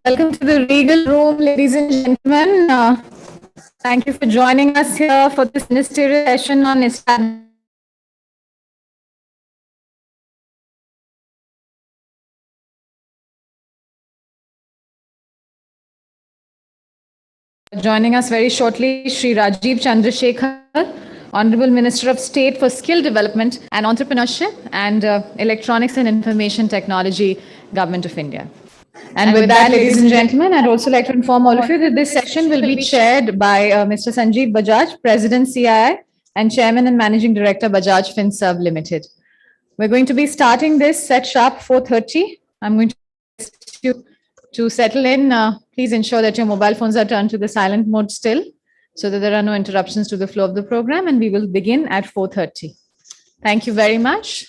Welcome to the Regal Room, ladies and gentlemen. Thank you for joining us here for this ministerial session on joining us very shortly, Shri Rajiv Chandrasekhar, Honorable Minister of State for Skill Development and Entrepreneurship and Electronics and Information Technology, Government of India. And with that, ladies and gentlemen, I'd also like to inform all of you that this session will be chaired by Mr. Sanjeev Bajaj, President CII and Chairman and Managing Director, Bajaj FinServ Limited. We're going to be starting this at sharp 4:30. I'm going to ask you to settle in. Please ensure that your mobile phones are turned to the silent mode still, so that there are no interruptions to the flow of the program, and we will begin at 4:30. Thank you very much.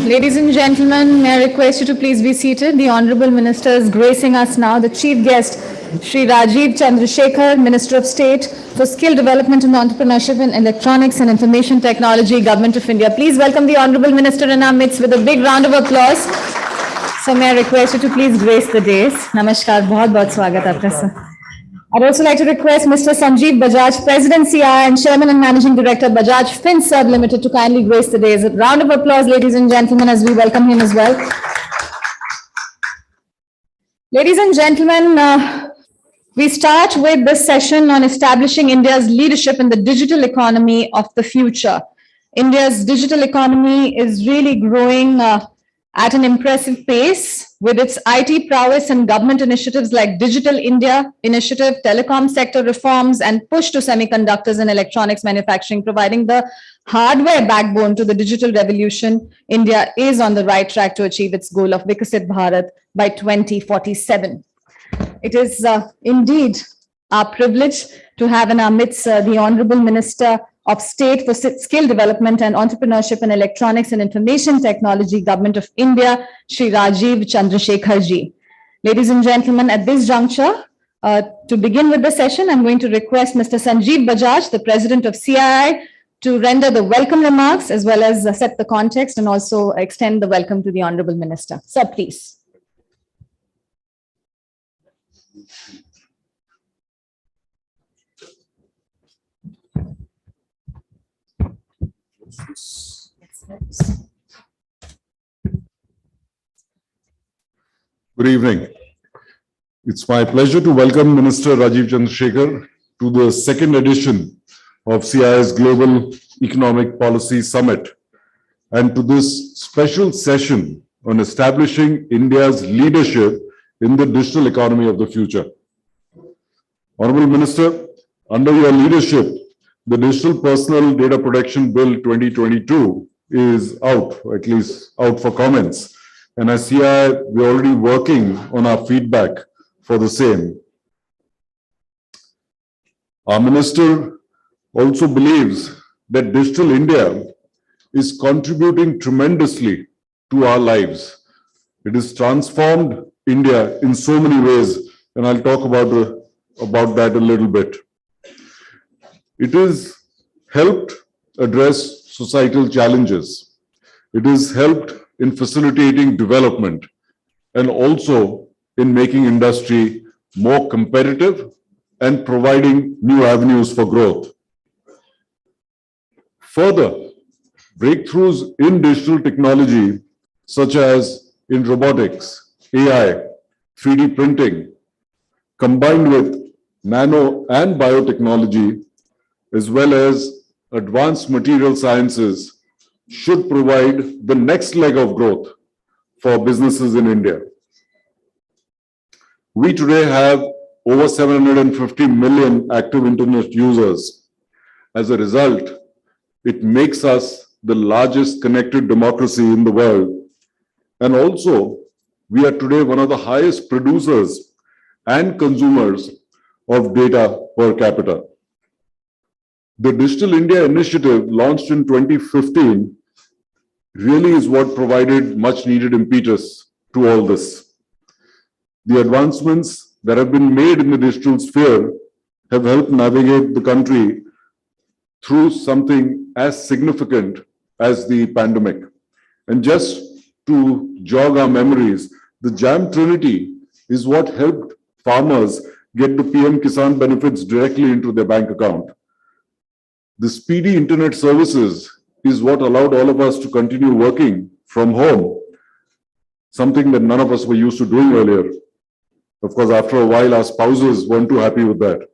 Ladies and gentlemen, may I request you to please be seated. The Honorable Minister is gracing us now. The Chief Guest, Shri Rajiv Chandrasekhar, Minister of State for Skill Development and Entrepreneurship in Electronics and Information Technology, Government of India. Please welcome the Honorable Minister in our midst with a big round of applause. So may I request you to please grace the dais. Namaskar, bahut swagat aapka sir. I'd also like to request Mr. Sanjeev Bajaj, President CI and Chairman and Managing Director, Bajaj FinServ Limited, to kindly grace the dais. A round of applause, ladies and gentlemen, as we welcome him as well. Ladies and gentlemen, we start with this session on establishing India's leadership in the digital economy of the future. India's digital economy is really growing at an impressive pace with its IT prowess and government initiatives like Digital India Initiative, telecom sector reforms, and push to semiconductors and electronics manufacturing, providing the hardware backbone to the digital revolution. India is on the right track to achieve its goal of Vikasit Bharat by 2047. It is indeed our privilege to have in our midst the Honorable Minister of State for Skill Development and Entrepreneurship in Electronics and Information Technology, Government of India, Shri Rajiv Chandrasekhar ji. Ladies and gentlemen, at this juncture, to begin with the session, I'm going to request Mr. Sanjeev Bajaj, the President of CII, to render the welcome remarks as well as set the context and also extend the welcome to the Honorable Minister. Sir, please. Good evening. It's my pleasure to welcome Minister Rajiv Chandrasekhar to the second edition of CII's Global Economic Policy Summit and to this special session on establishing India's leadership in the digital economy of the future. Honorable Minister, under your leadership, the Digital Personal Data Protection Bill 2022 is out, or at least out for comments. And as CI, we're already working on our feedback for the same. Our minister also believes that Digital India is contributing tremendously to our lives. It has transformed India in so many ways, and I'll talk about that a little bit. It has helped address societal challenges. It has helped in facilitating development and also in making industry more competitive and providing new avenues for growth. Further, breakthroughs in digital technology, such as in robotics, AI, 3D printing, combined with nano and biotechnology, as well as advanced material sciences, should provide the next leg of growth for businesses in India. We today have over 750 million active internet users. As a result, it makes us the largest connected democracy in the world. And also, we are today one of the highest producers and consumers of data per capita. The Digital India Initiative, launched in 2015, really is what provided much needed impetus to all this. The advancements that have been made in the digital sphere have helped navigate the country through something as significant as the pandemic. And just to jog our memories, the JAM Trinity is what helped farmers get the PM Kisan benefits directly into their bank account. The speedy internet services is what allowed all of us to continue working from home, something that none of us were used to doing earlier. Of course, after a while, our spouses weren't too happy with that.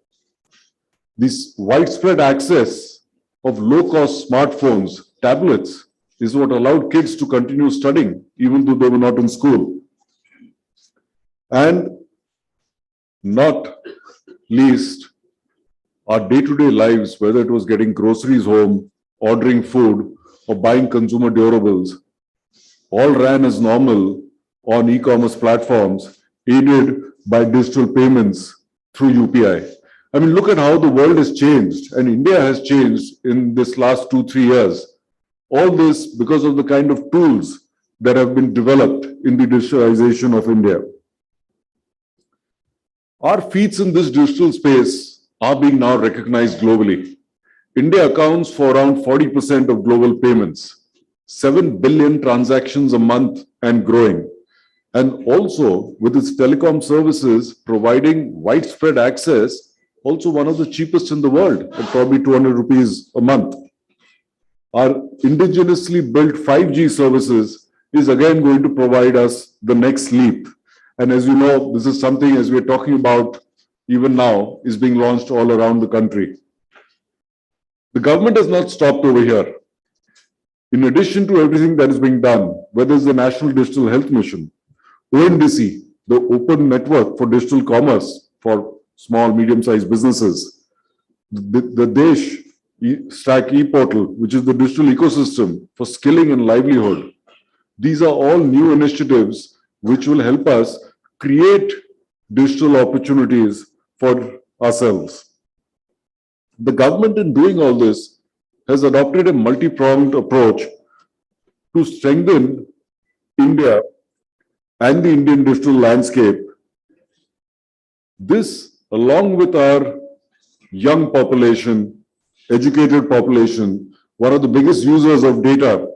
This widespread access of low-cost smartphones, tablets, is what allowed kids to continue studying, even though they were not in school. And not least, our day-to-day lives, whether it was getting groceries home, ordering food, or buying consumer durables, all ran as normal on e-commerce platforms, aided by digital payments through UPI. I mean, look at how the world has changed, and India has changed in this last 2-3 years. All this because of the kind of tools that have been developed in the digitalization of India. Our feats in this digital space are being now recognized globally. India accounts for around 40% of global payments, 7 billion transactions a month and growing. And also with its telecom services providing widespread access, also one of the cheapest in the world at probably 200 rupees a month. Our indigenously built 5G services is again going to provide us the next leap. And as you know, this is something, as we're talking about even now, is being launched all around the country. The government has not stopped over here. In addition to everything that is being done, whether it's the National Digital Health Mission, ONDC, the open network for digital commerce for small, medium-sized businesses, the Desh Stack e-portal, which is the digital ecosystem for skilling and livelihood. These are all new initiatives which will help us create digital opportunities for ourselves. The government, in doing all this, has adopted a multi-pronged approach to strengthen India and the Indian digital landscape. This, along with our young population, educated population, one of the biggest users of data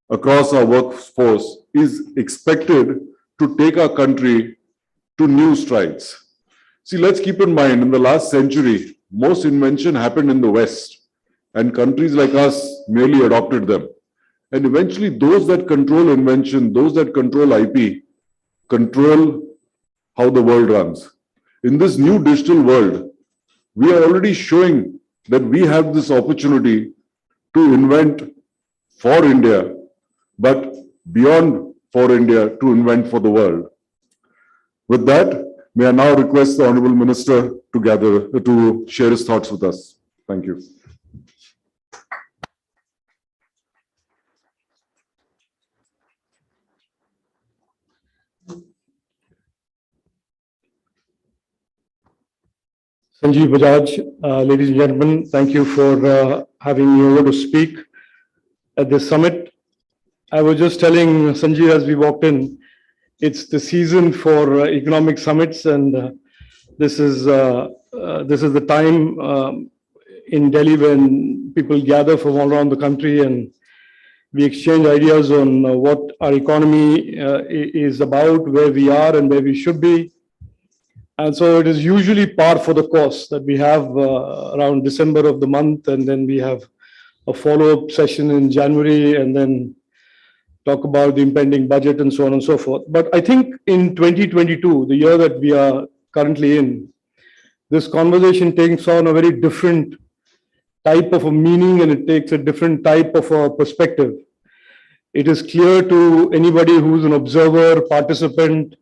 across our workforce, is expected to take our country to new strides. See, let's keep in mind, in the last century, most invention happened in the West, and countries like us merely adopted them. And eventually, those that control invention, those that control IP, control how the world runs. In this new digital world, we are already showing that we have this opportunity to invent for India, but beyond for India, to invent for the world. With that, may I now request the Honorable Minister to share his thoughts with us. Thank you. Sanjeev Bajaj, ladies and gentlemen, thank you for having me over to speak at this summit. I was just telling Sanjeev as we walked in, it's the season for economic summits, and this is the time in Delhi when people gather from all around the country and we exchange ideas on what our economy is about, where we are and where we should be. And so it is usually par for the course that we have around December of the month, and then we have a follow-up session in January, and then talk about the impending budget and so on and so forth. But I think in 2022, the year that we are currently in, this conversation takes on a very different type of a meaning, and it takes a different type of a perspective. It is clear to anybody who's an observer, participant,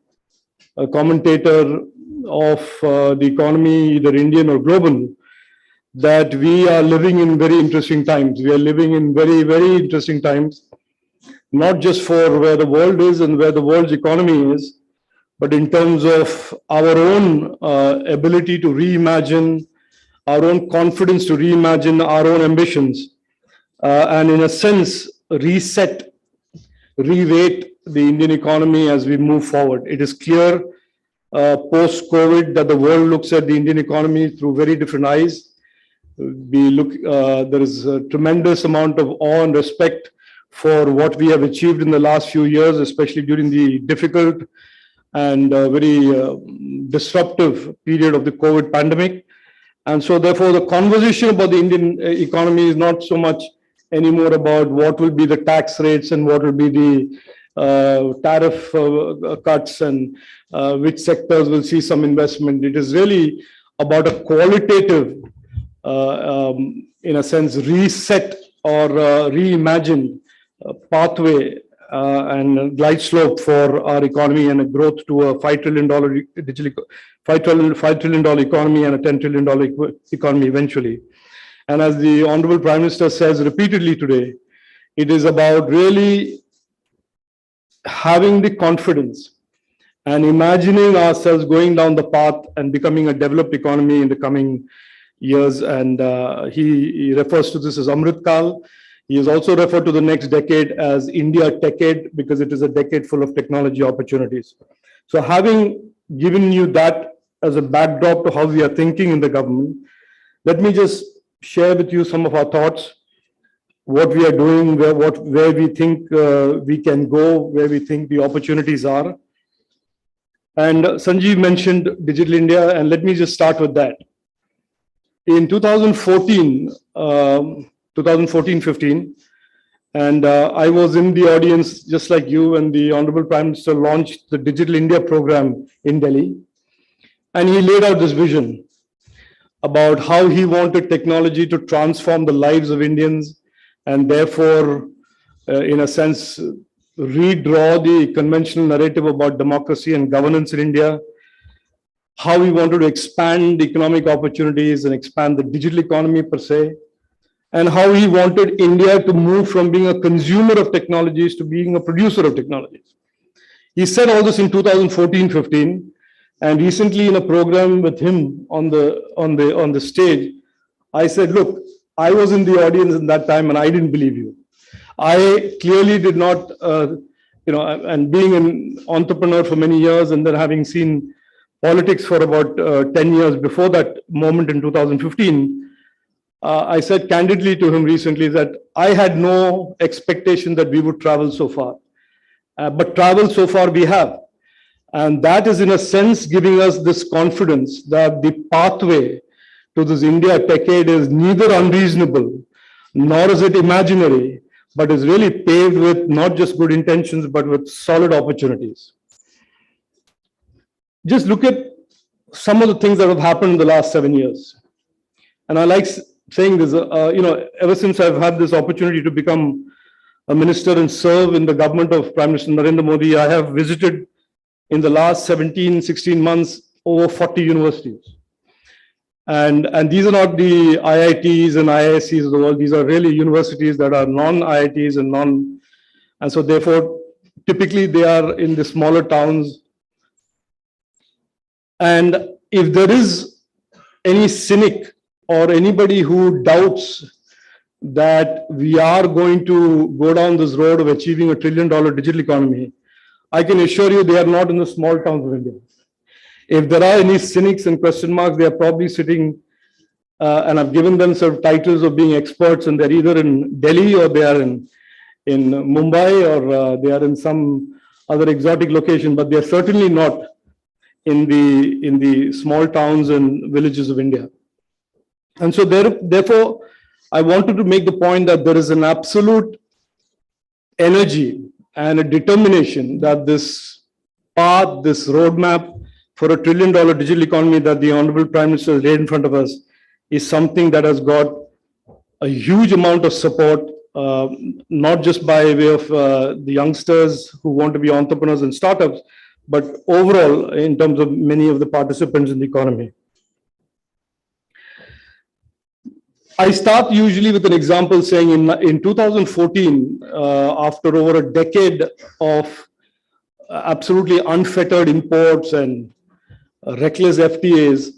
a commentator of the economy, either Indian or global, that we are living in very interesting times. We are living in very, very interesting times, not just for where the world is and where the world's economy is, but in terms of our own ability to reimagine, our own confidence to reimagine our own ambitions, and in a sense, reset, reweight the Indian economy as we move forward. It is clear post-COVID that the world looks at the Indian economy through very different eyes. There is a tremendous amount of awe and respect for what we have achieved in the last few years, especially during the difficult and very disruptive period of the COVID pandemic. And so therefore, the conversation about the Indian economy is not so much anymore about what will be the tax rates and what will be the tariff cuts and which sectors will see some investment. It is really about a qualitative, in a sense, reset or reimagined pathway and glide slope for our economy and a growth to a $5 trillion $5 trillion economy and a $10 trillion economy eventually. And as the Honorable Prime Minister says repeatedly today, it is about really having the confidence and imagining ourselves going down the path and becoming a developed economy in the coming years. And he refers to this as Amrit Kal. He has also referred to the next decade as India Techade because it is a decade full of technology opportunities. So having given you that as a backdrop to how we are thinking in the government, let me just share with you some of our thoughts, what we are doing, where we think we can go, where we think the opportunities are. And Sanjeev mentioned Digital India, and let me just start with that. In 2014-15, and I was in the audience just like you when the Honorable Prime Minister launched the Digital India program in Delhi. And he laid out this vision about how he wanted technology to transform the lives of Indians and therefore, in a sense, redraw the conventional narrative about democracy and governance in India, how he wanted to expand economic opportunities and expand the digital economy per se, and how he wanted India to move from being a consumer of technologies to being a producer of technologies. He said all this in 2014-15, and recently in a program with him on the stage, I said, look, I was in the audience at that time and I didn't believe you. I clearly did not, and being an entrepreneur for many years and then having seen politics for about 10 years before that moment in 2015, I said candidly to him recently that I had no expectation that we would travel so far. But travel so far we have. And that is in a sense giving us this confidence that the pathway to this India Techade is neither unreasonable, nor is it imaginary, but is really paved with not just good intentions, but with solid opportunities. Just look at some of the things that have happened in the last 7 years. And I like saying this, ever since I've had this opportunity to become a minister and serve in the government of Prime Minister Narendra Modi, I have visited in the last 17, 16 months, over 40 universities. And these are not the IITs and IISCs of the world. These are really universities that are non-IITs and so therefore, typically they are in the smaller towns. And if there is any cynic or anybody who doubts that we are going to go down this road of achieving $1 trillion digital economy, I can assure you they are not in the small towns of India. If there are any cynics and question marks, they are probably sitting, and I've given them sort of titles of being experts, and they're either in Delhi or they are in Mumbai or they are in some other exotic location, but they're certainly not in the small towns and villages of India. And so therefore, I wanted to make the point that there is an absolute energy and a determination that this path, this roadmap for $1 trillion digital economy that the Honorable Prime Minister has laid in front of us is something that has got a huge amount of support, not just by way of the youngsters who want to be entrepreneurs and startups, but overall in terms of many of the participants in the economy. I start usually with an example saying in 2014, after over a decade of absolutely unfettered imports and reckless FTAs,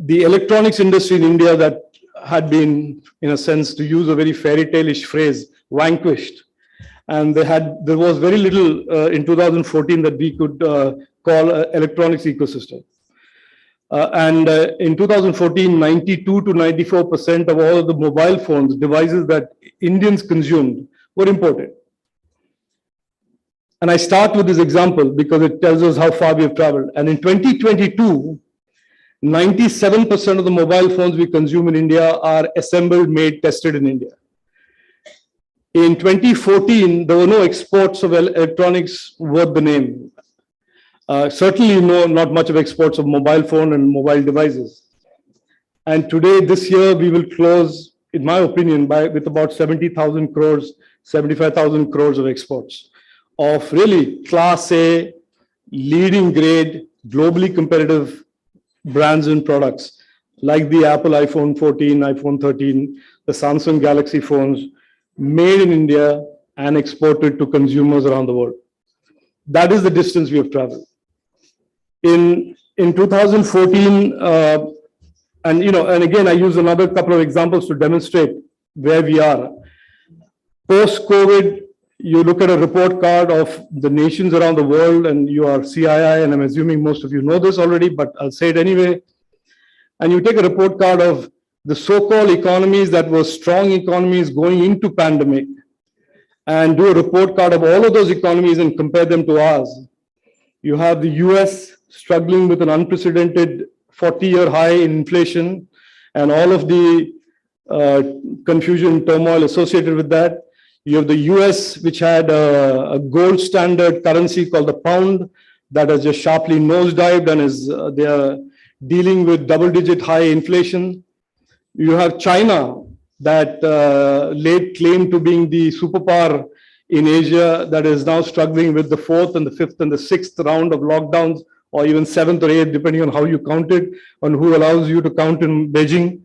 the electronics industry in India that had been, in a sense, to use a very fairy tale-ish phrase, vanquished. And there was very little in 2014 that we could call an electronics ecosystem. In 2014, 92 to 94% of all of the mobile phones, devices that Indians consumed, were imported. And I start with this example because it tells us how far we have traveled. And in 2022, 97% of the mobile phones we consume in India are assembled, made, tested in India. In 2014, there were no exports of electronics worth the name. Certainly not much of exports of mobile phone and mobile devices. And today, this year, we will close, in my opinion, with about 70,000 crores, 75,000 crores of exports of really class A, leading grade, globally competitive brands and products like the Apple iPhone 14, iPhone 13, the Samsung Galaxy phones, made in India and exported to consumers around the world. That is the distance we have traveled. In 2014, and again, I use another couple of examples to demonstrate where we are. Post-COVID, you look at a report card of the nations around the world, and you are CII, and I'm assuming most of you know this already, but I'll say it anyway. And you take a report card of the so-called economies that were strong economies going into pandemic, and do a report card of all of those economies and compare them to ours. You have the US struggling with an unprecedented 40-year high in inflation and all of the confusion, turmoil associated with that. You have the US, which had a gold standard currency called the pound that has just sharply nosedived and is they are dealing with double-digit high inflation. You have China that laid claim to being the superpower in Asia that is now struggling with the fourth and the fifth and the sixth round of lockdowns, or even seventh or eighth, depending on how you count it, on who allows you to count in Beijing.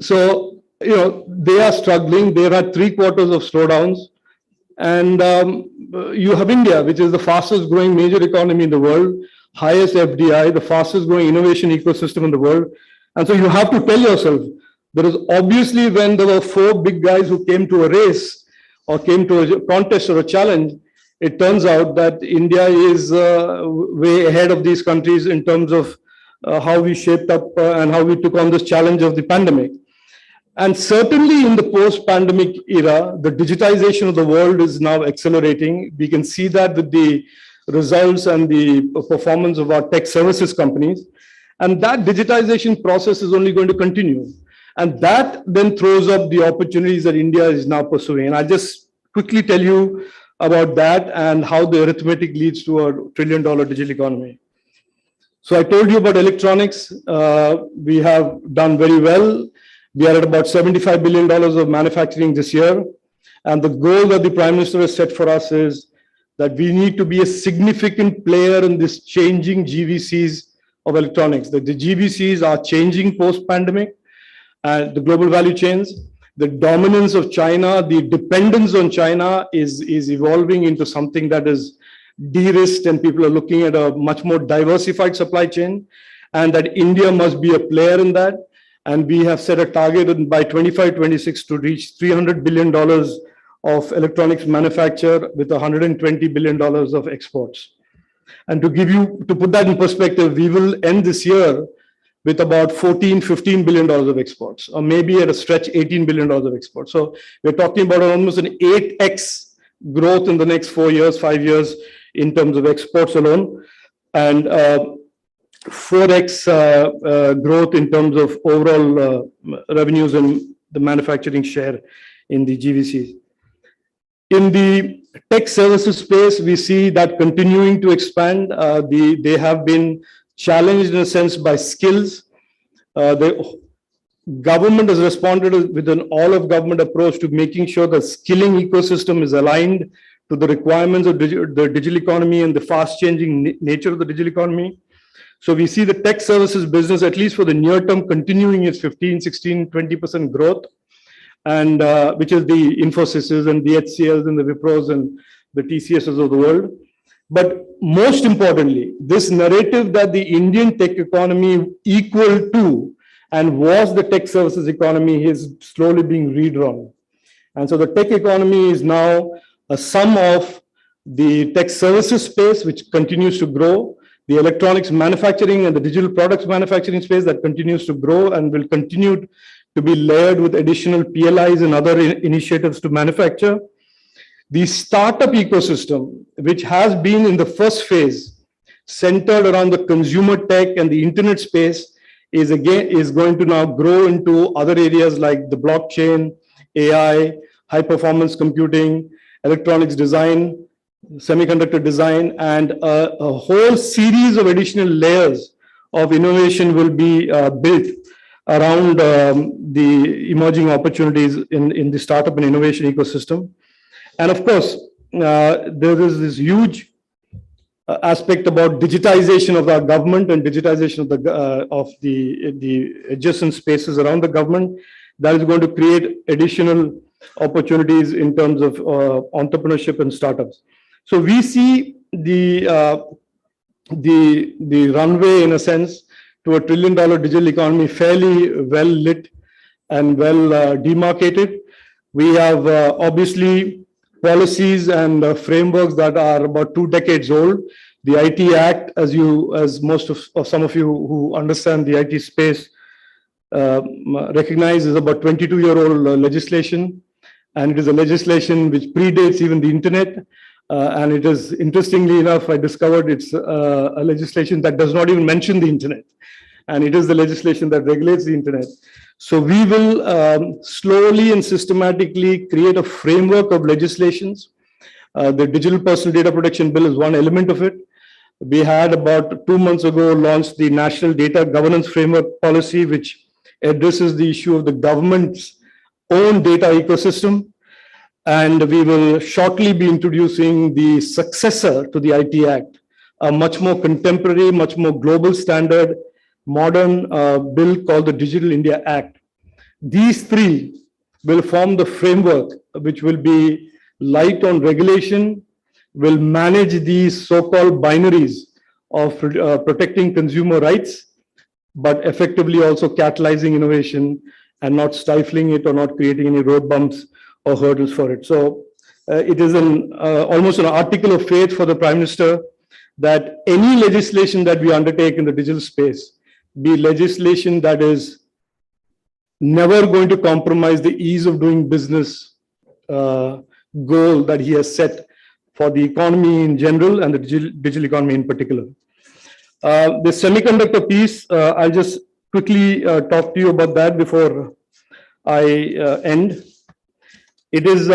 So, you know, they are struggling. They've had 3/4 of slowdowns. And you have India, which is the fastest growing major economy in the world, highest FDI, the fastest growing innovation ecosystem in the world. And so you have to tell yourself, there is obviously, when there were 4 big guys who came to a race or came to a contest or a challenge, it turns out that India is way ahead of these countries in terms of how we shaped up and how we took on this challenge of the pandemic. And certainly in the post-pandemic era, the digitization of the world is now accelerating. We can see that with the results and the performance of our tech services companies. And that digitization process is only going to continue. And that then throws up the opportunities that India is now pursuing. And I'll just quickly tell you about that and how the arithmetic leads to a $1 trillion digital economy. So I told you about electronics. We have done very well. We are at about $75 billion of manufacturing this year. And the goal that the Prime Minister has set for us is that we need to be a significant player in this changing GVCs of electronics. That the GVCs are changing post-pandemic, and the global value chains. The dominance of China, the dependence on China is evolving into something that is de-risked, and people are looking at a much more diversified supply chain, and that India must be a player in that. And we have set a target by 25-26 to reach $300 billion of electronics manufacture with $120 billion of exports. And to put that in perspective, we will end this year with about $14-15 billion of exports, or maybe at a stretch $18 billion of exports. So we're talking about almost an 8x growth in the next 4 years, 5 years in terms of exports alone, and 4x growth in terms of overall revenues and the manufacturing share in the GVCs. In the tech services space, we see that continuing to expand. They have been challenged in a sense by skills. The government has responded with an all-of-government approach to making sure the skilling ecosystem is aligned to the requirements of the digital economy and the fast-changing nature of the digital economy. So we see the tech services business, at least for the near term, continuing its 15, 16, 20% growth, and which is the Infosys and the HCLs and the Wipros and the TCSs of the world. But most importantly, this narrative that the Indian tech economy equal to and was the tech services economy is slowly being redrawn. And so the tech economy is now a sum of the tech services space, which continues to grow, the electronics manufacturing and the digital products manufacturing space that continues to grow and will continue to be layered with additional PLIs and other initiatives to manufacture. The startup ecosystem, which has been in the first phase centered around the consumer tech and the internet space, is going to now grow into other areas like the blockchain, AI, high performance computing, electronics design, semiconductor design, and a whole series of additional layers of innovation will be built around the emerging opportunities in the startup and innovation ecosystem. And of course, there is this huge aspect about digitization of our government and digitization of the adjacent spaces around the government that is going to create additional opportunities in terms of entrepreneurship and startups. So we see the runway, in a sense, to a $1 trillion digital economy fairly well lit and well demarcated. We have obviously policies and frameworks that are about 2 decades old. The IT Act, as most of some of you who understand the IT space recognize, is about 22-year-old legislation, and it is a legislation which predates even the internet. And it is, interestingly enough, I discovered it's a legislation that does not even mention the internet, and it is the legislation that regulates the internet. So we will slowly and systematically create a framework of legislations. The Digital Personal Data Protection Bill is one element of it. We had about 2 months ago launched the National Data Governance Framework Policy, which addresses the issue of the government's own data ecosystem. And we will shortly be introducing the successor to the IT Act, a much more contemporary, much more global standard, modern bill called the Digital India Act. These three will form the framework which will be light on regulation, will manage these so-called binaries of protecting consumer rights, but effectively also catalyzing innovation and not stifling it or not creating any road bumps or hurdles for it. So it is almost an article of faith for the Prime Minister that any legislation that we undertake in the digital space be legislation that is never going to compromise the ease of doing business goal that he has set for the economy in general and the digital economy in particular. The semiconductor piece, I'll just quickly talk to you about that before I end. It is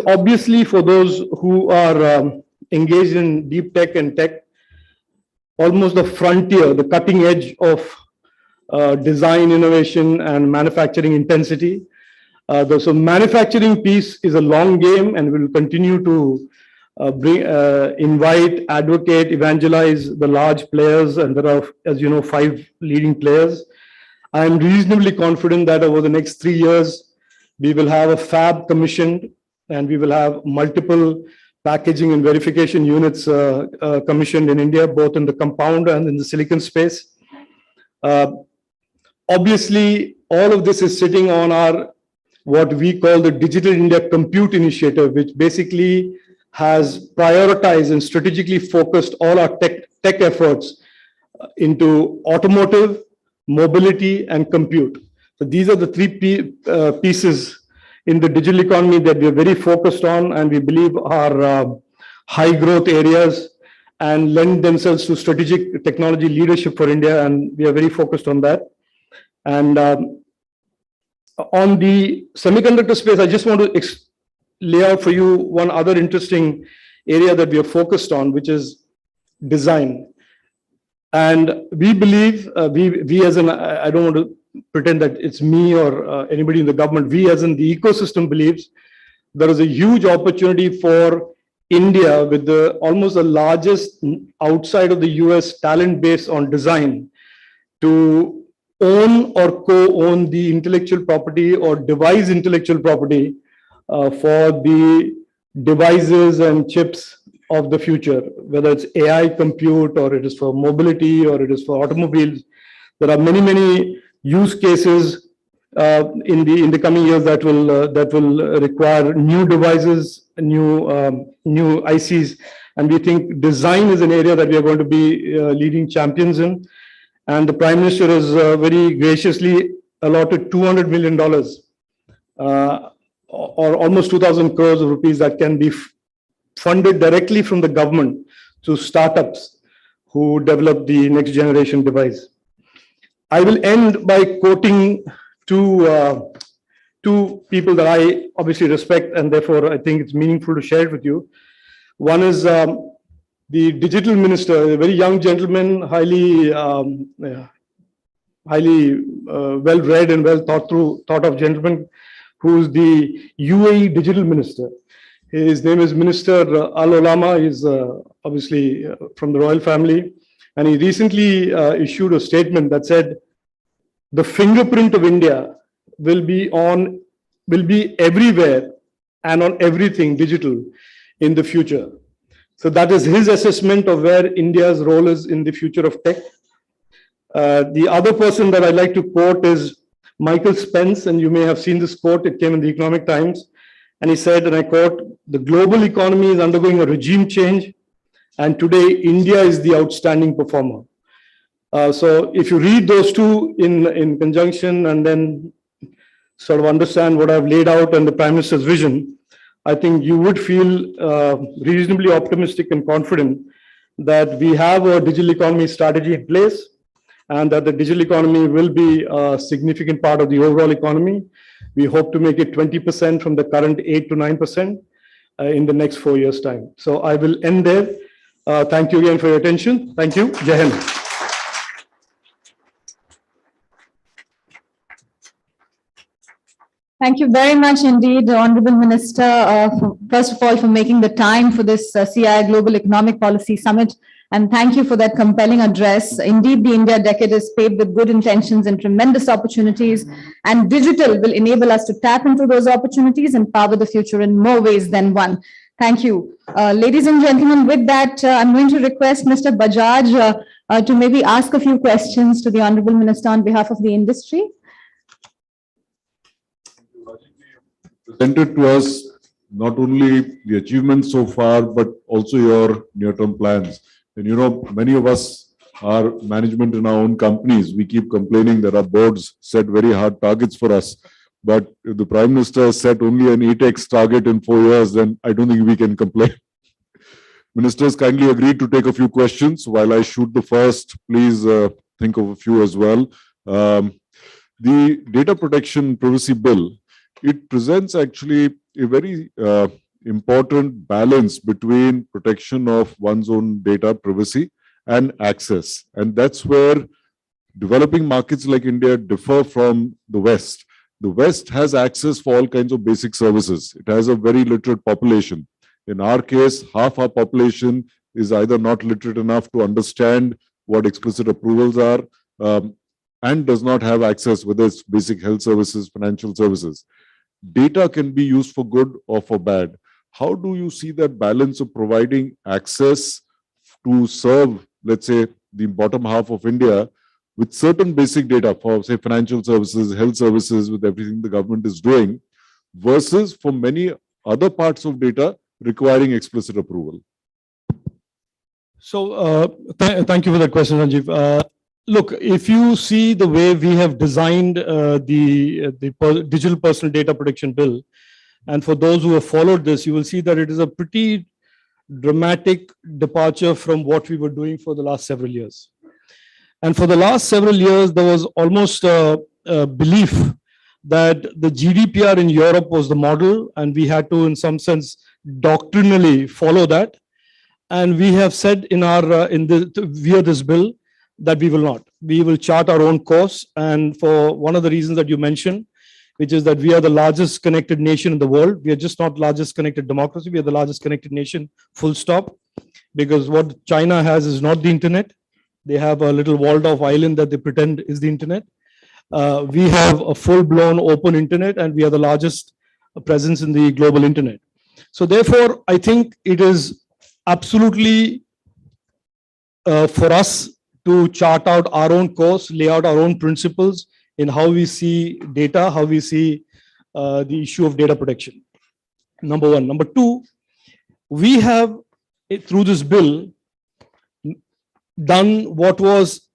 obviously, for those who are engaged in deep tech and tech, almost the frontier, the cutting edge of design, innovation, and manufacturing intensity. So manufacturing piece is a long game, and we'll continue to invite, advocate, evangelize the large players, and there are, as you know, 5 leading players. I'm reasonably confident that over the next 3 years, we will have a fab commissioned, and we will have multiple packaging and verification units commissioned in India, both in the compound and in the silicon space. Obviously, all of this is sitting on our, what we call the Digital India Compute Initiative, which basically has prioritized and strategically focused all our tech efforts into automotive, mobility, and compute. So these are the 3 pieces in the digital economy that we are very focused on, and we believe are high growth areas and lend themselves to strategic technology leadership for India, and we are very focused on that. And on the semiconductor space, I just want to lay out for you one other interesting area that we are focused on, which is design. And we believe, we as an, I don't want to pretend that it's me or anybody in the government, we as in the ecosystem believes there is a huge opportunity for India with almost the largest outside of the US talent base on design to own or co-own the intellectual property or devise intellectual property for the devices and chips of the future, whether it's AI compute or it is for mobility or it is for automobiles. There are many, many use cases in the coming years that will require new devices, new ICs, and we think design is an area that we are going to be leading champions in. And the Prime Minister has very graciously allotted $200 million or almost 2,000 crores of rupees that can be funded directly from the government to startups who develop the next generation device. I will end by quoting two people that I obviously respect, and therefore I think it's meaningful to share it with you. One is the digital minister, a very young gentleman, highly well-read and well thought of gentleman, who's the UAE digital minister. His name is Minister Al-Olama. He's obviously from the royal family, and he recently issued a statement that said, the fingerprint of India will be everywhere and on everything digital in the future. So that is his assessment of where India's role is in the future of tech. The other person that I'd like to quote is Michael Spence, and you may have seen this quote, it came in the Economic Times, and he said, and I quote, "The global economy is undergoing a regime change, and today India is the outstanding performer." So if you read those two in conjunction and then sort of understand what I've laid out and the Prime Minister's vision, I think you would feel reasonably optimistic and confident that we have a digital economy strategy in place, and that the digital economy will be a significant part of the overall economy. We hope to make it 20% from the current 8 to 9% in the next 4 years' time. So I will end there. Thank you again for your attention. Thank you. Jai Hind. Thank you very much indeed, Honorable Minister, first of all, for making the time for this CI Global Economic Policy Summit. And thank you for that compelling address. Indeed, the India decade is paved with good intentions and tremendous opportunities, and digital will enable us to tap into those opportunities and power the future in more ways than one. Thank you. Ladies and gentlemen, with that, I'm going to request Mr. Bajaj to maybe ask a few questions to the Honorable Minister on behalf of the industry. Presented to us not only the achievements so far, but also your near-term plans. And you know, many of us are management in our own companies. We keep complaining that our boards set very hard targets for us. But if the Prime Minister set only an 8x target in 4 years, then I don't think we can complain. Ministers kindly agreed to take a few questions. While I shoot the first, please think of a few as well. The Data Protection Privacy Bill, it presents actually a very important balance between protection of one's own data privacy and access. And that's where developing markets like India differ from the West. The West has access for all kinds of basic services. It has a very literate population. In our case, half our population is either not literate enough to understand what explicit approvals are and does not have access, whether it's basic health services, financial services. Data can be used for good or for bad. How do you see that balance of providing access to serve, let's say, the bottom half of India with certain basic data for, say, financial services, health services, with everything the government is doing, versus for many other parts of data requiring explicit approval? So thank you for that question, Sanjeev. Look, if you see the way we have designed the Digital Personal Data Protection Bill, and for those who have followed this, you will see that it is a pretty dramatic departure from what we were doing for the last several years. And for the last several years, there was almost a belief that the GDPR in Europe was the model, and we had to, in some sense, doctrinally follow that. And we have said via this bill that we will not. We will chart our own course. And for one of the reasons that you mentioned, which is that we are the largest connected nation in the world. We are just not largest connected democracy. We are the largest connected nation, full stop. Because what China has is not the internet. They have a little walled off island that they pretend is the internet. We have a full-blown open internet, and we are the largest presence in the global internet. So therefore, I think it is absolutely for us to chart out our own course, lay out our own principles in how we see data, how we see the issue of data protection. Number one. Number two, we have, through this bill, done what was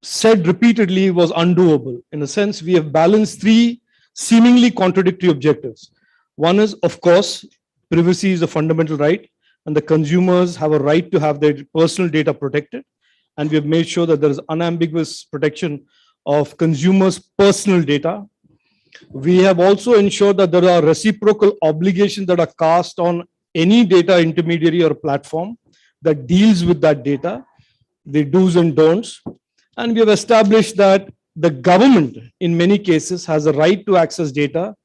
said repeatedly was undoable. In a sense, we have balanced three seemingly contradictory objectives. One is, of course, privacy is a fundamental right, and the consumers have a right to have their personal data protected. And we have made sure that there is unambiguous protection of consumers' personal data. We have also ensured that there are reciprocal obligations that are cast on any data intermediary or platform that deals with that data, the do's and don'ts. And we have established that the government, in many cases, has a right to access data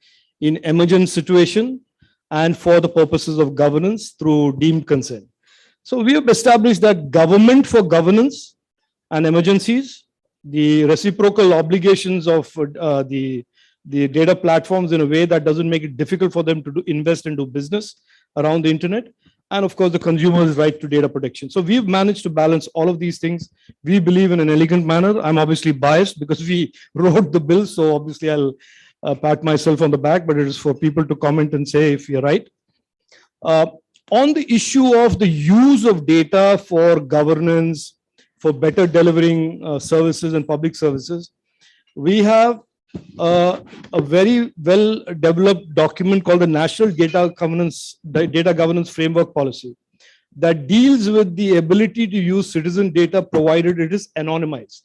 in emergent situation and for the purposes of governance through deemed consent. So we have established that government for governance and emergencies, the reciprocal obligations of the data platforms in a way that doesn't make it difficult for them to invest and do business around the internet, and of course the consumer's right to data protection. So we've managed to balance all of these things. We believe in an elegant manner. I'm obviously biased because we wrote the bill, so obviously I'll pat myself on the back, but it is for people to comment and say if you're right. On the issue of the use of data for governance, for better delivering services and public services, we have a very well developed document called the National Data Governance Framework Policy that deals with the ability to use citizen data provided it is anonymized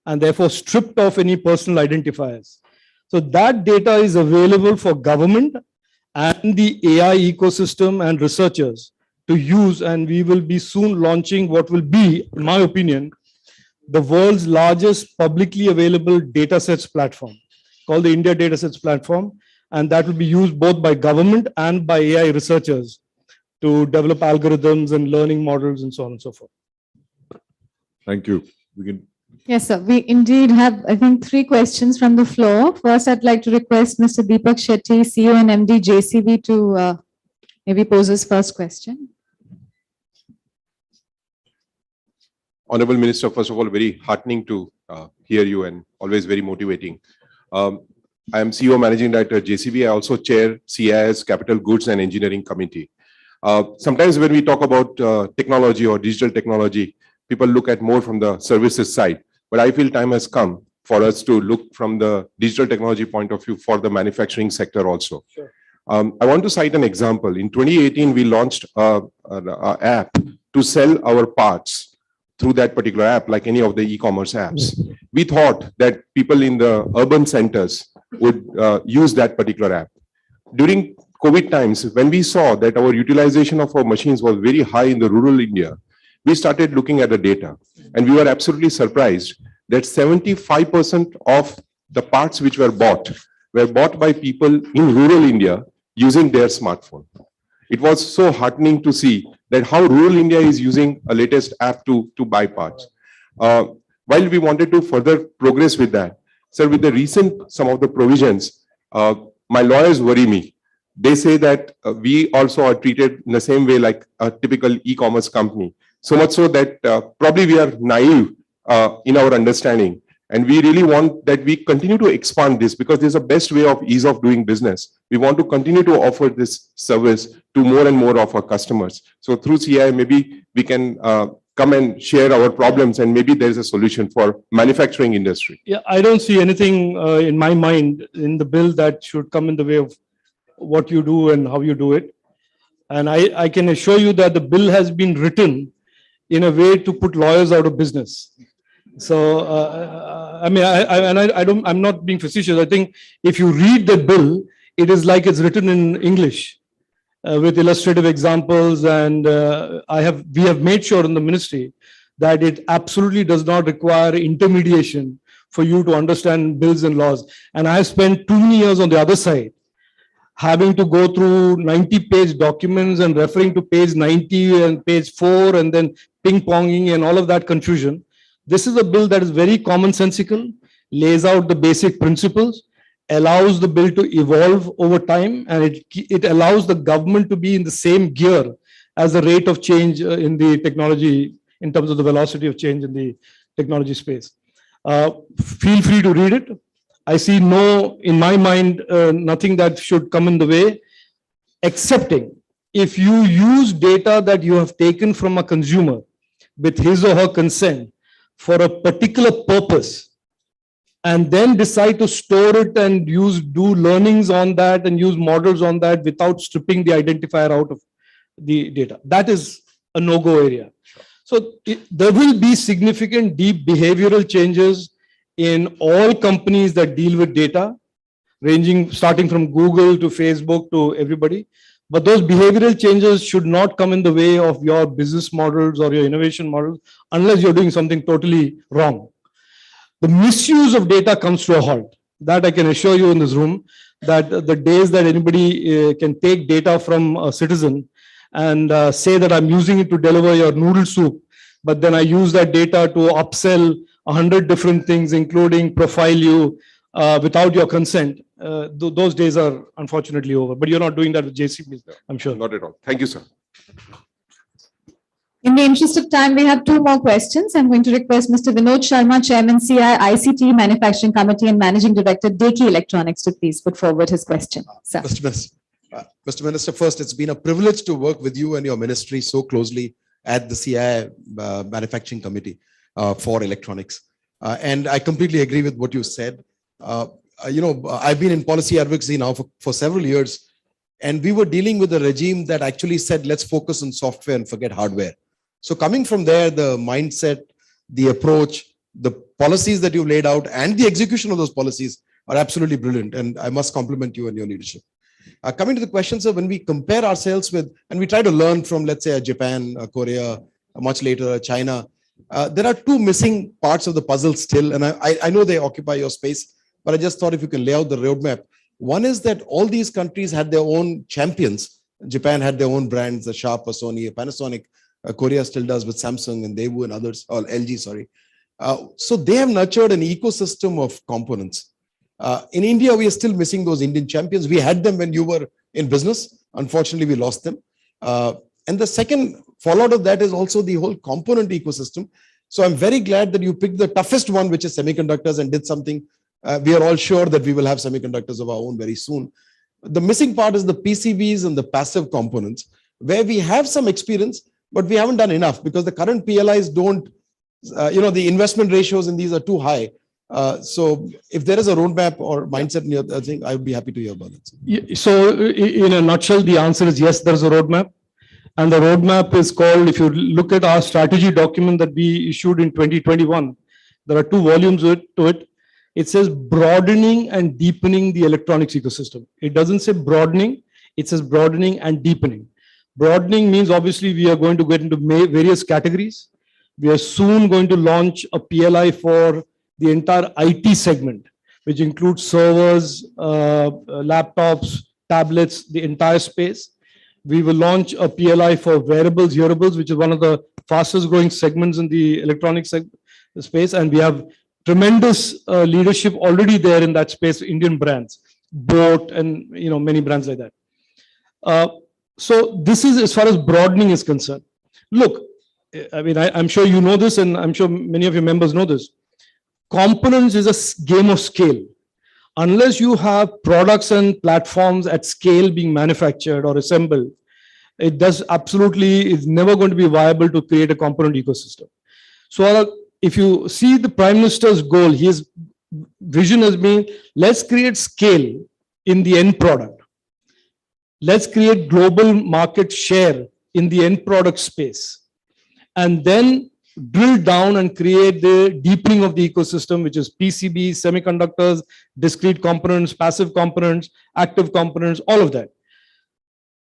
and therefore stripped of any personal identifiers. So that data is available for government and the AI ecosystem and researchers to use, and we will be soon launching what will be, in my opinion, the world's largest publicly available datasets platform called the India Datasets Platform, and that will be used both by government and by AI researchers to develop algorithms and learning models and so on and so forth. Thank you. We can. Yes, sir. We indeed have, I think, 3 questions from the floor. First, I'd like to request Mr. Deepak Shetty, CEO and MD, JCB, to maybe pose his first question. Honorable Minister, first of all, very heartening to hear you and always very motivating. I am CEO Managing Director at JCB. I also chair CIS Capital Goods and Engineering Committee. Sometimes when we talk about technology or digital technology, people look at more from the services side, but I feel time has come for us to look from the digital technology point of view for the manufacturing sector also. Sure. I want to cite an example. In 2018, we launched an app to sell our parts through that particular app, like any of the e-commerce apps. We thought that people in the urban centers would use that particular app. During COVID times, when we saw that our utilization of our machines was very high in the rural India, we started looking at the data, and we were absolutely surprised that 75% of the parts which were bought by people in rural India using their smartphone. It was so heartening to see that how rural India is using a latest app to buy parts. While we wanted to further progress with that, sir, with the recent some of the provisions, my lawyers worry me. They say that we also are treated in the same way like a typical e-commerce company. So much so that probably we are naive in our understanding. And we really want that we continue to expand this because this is the best way of ease of doing business. We want to continue to offer this service to more and more of our customers. So through CI, maybe we can come and share our problems and maybe there is a solution for manufacturing industry. Yeah, I don't see anything in my mind in the bill that should come in the way of what you do and how you do it. And I can assure you that the bill has been written in a way to put lawyers out of business. So, I mean, I'm not being facetious. I think if you read the bill, it is like it's written in English with illustrative examples. And we have made sure in the ministry that it absolutely does not require intermediation for you to understand bills and laws. And I have spent too many years on the other side, having to go through 90-page documents and referring to page 90 and page 4 and then ping-ponging and all of that confusion. This is a bill that is very commonsensical, lays out the basic principles, allows the bill to evolve over time, and it allows the government to be in the same gear as the rate of change in the technology, in terms of the velocity of change in the technology space. Feel free to read it. I see in my mind, nothing that should come in the way, excepting if you use data that you have taken from a consumer with his or her consent for a particular purpose, and then decide to store it and do learnings on that and use models on that without stripping the identifier out of the data. That is a no-go area. So there will be significant deep behavioral changes in all companies that deal with data, starting from Google to Facebook to everybody. But those behavioral changes should not come in the way of your business models or your innovation models unless you're doing something totally wrong. The misuse of data comes to a halt. That I can assure you in this room, that the days that anybody can take data from a citizen and say that I'm using it to deliver your noodle soup, but then I use that data to upsell 100 different things, including profile you without your consent. Those days are unfortunately over, but you're not doing that with JCB, I'm sure. Not at all. Thank you, sir. In the interest of time, we have two more questions. I'm going to request Mr. Vinod Sharma, Chairman, CI ICT Manufacturing Committee and Managing Director, Deki Electronics, to please put forward his question. Sir. Mr. Minister, first, it's been a privilege to work with you and your ministry so closely at the CI Manufacturing Committee for Electronics. And I completely agree with what you said. I've been in policy advocacy now for several years, and we were dealing with a regime that actually said, let's focus on software and forget hardware. So coming from there, the mindset, the approach, the policies that you've laid out and the execution of those policies are absolutely brilliant. And I must compliment you and your leadership. Coming to the question, sir, when we compare ourselves with, and we try to learn from, let's say, Japan, Korea, much later, China, there are two missing parts of the puzzle still. And I know they occupy your space, but I just thought if you can lay out the roadmap. One is that all these countries had their own champions. Japan had their own brands, the Sharp, Sony, Panasonic. Korea still does with Samsung and Daewoo and others, or LG, sorry. So they have nurtured an ecosystem of components. In India, we are still missing those Indian champions. We had them when you were in business. Unfortunately, we lost them. And the second fallout of that is also the whole component ecosystem. So I'm very glad that you picked the toughest one, which is semiconductors, and did something. We are all sure that we will have semiconductors of our own very soon. The missing part is the PCBs and the passive components, where we have some experience, but we haven't done enough because the current PLIs don't, the investment ratios in these are too high. So if there is a roadmap or mindset in your thing, I would be happy to hear about it. So in a nutshell, the answer is yes, there's a roadmap. And the roadmap is called, if you look at our strategy document that we issued in 2021, there are 2 volumes to it. It says broadening and deepening the electronics ecosystem. It doesn't say broadening, it says broadening and deepening. Broadening means obviously we are going to get into various categories. We are soon going to launch a PLI for the entire IT segment, which includes servers, laptops, tablets, the entire space. We will launch a PLI for wearables, hearables, which is one of the fastest growing segments in the electronics space. And we have tremendous leadership already there in that space, Indian brands, Boat and many brands like that. So this is as far as broadening is concerned. Look, I mean, I'm sure you know this, and I'm sure many of your members know this. Components is a game of scale. Unless you have products and platforms at scale being manufactured or assembled, it is never going to be viable to create a component ecosystem. So if you see the Prime Minister's goal, his vision has been, let's create scale in the end product. Let's create global market share in the end product space. And then drill down and create the deepening of the ecosystem, which is PCBs, semiconductors, discrete components, passive components, active components, all of that.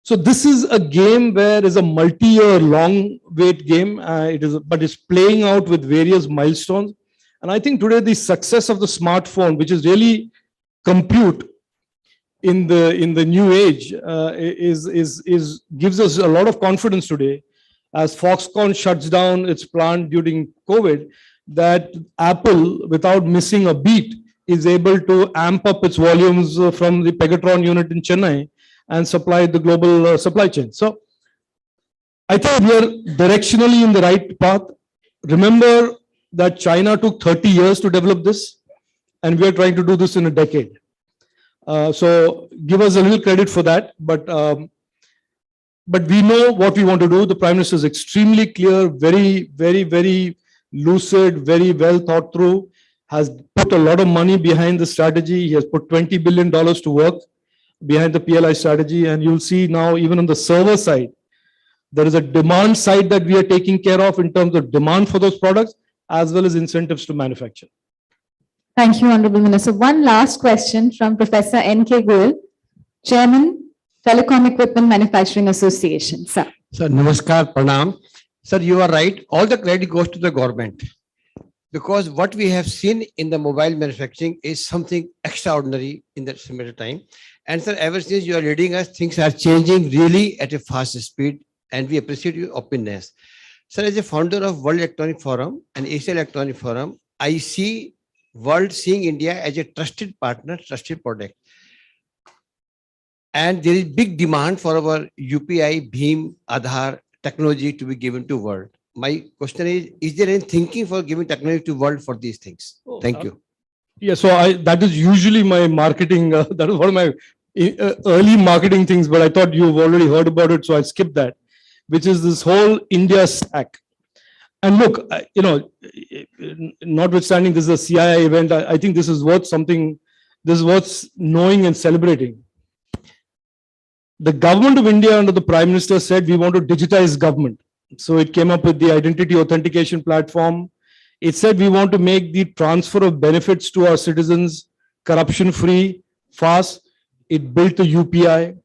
So this is a game where it's a multi-year long wait game. But it's playing out with various milestones. And I think today the success of the smartphone, which is really compute in the new age, gives us a lot of confidence today. As Foxconn shuts down its plant during COVID, that Apple, without missing a beat, is able to amp up its volumes from the Pegatron unit in Chennai and supply the global supply chain. So I think we are directionally in the right path. Remember that China took 30 years to develop this, and we are trying to do this in a decade. So give us a little credit for that, but we know what we want to do. The Prime Minister is extremely clear, very, very, very lucid, very well thought through, has put a lot of money behind the strategy. He has put $20 billion to work behind the PLI strategy. And you'll see now, even on the server side, there is a demand side that we are taking care of in terms of demand for those products, as well as incentives to manufacture. Thank you, Honorable Minister. One last question from Professor N.K. Goel, Chairman, Telecom Equipment Manufacturing Association. Sir. Sir, namaskar, pranam. Sir, you are right. All the credit goes to the government. Because what we have seen in the mobile manufacturing is something extraordinary in that similar time. And sir, ever since you are leading us, things are changing really at a fast speed, and we appreciate your openness. Sir, as a founder of World Electronic Forum and Asia Electronic Forum, I see world seeing India as a trusted partner, trusted product. And there is big demand for our UPI, Bhim, Aadhaar technology to be given to world. My question is there any thinking for giving technology to world for these things? Thank you. Yeah, so that is usually my marketing, that is one of my early marketing things, but I thought you've already heard about it, so I skipped that, which is this whole India stack. And look, notwithstanding this is a CII event, I think this is worth something, this is worth knowing and celebrating. The government of India under the Prime Minister said we want to digitize government. So it came up with the identity authentication platform. It said we want to make the transfer of benefits to our citizens corruption-free, fast. It built a UPI.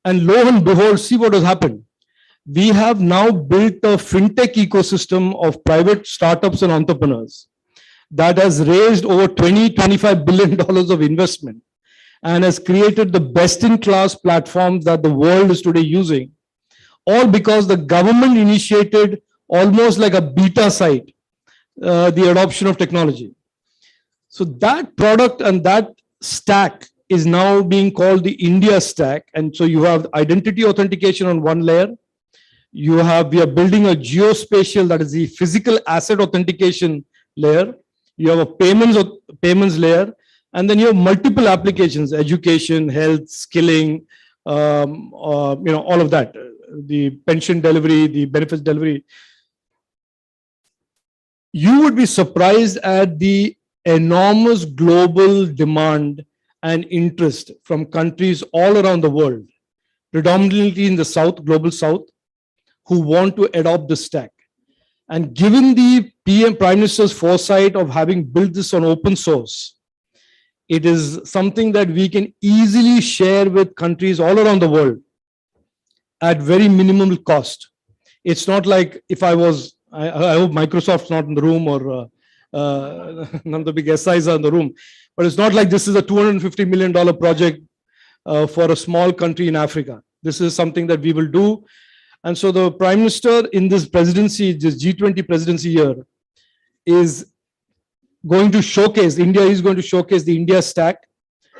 And lo and behold, see what has happened. We have now built a fintech ecosystem of private startups and entrepreneurs that has raised over $25 billion of investment and has created the best-in-class platforms that the world is today using, all because the government initiated almost like a beta site, the adoption of technology. So that product and that stack is now being called the India stack. And so you have identity authentication on one layer. We are building a geospatial, that is the physical asset authentication layer. You have a payments layer, and then you have multiple applications, education, health, skilling, all of that, the pension delivery, the benefits delivery. You would be surprised at the enormous global demand and interest from countries all around the world, predominantly in the South, global South, who want to adopt the stack. And given the Prime Minister's foresight of having built this on open source, it is something that we can easily share with countries all around the world at very minimal cost. It's not like if I hope Microsoft's not in the room or none of the big SIs are in the room, but it's not like this is a $250 million project for a small country in Africa. This is something that we will do. And so the Prime Minister in this presidency, this G20 presidency year, is going to showcase, India is going to showcase the India stack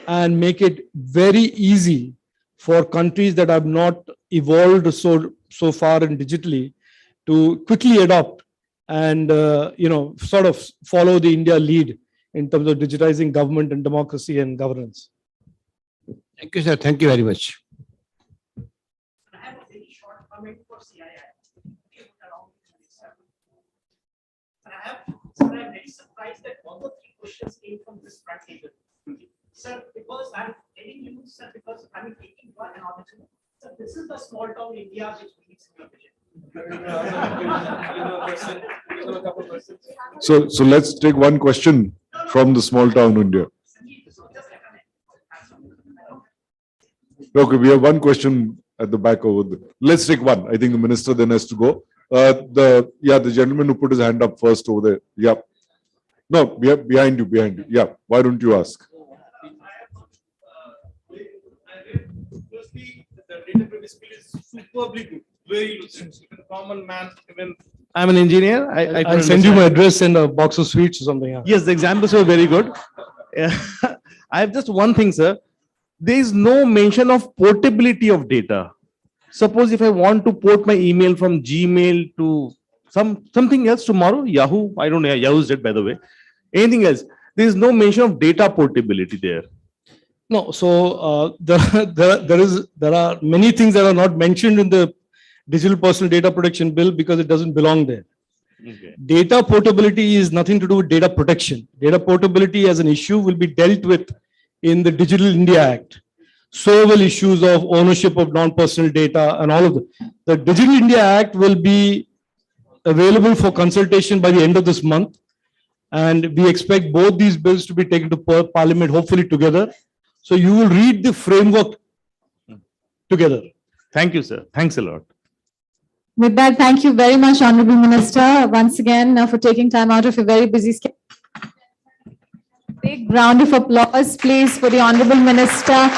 and make it very easy for countries that have not evolved so far and digitally to quickly adopt and sort of follow the India lead in terms of digitizing government and democracy and governance. Thank you, sir. Thank you very much. Comment for CII. I'm very surprised that all the three questions came from this front table. Sir, because I'm telling you, sir, because I'm taking one analogy. Sir, this is the small town India which needs your vision. So let's take one question from the small town India. Okay, we have one question at the back over there. Let's take one. I think the minister then has to go. The gentleman who put his hand up first over there. Yeah. No, behind you. Yeah. Why don't you ask? Firstly, the data privacy bill is superbly good. Very good. Even common man, even I'm an engineer. I'll send you my address and a box of sweets or something. Yeah. Yes, the examples were very good. I have just one thing, sir. There is no mention of portability of data. Suppose if I want to port my email from Gmail to something else tomorrow, Yahoo, I don't know, Yahoo's dead by the way. Anything else? There is no mention of data portability there. No, so there are many things that are not mentioned in the Digital Personal Data Protection Bill because it doesn't belong there. Okay. Data portability is nothing to do with data protection. Data portability as an issue will be dealt with in the Digital India Act. So will issues of ownership of non-personal data and all of that. The Digital India Act will be available for consultation by the end of this month. And we expect both these bills to be taken to Parliament, hopefully together. So you will read the framework together. Thank you, sir. Thanks a lot. With that, thank you very much, Honorable Minister, once again for taking time out of your very busy schedule. Big round of applause, please, for the Honorable Minister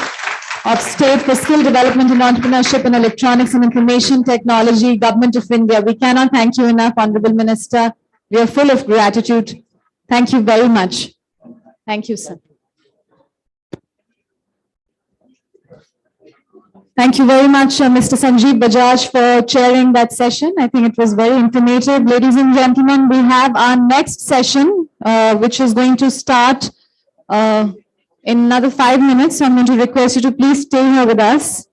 of State for Skill Development and Entrepreneurship in Electronics and Information Technology, Government of India. We cannot thank you enough, Honorable Minister. We are full of gratitude. Thank you very much. Thank you, sir. Thank you very much, Mr. Sanjeev Bajaj, for chairing that session. I think it was very informative. Ladies and gentlemen, we have our next session, which is going to start in another 5 minutes. So I'm going to request you to please stay here with us.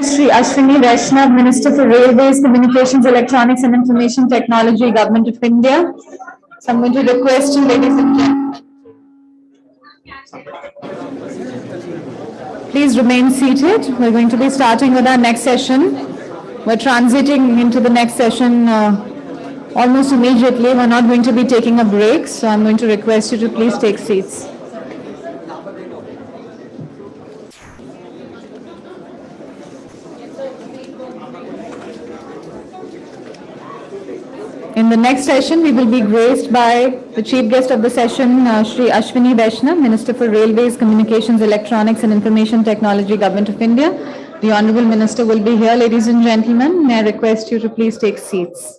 Shri Ashwini Vaishnav, Minister for Railways, Communications, Electronics and Information Technology, Government of India. So I'm going to request you, ladies and gentlemen, please remain seated. We're going to be starting with our next session. We're transiting into the next session almost immediately. We're not going to be taking a break, so I'm going to request you to please take seats. In the next session, we will be graced by the chief guest of the session, Shri Ashwini Vaishnav, Minister for Railways, Communications, Electronics and Information Technology, Government of India. The Honorable Minister will be here, ladies and gentlemen. May I request you to please take seats.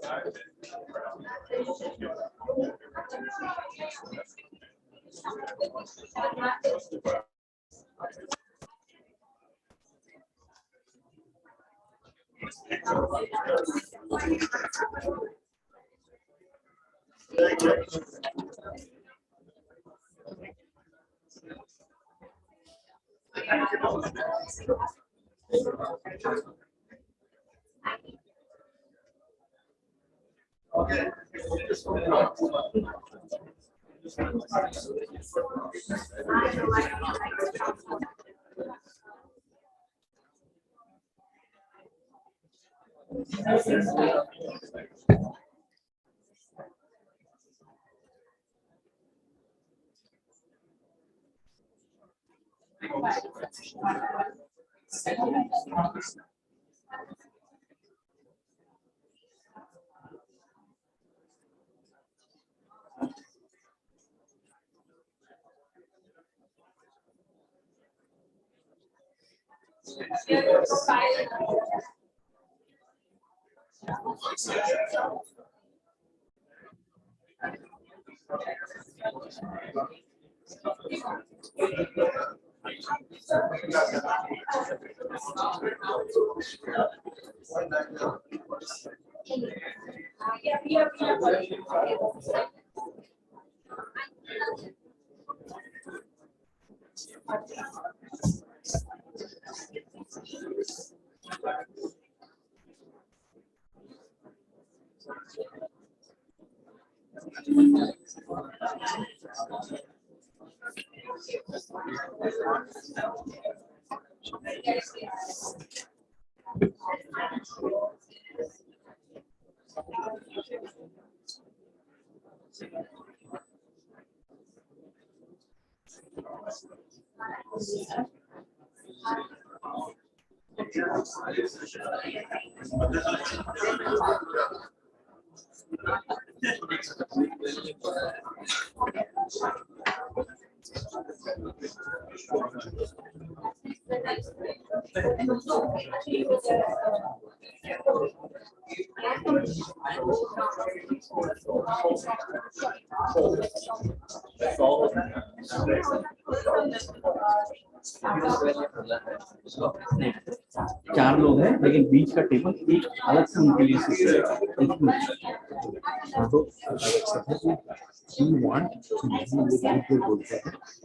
चार लोग हैं लेकिन बीच का table एक अलग से उनके लिए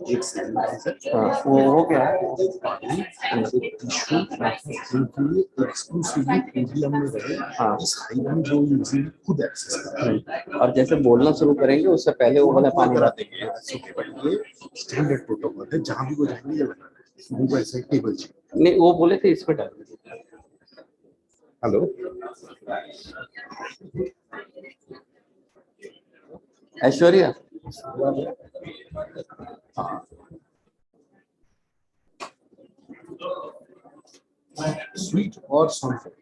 एक वो हो गया खुद एक्सेस और जैसे बोलना शुरू करेंगे उससे पहले वो वाला पानी ला देंगे ये स्टैंडर्ड प्रोटोकॉल है जहाँ भी वो जाएंगे वो ऐसा टेबल चाहिए नहीं वो बोले थे इस पे डाल हेलो ऐश्वर्या स्वीट और salt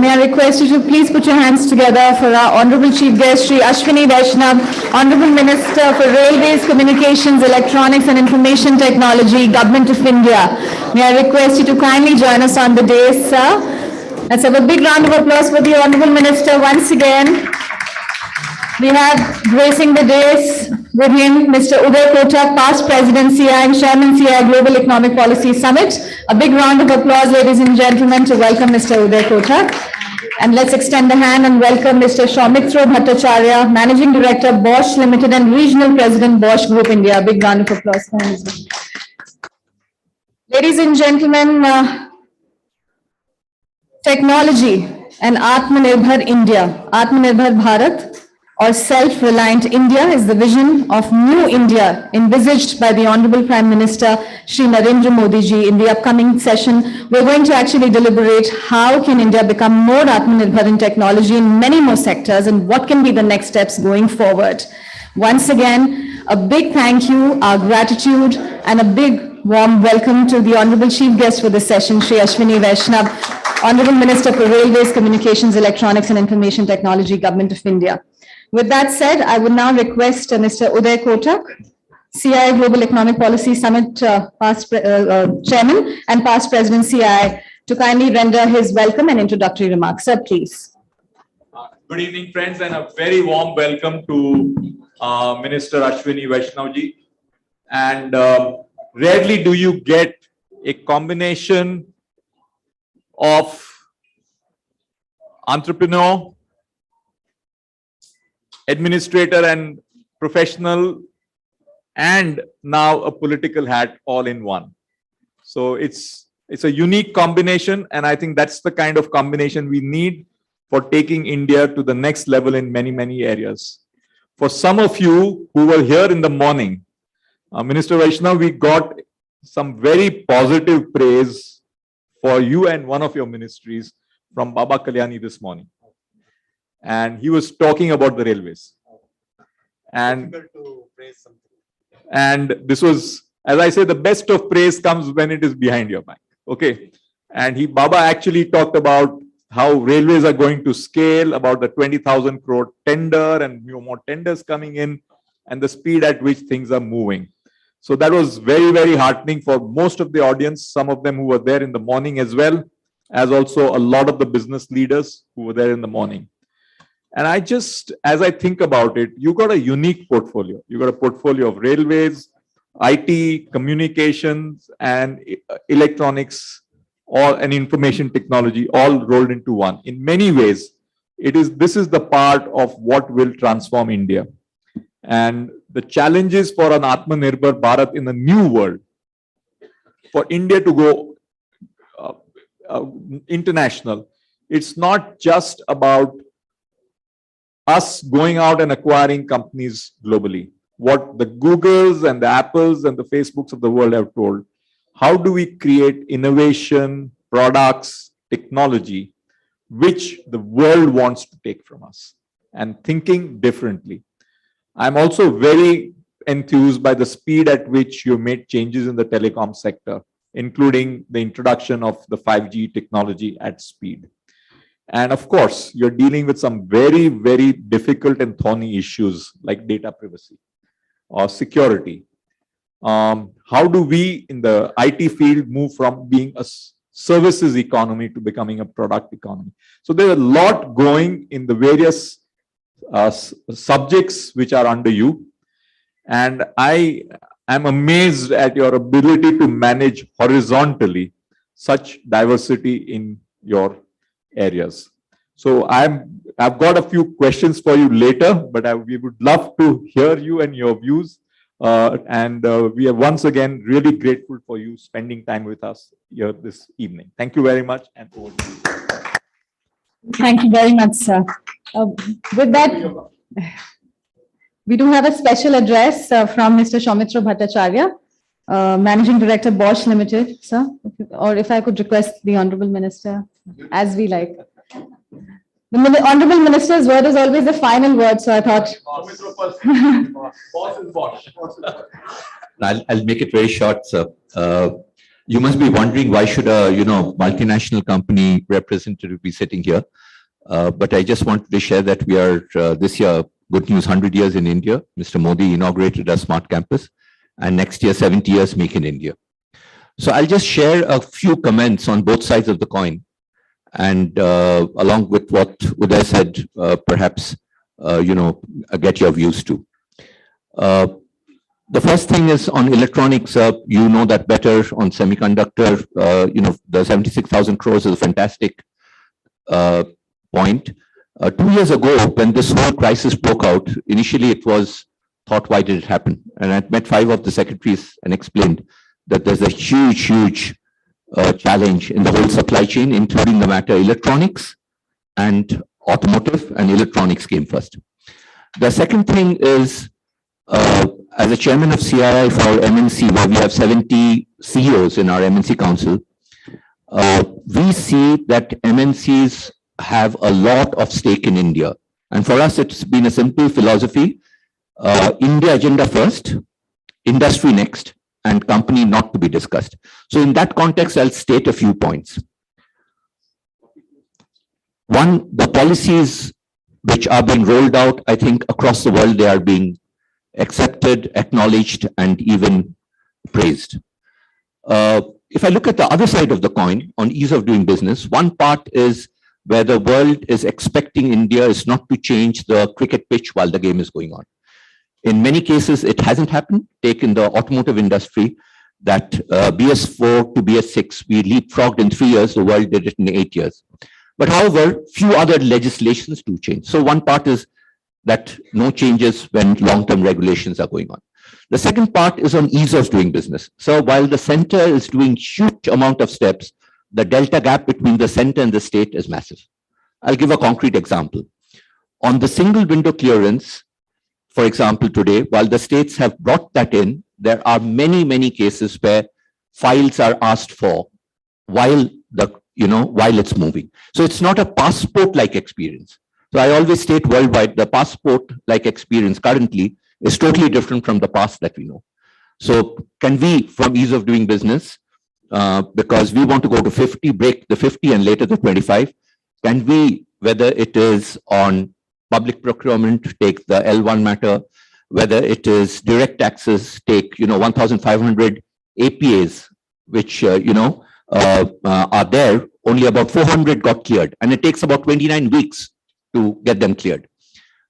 may I request you to please put your hands together for our Honorable Chief Guest, Shri Ashwini Vaishnav, Honorable Minister for Railways, Communications, Electronics and Information Technology, Government of India. May I request you to kindly join us on the dais, sir. Let's have a big round of applause for the Honorable Minister once again. We have gracing the dais with him, Mr. Uday Kotak, past President CI and Chairman CI Global Economic Policy Summit. A big round of applause, ladies and gentlemen, to welcome Mr. Uday Kotak. And let's extend the hand and welcome Mr. Soumitra Bhattacharya, Managing Director, Bosch Limited and Regional President, Bosch Group India. A big round of applause for him. Ladies and gentlemen, technology and Atmanirbhar India, Atmanirbhar Bharat, or self-reliant India is the vision of new India envisaged by the Honorable Prime Minister Shri Narendra Modi ji. In the upcoming session, we're going to actually deliberate how can India become more Atmanirbhar in technology in many more sectors and what can be the next steps going forward. Once again, a big thank you, our gratitude, and a big warm welcome to the Honorable Chief Guest for the session, Shri Ashwini Vaishnav, Honorable Minister for Railways, Communications, Electronics and Information Technology, Government of India. With that said, I would now request Mr. Uday Kotak, CI Global Economic Policy Summit Chairman and past President CI, to kindly render his welcome and introductory remarks. Sir, please. Good evening, friends, and a very warm welcome to Minister Ashwini Vaishnav ji. And rarely do you get a combination of entrepreneur, administrator and professional, and now a political hat all in one. So it's a unique combination, and I think that's the kind of combination we need for taking India to the next level in many, many areas. For some of you who were here in the morning, Minister Vaishnav, we got some very positive praise for you and one of your ministries from Baba Kalyani this morning. And he was talking about the railways. And this was, as I say, the best of praise comes when it is behind your back. Okay. And Baba actually talked about how railways are going to scale, about the 20,000 crore tender and more tenders coming in, and the speed at which things are moving. So that was very, very heartening for most of the audience, some of them who were there in the morning as well, as also a lot of the business leaders who were there in the morning. And as I think about it, you got a unique portfolio. You got a portfolio of railways, IT, communications, and electronics, and information technology, all rolled into one. In many ways, this is the part of what will transform India. And the challenges for an Atmanirbhar Bharat in the new world, for India to go international, it's not just about us going out and acquiring companies globally. What the Googles and the Apples and the Facebooks of the world have told, how do we create innovation, products, technology, which the world wants to take from us, and thinking differently. I'm also very enthused by the speed at which you made changes in the telecom sector, including the introduction of the 5G technology at speed. And of course, you're dealing with some very, very difficult and thorny issues like data privacy or security. How do we in the IT field move from being a services economy to becoming a product economy? So there's a lot going in the various subjects which are under you. And I am amazed at your ability to manage horizontally such diversity in your areas. So I've got a few questions for you later, but we would love to hear you and your views. We are once again really grateful for you spending time with us here this evening. Thank you very much, and over to you. Thank you very much, sir. With that, we do have a special address from Mr. Soumitra Bhattacharya, Managing Director, Bosch Limited, sir. Or if I could request the Honorable Minister, as we like. The Honorable Minister's word is always the final word, so I thought. I'll make it very short, sir. You must be wondering why should a multinational company representative be sitting here? But I just wanted to share that we are this year, good news, 100 years in India. Mr. Modi inaugurated a smart campus, and next year, 70 years, Make in India. So I'll just share a few comments on both sides of the coin. And along with what Uday said, perhaps, get your views too. The first thing is on electronics. You know that better on semiconductor. The 76,000 crores is a fantastic point. 2 years ago, when this whole crisis broke out, initially it was thought, why did it happen? And I met 5 of the secretaries and explained that there's a huge challenge in the whole supply chain, including the matter electronics and automotive, and electronics came first. The second thing is, as a chairman of CII for MNC, where we have 70 CEOs in our MNC council, we see that MNCs have a lot of stake in India. And for us, it's been a simple philosophy, India agenda first, industry next, and company not to be discussed. So in that context, I'll state a few points. One, the policies which are being rolled out, I think across the world, they are being accepted, acknowledged, and even praised. If I look at the other side of the coin on ease of doing business, one part is where the world is expecting India is not to change the cricket pitch while the game is going on. In many cases, it hasn't happened. Take in the automotive industry, that BS4 to BS6, we leapfrogged in 3 years, the world did it in 8 years. But however, few other legislations do change. So one part is that no changes when long-term regulations are going on. The second part is on ease of doing business. So while the center is doing huge amount of steps, the delta gap between the center and the state is massive. I'll give a concrete example. On the single window clearance, for example, today, while the states have brought that in, there are many cases where files are asked for while it's moving. So it's not a passport-like experience. So I always state worldwide, the passport-like experience currently is totally different from the past that we know. So can we, from ease of doing business, because we want to go to 50, break the 50 and later the 25, can we, whether it is on public procurement, take the L1 matter, whether it is direct taxes, take 1,500 APAs, which are there, only about 400 got cleared, and it takes about 29 weeks to get them cleared.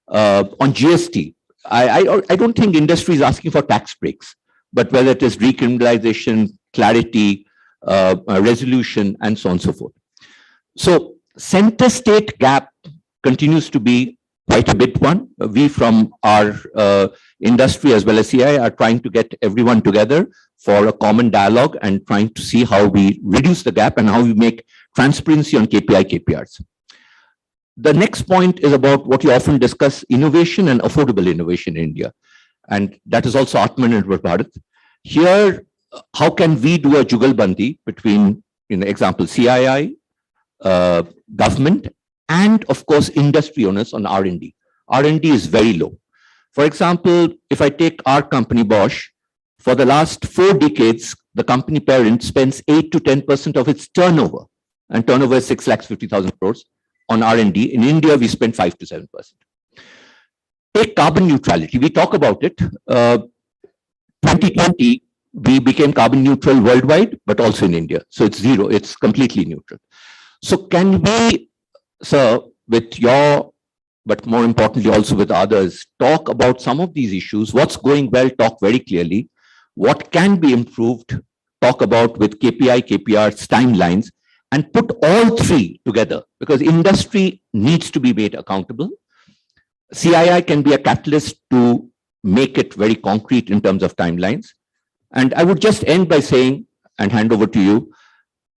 On GST, I don't think industry is asking for tax breaks, but whether it is decriminalization, clarity, resolution, and so on and so forth. So center-state gap continues to be quite a big one. We from our industry as well as CI are trying to get everyone together for a common dialogue and trying to see how we reduce the gap and how we make transparency on KPIs. The next point is about what you often discuss, innovation and affordable innovation in India. And that is also Atmanirbharta. Here, how can we do a jugalbandi between, example, CII, government, and of course, industry owners on R&D. R&D is very low. For example, if I take our company, Bosch, for the last 4 decades, the company parent spends 8 to 10% of its turnover, and turnover is 6,50,000 crores on R&D. In India, we spend 5 to 7%. Take carbon neutrality. We talk about it. 2020, we became carbon neutral worldwide, but also in India. So it's zero. It's completely neutral. So can we, sir, with your, but more importantly also with others, talk about some of these issues, what's going well, talk very clearly, what can be improved, talk about with KPI, KPRs, timelines, and put all 3 together, because industry needs to be made accountable. CII can be a catalyst to make it very concrete in terms of timelines. And I would just end by saying, and hand over to you,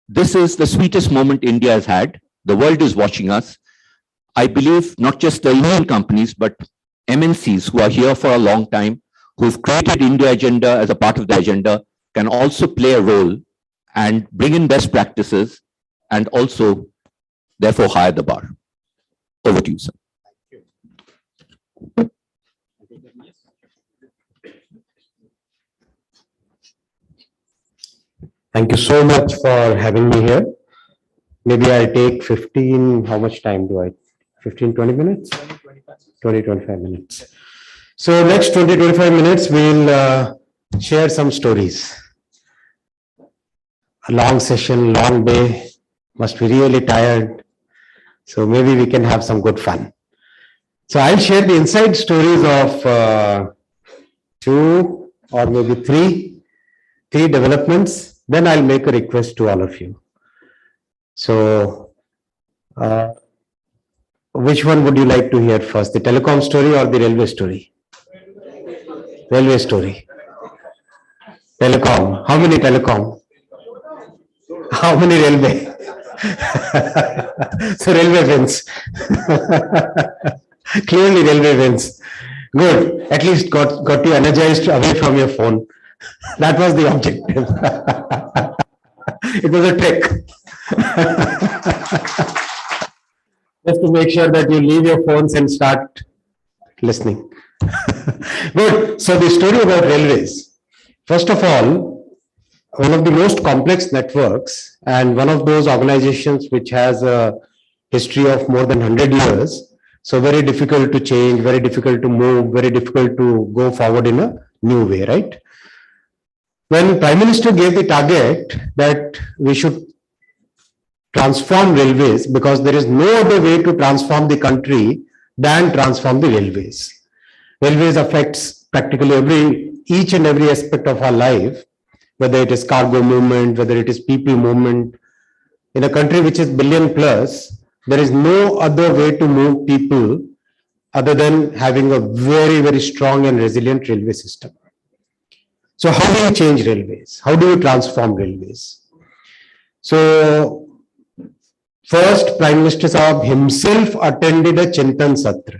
this is the sweetest moment India has had. The world is watching us. I believe not just the Indian companies, but MNCs who are here for a long time, who've created India agenda as a part of the agenda, can also play a role and bring in best practices and also, therefore, higher the bar. Over to you, sir. Thank you so much for having me here. Maybe I'll take 15, how much time do I, 15, 20 minutes? 20, 25 minutes. So next 20, 25 minutes, we'll share some stories. A long session, long day, must be really tired. So maybe we can have some good fun. So I'll share the inside stories of 2 or maybe 3 developments. Then I'll make a request to all of you. So which one would you like to hear first, the telecom story or the railway story? Railway story. Telecom. How many telecom? How many railway? So railway wins. Clearly railway wins. Good. At least got you energized away from your phone. That was the objective. It was a trick. Just to make sure that you leave your phones and start listening. Good. So the story about railways. First of all, one of the most complex networks and one of those organizations which has a history of more than 100 years. So very difficult to change, very difficult to move, very difficult to go forward in a new way, right? When Prime Minister gave the target that we should transform railways, because there is no other way to transform the country than transform the railways. Railways affects practically each and every aspect of our life, whether it is cargo movement, whether it is people movement. In a country which is billion plus, there is no other way to move people other than having a very, very strong and resilient railway system. So how do you change railways? How do you transform railways? So first, Prime Minister Saab himself attended a Chintan Satra.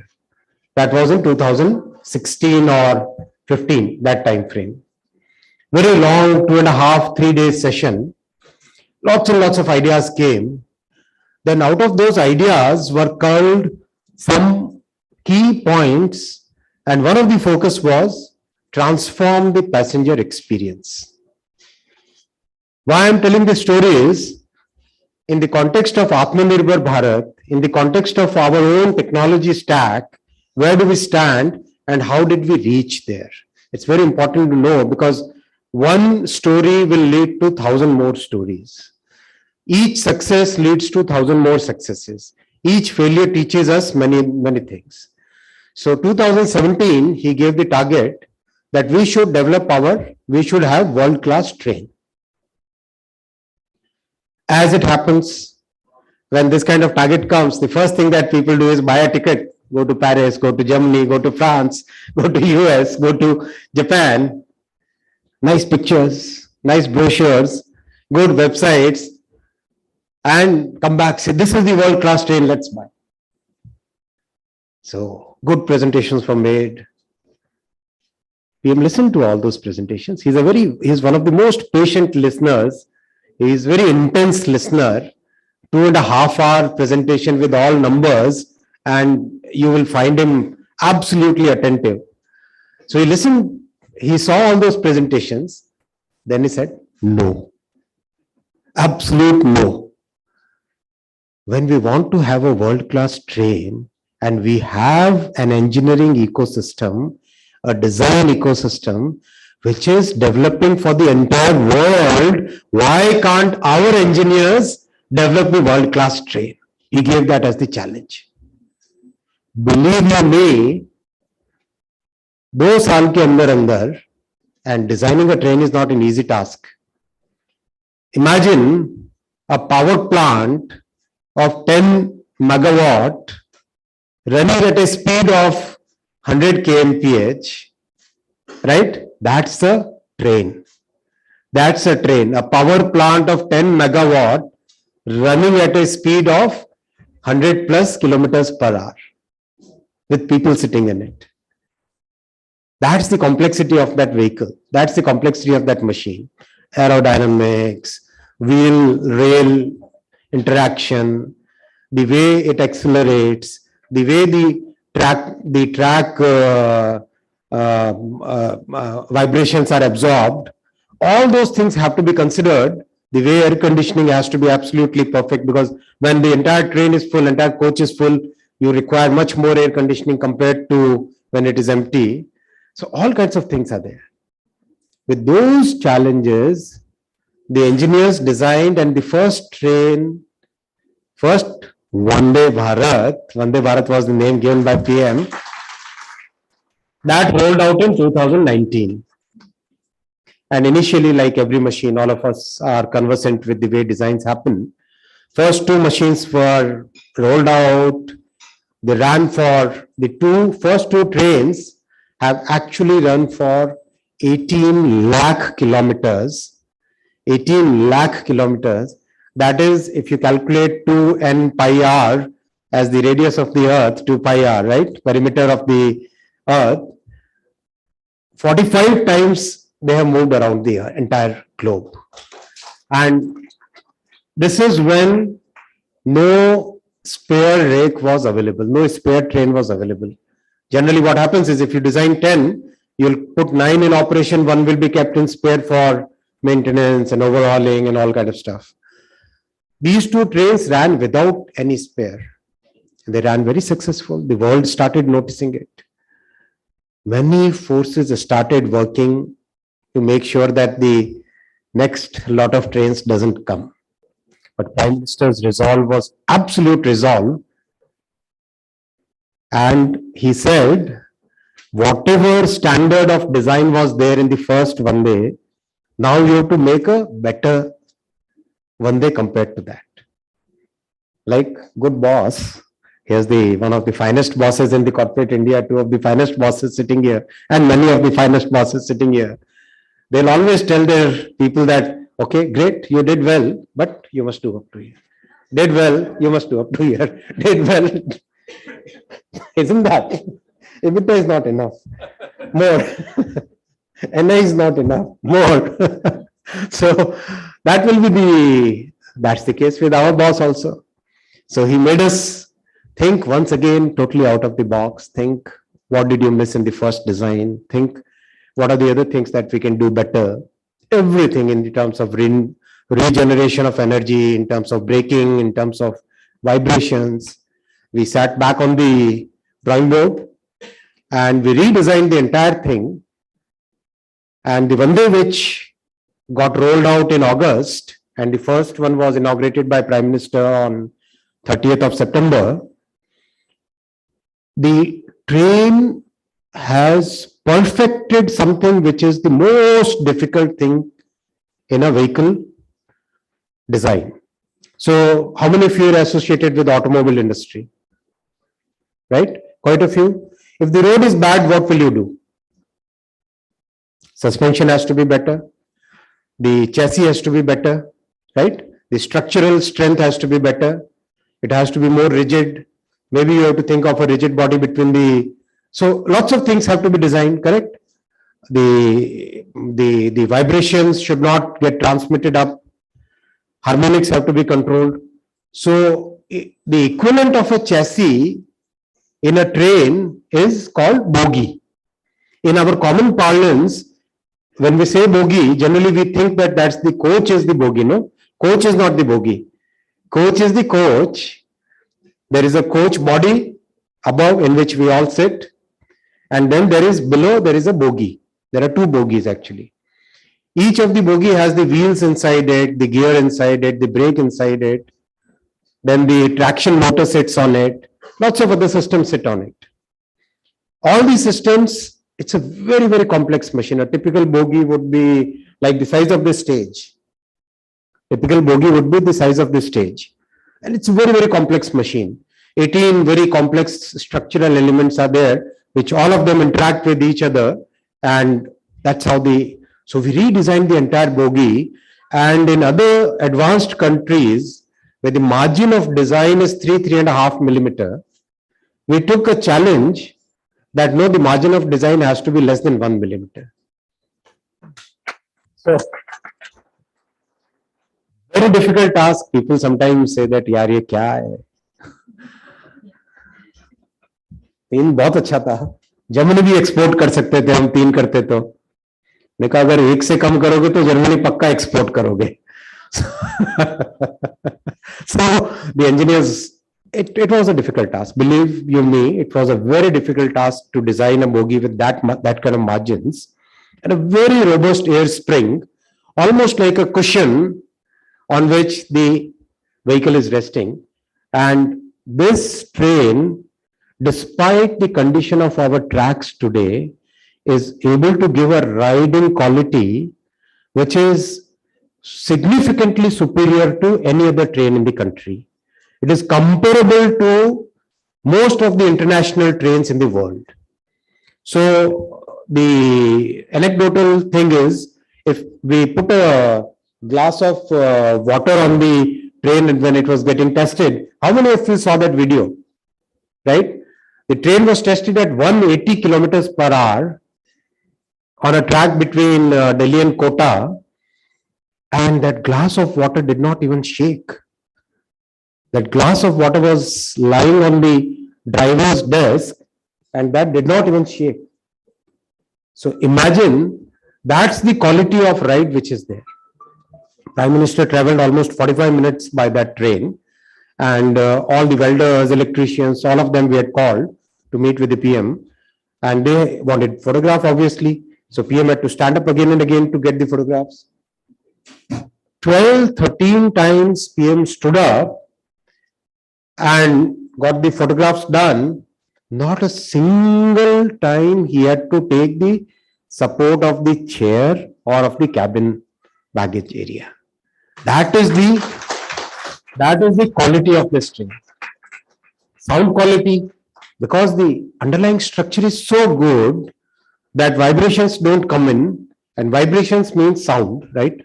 That was in 2016 or 15, that time frame. Very long, 2.5, 3 days session. Lots and lots of ideas came. Then out of those ideas were culled some key points, and one of the focus was transform the passenger experience. Why I'm telling this story is, in the context of Atmanirbharta, in the context of our own technology stack, where do we stand and how did we reach there? It's very important to know, because one story will lead to 1,000 more stories. Each success leads to 1,000 more successes. Each failure teaches us many, many things. So 2017, he gave the target that we should have world-class train. As it happens, when this kind of target comes, the first thing that people do is buy a ticket, go to Paris, go to Germany, go to France, go to US, go to Japan. Nice pictures, nice brochures, good websites, and come back, say, this is the world-class train, let's buy. So good presentations were made. PM listened to all those presentations. He's one of the most patient listeners. He is very intense listener. 2.5-hour presentation with all numbers, and you will find him absolutely attentive. So he listened, he saw all those presentations. Then he said, no, absolute no. When we want to have a world-class train and we have an engineering ecosystem, a design ecosystem, which is developing for the entire world, why can't our engineers develop the world-class train? He gave that as the challenge. Believe you me, 2 साल के अंदर, and designing a train is not an easy task. Imagine a power plant of 10 megawatt running at a speed of 100 kmph, right? That's a train. That's a train. A power plant of 10 megawatt running at a speed of 100 plus kilometers per hour with people sitting in it. That's the complexity of that vehicle. That's the complexity of that machine. Aerodynamics, wheel, rail interaction, the way it accelerates, the way the track vibrations are absorbed. all those things have to be considered. The way air conditioning has to be absolutely perfect, because when the entire train is full, entire coach is full, you require much more air conditioning compared to when it is empty. So all kinds of things are there. With those challenges, the engineers designed, and the first train, first Vande Bharat was the name given by PM, that rolled out in 2019. And initially, like every machine, all of us are conversant with the way designs happen. First two machines were rolled out. They ran for the first two trains have actually run for 18 lakh kilometers. 18 lakh kilometers. That is, if you calculate 2n pi r as the radius of the earth, 2 pi r, right? Perimeter of the earth, 45 times they have moved around the entire globe. And this is when no spare rake was available, no spare train was available. Generally what happens is, if you design 10, you'll put 9 in operation, 1 will be kept in spare for maintenance and overhauling and all kind of stuff. These two trains ran without any spare. They ran very successful. The world started noticing it. Many forces started working to make sure that the next lot of trains doesn't come. But Prime Minister's resolve was absolute resolve. And he said, whatever standard of design was there in the first Vande, now you have to make a better Vande compared to that. Like good boss, here's one of the finest bosses in the corporate India, two of the finest bosses sitting here, and many of the finest bosses sitting here. They'll always tell their people that, okay, great, you did well, but you must do up to here. Did well, you must do up to here. Did well. Isn't that? EBITDA is not enough. More. NI is not enough. More. So that will be that's the case with our boss also. So he made us think once again totally out of the box. Think, what did you miss in the first design? Think, what are the other things that we can do better? Everything in terms of regeneration of energy, in terms of braking, in terms of vibrations. We sat back on the drawing board and we redesigned the entire thing. And the Vande which got rolled out in August, and the first one was inaugurated by Prime Minister on 30th of September. The train has perfected something which is the most difficult thing in a vehicle design. So how many of you are associated with automobile industry? Right? Quite a few. If the road is bad, what will you do? Suspension has to be better. The chassis has to be better, right? The structural strength has to be better. It has to be more rigid. Maybe you have to think of a rigid body between so lots of things have to be designed, correct? The vibrations should not get transmitted up. Harmonics have to be controlled. So the equivalent of a chassis in a train is called bogie. In our common parlance, when we say bogie, generally we think that that's the coach is the bogie. No, coach is not the bogie. Coach is the coach. There is a coach body above in which we all sit. And then there is below, there is a bogie. There are two bogies actually. Each of the bogie has the wheels inside it, the gear inside it, the brake inside it. Then the traction motor sits on it. Lots of other systems sit on it. All these systems, it's a very, very complex machine. A typical bogie would be like the size of this stage. Typical bogie would be the size of this stage. And it's a very, very complex machine. 18 very complex structural elements are there, which all of them interact with each other. And that's how so we redesigned the entire bogie. And in other advanced countries, where the margin of design is 3.5 millimeter, we took a challenge that no, the margin of design has to be less than 1 millimeter. So, very difficult task. People sometimes say that, yaar, ye kya hai? तीन बहुत अच्छा था. Germany भी export कर सकते थे हम तीन करते तो. मैंने कहा अगर 1 से कम करोगे तो जर्मनी पक्का एक्सपोर्ट करोगे. So the engineers, it was a difficult task. Believe you me, it was a very difficult task to design a bogie with that kind of margins and a very robust air spring, almost like a cushion on which the vehicle is resting. And this train, despite the condition of our tracks today, is able to give a riding quality which is significantly superior to any other train in the country. It is comparable to most of the international trains in the world. So the anecdotal thing is, if we put a glass of water on the train and when it was getting tested, how many of you saw that video? Right? The train was tested at 180 kilometers per hour on a track between Delhi and Kota, and that glass of water did not even shake. That glass of water was lying on the driver's desk and that did not even shake. So imagine, that's the quality of ride which is there. Prime Minister traveled almost 45 minutes by that train, and all the welders, electricians, all of them we had called to meet with the PM, and they wanted photograph obviously. So PM had to stand up again and again to get the photographs. 12, 13 times PM stood up and got the photographs done. Not a single time he had to take the support of the chair or of the cabin baggage area. That is the quality of this train. Sound quality, because the underlying structure is so good that vibrations don't come in, and vibrations means sound, right?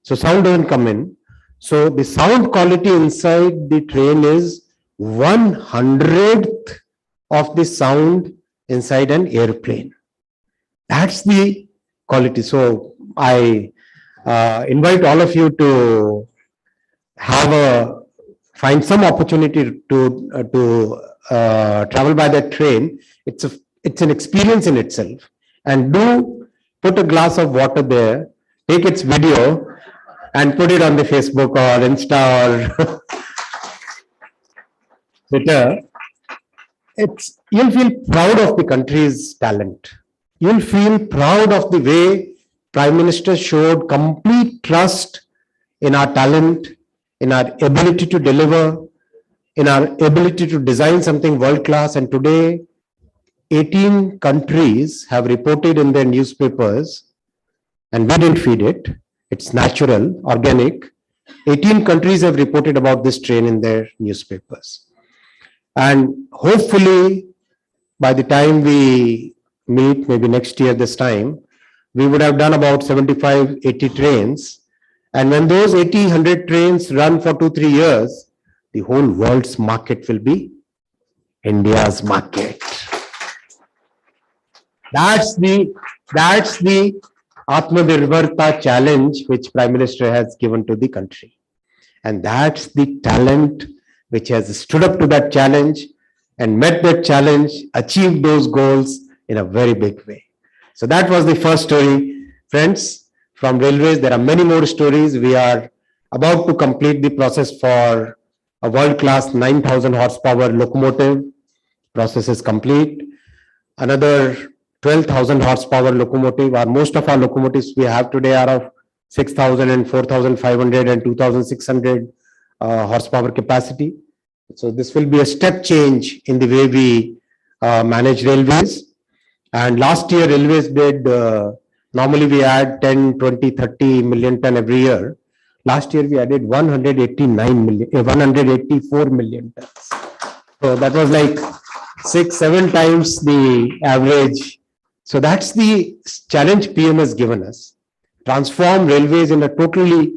So sound doesn't come in. So the sound quality inside the train is 1/100th of the sound inside an airplane. That's the quality. So I invite all of you to find some opportunity to travel by that train. It's an experience in itself. And do put a glass of water there, take its video and put it on the Facebook or Insta or Twitter. You'll feel proud of the country's talent. You'll feel proud of the way Prime Minister showed complete trust in our talent, in our ability to deliver, in our ability to design something world-class. And today, 18 countries have reported in their newspapers, and we didn't feed it. It's natural, organic. 18 countries have reported about this train in their newspapers. And hopefully, by the time we meet, maybe next year this time, we would have done about 75, 80 trains. And when those 80, 100 trains run for 2-3 years, the whole world's market will be India's market. That's the Atmanirbharta challenge which Prime Minister has given to the country. And that's the talent which has stood up to that challenge and met that challenge, achieved those goals in a very big way. So that was the first story. Friends, from railways, there are many more stories. We are about to complete the process for a world-class 9,000 horsepower locomotive. Process is complete. Another 12,000 horsepower locomotive, or most of our locomotives we have today are of 6,000 and 4,500 and 2,600 horsepower capacity. So this will be a step change in the way we manage railways. And last year railways did, normally we add 10, 20, 30 million ton every year. Last year we added 184 million tons. So that was like 6-7 times the average. So that's the challenge PM has given us. Transform railways in a totally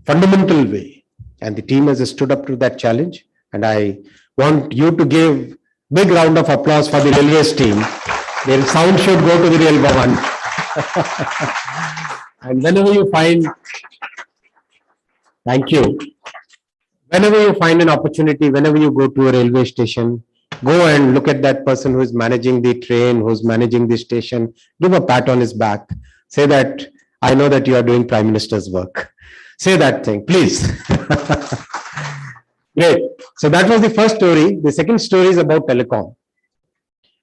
fundamental way. And the team has stood up to that challenge. And I want you to give big round of applause for the railways team. Their sound should go to the Rail Bhavan. And whenever you find, thank you. Whenever you find an opportunity, whenever you go to a railway station, Go and look at that person who is managing the train, who's managing the station, give a pat on his back. Say that, I know that you are doing Prime Minister's work. Say that thing, please. Great. So that was the first story. The second story is about telecom.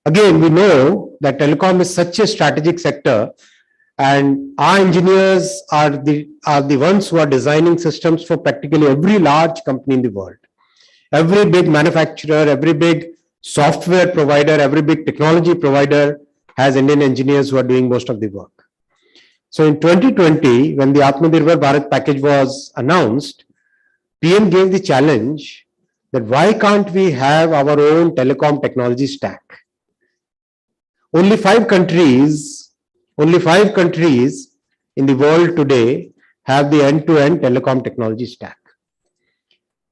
Again, we know that telecom is such a strategic sector, and our engineers are the ones who are designing systems for practically every large company in the world. Every big manufacturer, every big software provider, every big technology provider has Indian engineers who are doing most of the work. So in 2020, when the Atmanirbharta package was announced, PM gave the challenge that why can't we have our own telecom technology stack? Only five countries in the world today have the end-to-end telecom technology stack.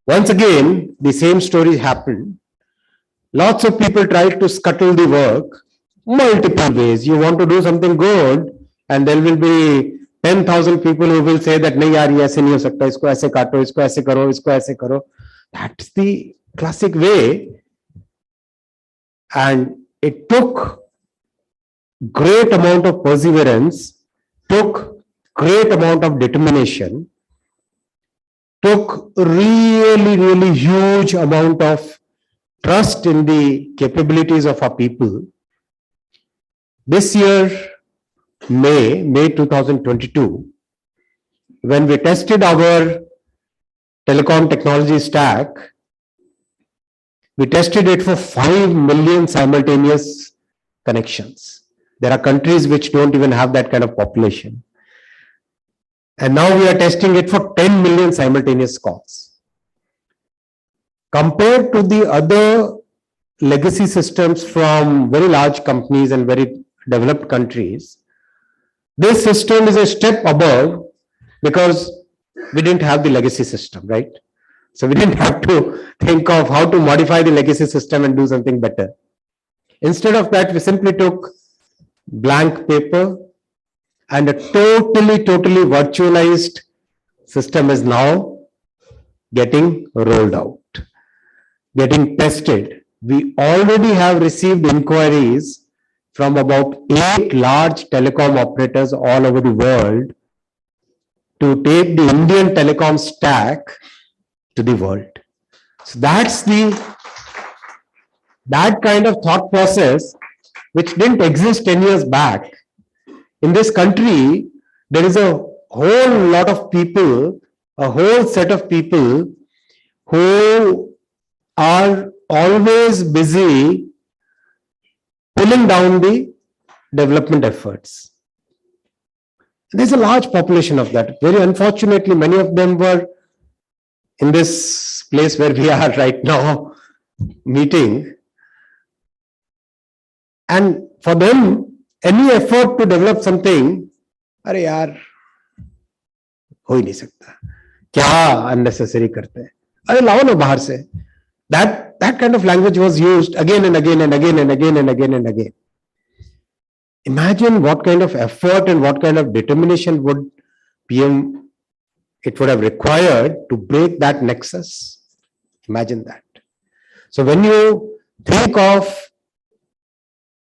Once again, the same story happened. Lots of people tried to scuttle the work multiple ways. You want to do something good, and there will be 10,000 people who will say that, "Nahi yaar, ye aise nahi ho sakta, isko aise kaato, isko aise karo, isko aise karo." That's the classic way. And it took great amount of perseverance, took great amount of determination, took really huge amount of trust in the capabilities of our people. This year, May 2022, when we tested our telecom technology stack, we tested it for 5 million simultaneous connections. There are countries which don't even have that kind of population. And now we are testing it for 10 million simultaneous calls. Compared to the other legacy systems from very large companies and very developed countries, this system is a step above because we didn't have the legacy system, right? So we didn't have to think of how to modify the legacy system and do something better. Instead of that, we simply took blank paper, and a totally virtualized system is now getting rolled out, getting tested. We already have received inquiries from about 8 large telecom operators all over the world to take the Indian telecom stack to the world. So that's that kind of thought process which didn't exist 10 years back. In this country, there is a whole lot of people, a whole set of people who are always busy pulling down the development efforts. There's a large population of that. Very unfortunately, many of them were in this place where we are right now meeting. And for them, any effort to develop something, अरे यार हो ही नहीं सकता, क्या unnecessary करते हैं, अरे लाओ ना बाहर से. That kind of language was used again and again and again and again and again and again. Imagine what kind of effort and what kind of determination would PM it would have required to break that nexus. Imagine that. So when you think of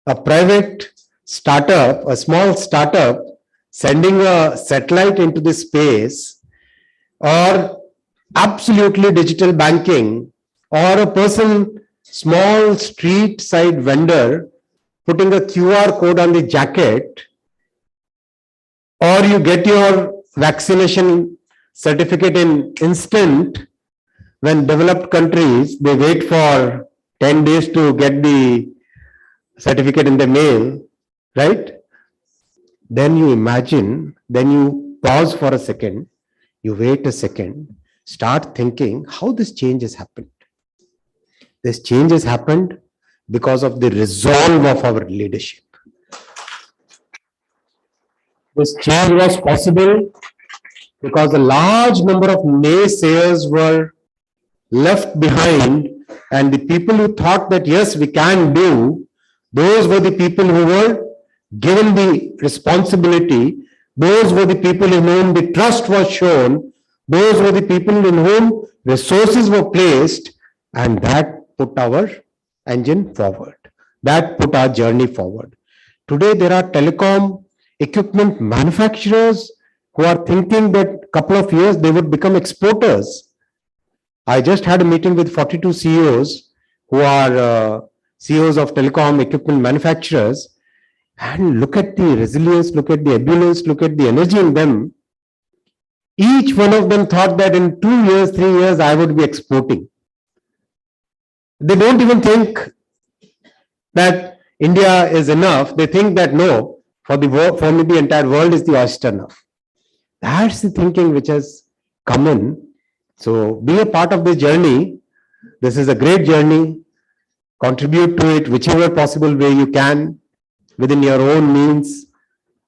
a private startup, a small startup sending a satellite into the space, or absolutely digital banking, or a person, small street side vendor putting a QR code on the jacket, or you get your vaccination certificate in instant. When developed countries, they wait for 10 days to get the certificate in the mail, right? Then you imagine, then you pause for a second, you wait a second, start thinking how this change has happened. This change has happened because of the resolve of our leadership. This change was possible because a large number of naysayers were left behind, and the people who thought that yes, we can do, those were the people who were given the responsibility, those were the people in whom the trust was shown, those were the people in whom resources were placed, and that put our engine forward. That put our journey forward. Today, there are telecom equipment manufacturers who are thinking that couple of years they would become exporters. I just had a meeting with 42 CEOs who are CEOs of telecom equipment manufacturers, and look at the resilience, look at the ebullience, look at the energy in them. Each one of them thought that in 2 years, 3 years, I would be exporting. They don't even think that India is enough. They think that no, for me, the entire world is the oyster enough. That's the thinking which has come in. So be a part of this journey. This is a great journey. Contribute to it whichever possible way you can within your own means.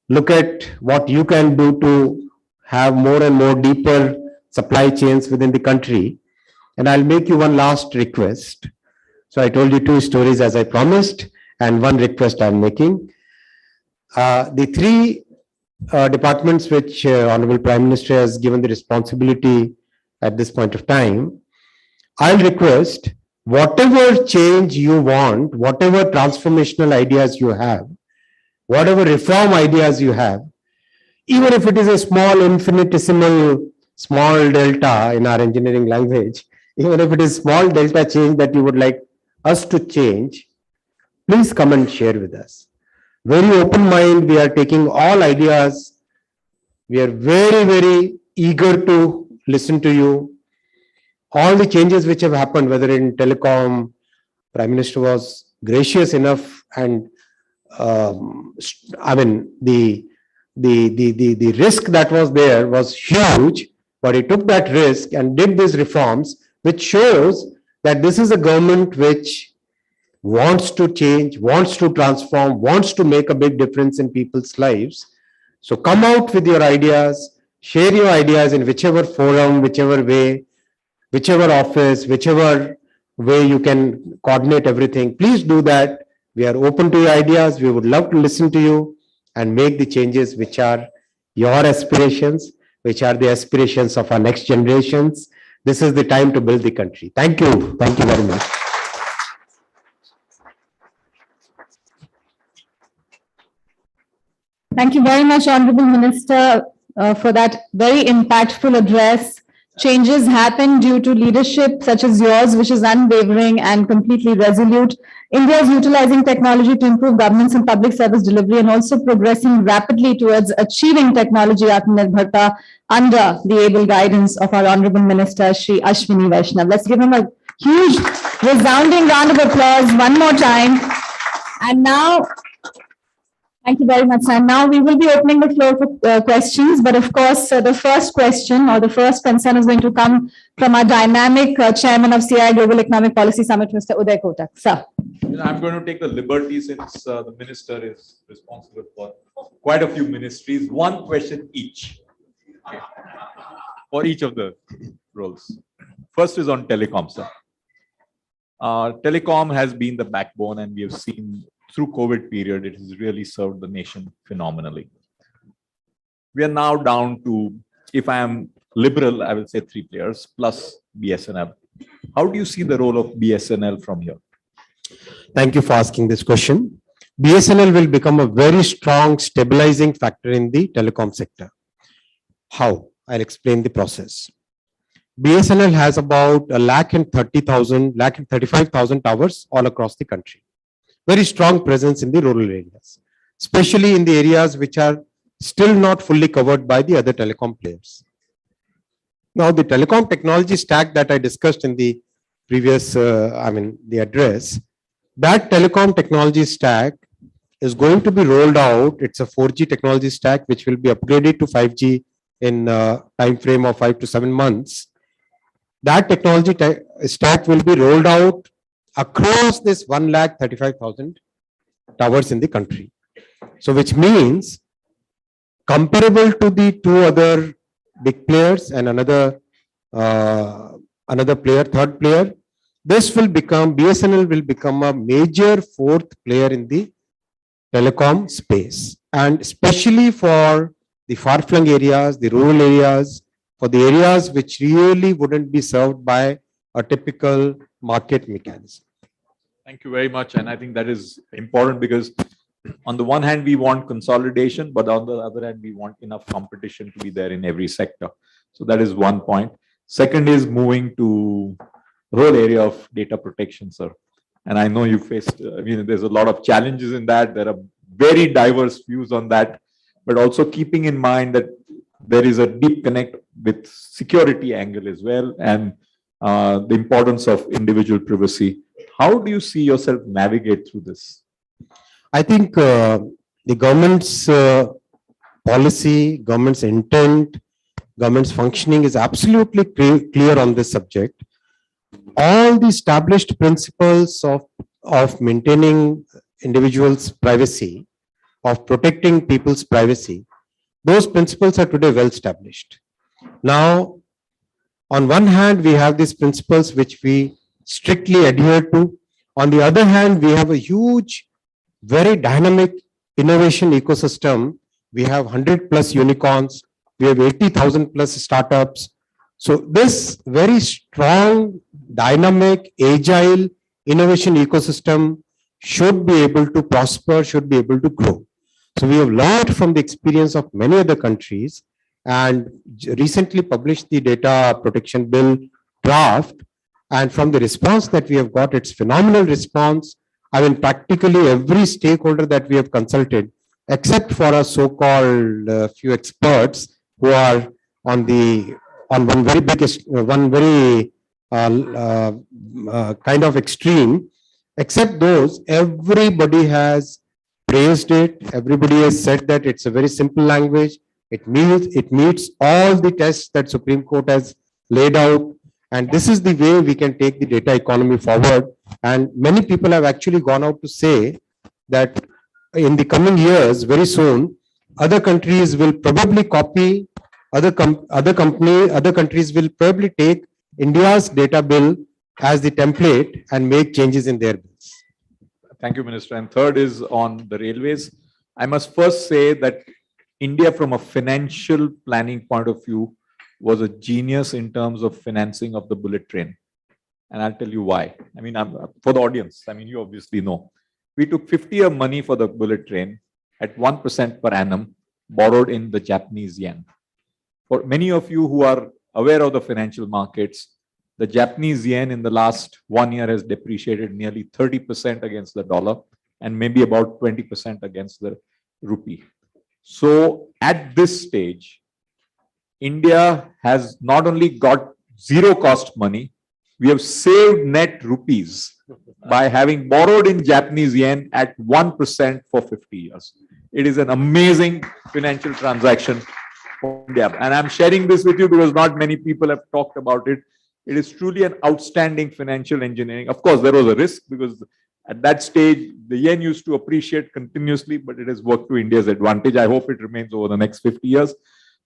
Look at what you can do to have more and more deeper supply chains within the country. And I'll make you one last request. So I told you 2 stories as I promised, and one request I'm making. The 3 departments which Honorable Prime Minister has given the responsibility at this point of time, I'll request whatever change you want, whatever transformational ideas you have, whatever reform ideas you have, even if it is a small infinitesimal small delta in our engineering language, even if it is small delta change that you would like us to change, please come and share with us. Very open mind, we are taking all ideas. We are very, very eager to listen to you. All the changes which have happened, whether in telecom, Prime Minister was gracious enough, and I mean the risk that was there was huge, but he took that risk and did these reforms, which shows that this is a government which wants to change, wants to transform, wants to make a big difference in people's lives. So come out with your ideas, share your ideas in whichever forum, whichever way, whichever office, whichever way you can coordinate everything. Please do that. We are open to your ideas. We would love to listen to you and make the changes which are your aspirations, which are the aspirations of our next generations. This is the time to build the country. Thank you. Thank you very much. Thank you very much, Honorable Minister, for that very impactful address. Changes happen due to leadership such as yours, which is unwavering and completely resolute. India is utilizing technology to improve governance and public service delivery, and also progressing rapidly towards achieving technology Atmanirbharta under the able guidance of our Honorable Minister, Shri Ashwini Vaishnav. Let's give him a huge, resounding round of applause one more time. And now, thank you very much, sir. Now we will be opening the floor for questions, but of course, the first question or the first concern is going to come from our dynamic chairman of CI Global Economic Policy Summit, Mr. Uday Kotak. Sir. I'm going to take the liberty, since the minister is responsible for quite a few ministries, one question each for each of the roles. First is on telecom, sir. Telecom has been the backbone, and we have seen through COVID period, it has really served the nation phenomenally. We are now down to, if I am liberal, I will say 3 players plus BSNL. How do you see the role of BSNL from here? Thank you for asking this question. BSNL will become a very strong stabilizing factor in the telecom sector. How? I'll explain the process. BSNL has about 135,000 towers all across the country. Very strong presence in the rural areas, especially in the areas which are still not fully covered by the other telecom players. Now, the telecom technology stack that I discussed in the previous, the address, that telecom technology stack is going to be rolled out. It's a 4G technology stack which will be upgraded to 5G in a time frame of 5 to 7 months. That technology stack will be rolled out across this 135,000 towers in the country. So which means comparable to the 2 other big players and another player, third player, BSNL will become a major 4th player in the telecom space, and especially for the far-flung areas, the rural areas, for the areas which really wouldn't be served by a typical market mechanism. Thank you very much. And I think that is important because on the one hand, we want consolidation, but on the other hand, we want enough competition to be there in every sector. So that is one point. Second is moving to the whole area of data protection, sir. And I know you faced, I mean, there's a lot of challenges in that. There are very diverse views on that, but also keeping in mind that there is a deep connect with security angle as well, and the importance of individual privacy. How do you see yourself navigate through this? I think the government's policy, government's intent, government's functioning is absolutely clear on this subject. All the established principles of maintaining individuals' privacy, of protecting people's privacy, those principles are today well established. Now, on one hand, we have these principles which we strictly adhere to. On the other hand, we have a huge, very dynamic innovation ecosystem. We have 100+ unicorns. We have 80,000+ startups. So this very strong, dynamic, agile innovation ecosystem should be able to prosper, should be able to grow. So we have learned from the experience of many other countries and recently published the data protection bill draft. And from the response that we have got, it's phenomenal response. I mean, practically every stakeholder that we have consulted, except for a so-called few experts who are on one very big, kind of extreme, except those, everybody has praised it. Everybody has said that it's a very simple language. It meets all the tests that Supreme Court has laid out. And this is the way we can take the data economy forward. And many people have actually gone out to say that in the coming years, very soon, other countries will probably copy, other countries will probably take India's data bill as the template and make changes in their bills. Thank you, Minister. And third is on the railways. I must first say that India, from a financial planning point of view, was a genius in terms of financing of the bullet train. And I'll tell you why. I mean, for the audience, I mean, you obviously know. We took 50-year money for the bullet train at 1% per annum, borrowed in the Japanese yen. For many of you who are aware of the financial markets, the Japanese yen in the last 1 year has depreciated nearly 30% against the dollar and maybe about 20% against the rupee. So at this stage, India has not only got zero cost money, we have saved net rupees by having borrowed in Japanese yen at 1% for 50 years. It is an amazing financial transaction for India. And I'm sharing this with you because not many people have talked about it. It is truly an outstanding financial engineering. Of course, there was a risk because at that stage, the yen used to appreciate continuously, but it has worked to India's advantage. I hope it remains over the next 50 years.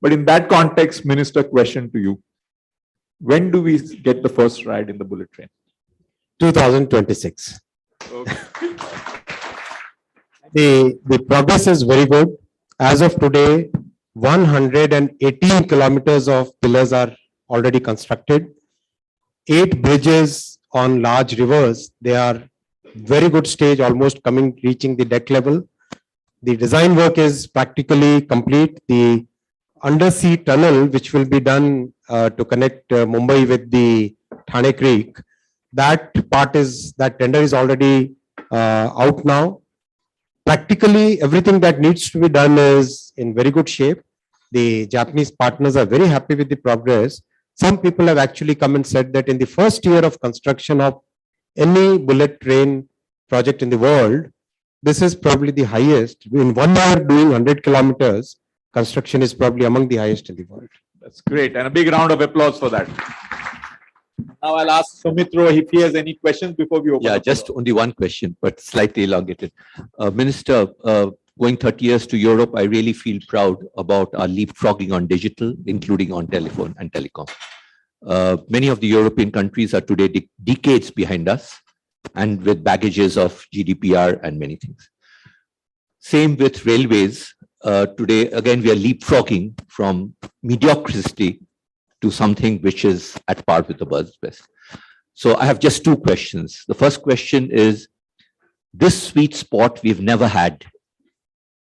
But in that context, Minister, question to you. When do we get the first ride in the bullet train? 2026. Okay. The progress is very good. As of today, 118 kilometers of pillars are already constructed. 8 bridges on large rivers. They are very good stage, almost reaching the deck level. The design work is practically complete. The undersea tunnel, which will be done to connect Mumbai with the Thane Creek, that tender is already out now. Practically everything that needs to be done is in very good shape. The Japanese partners are very happy with the progress. Some people have actually come and said that in the first year of construction of any bullet train project in the world, this is probably the highest. In 1 year doing 100 kilometers, construction is probably among the highest in the world. That's great. And a big round of applause for that. Now I'll ask Sumitro if he has any questions before we open. Yeah, just only one question, but slightly elongated. Minister, going 30 years to Europe, I really feel proud about our leapfrogging on digital, including on telephone and telecom. Many of the European countries are today decades behind us and with baggages of GDPR and many things. Same with railways. Today, again, we are leapfrogging from mediocrity to something which is at par with the world's best. So I have just 2 questions. The first question is, this sweet spot we've never had,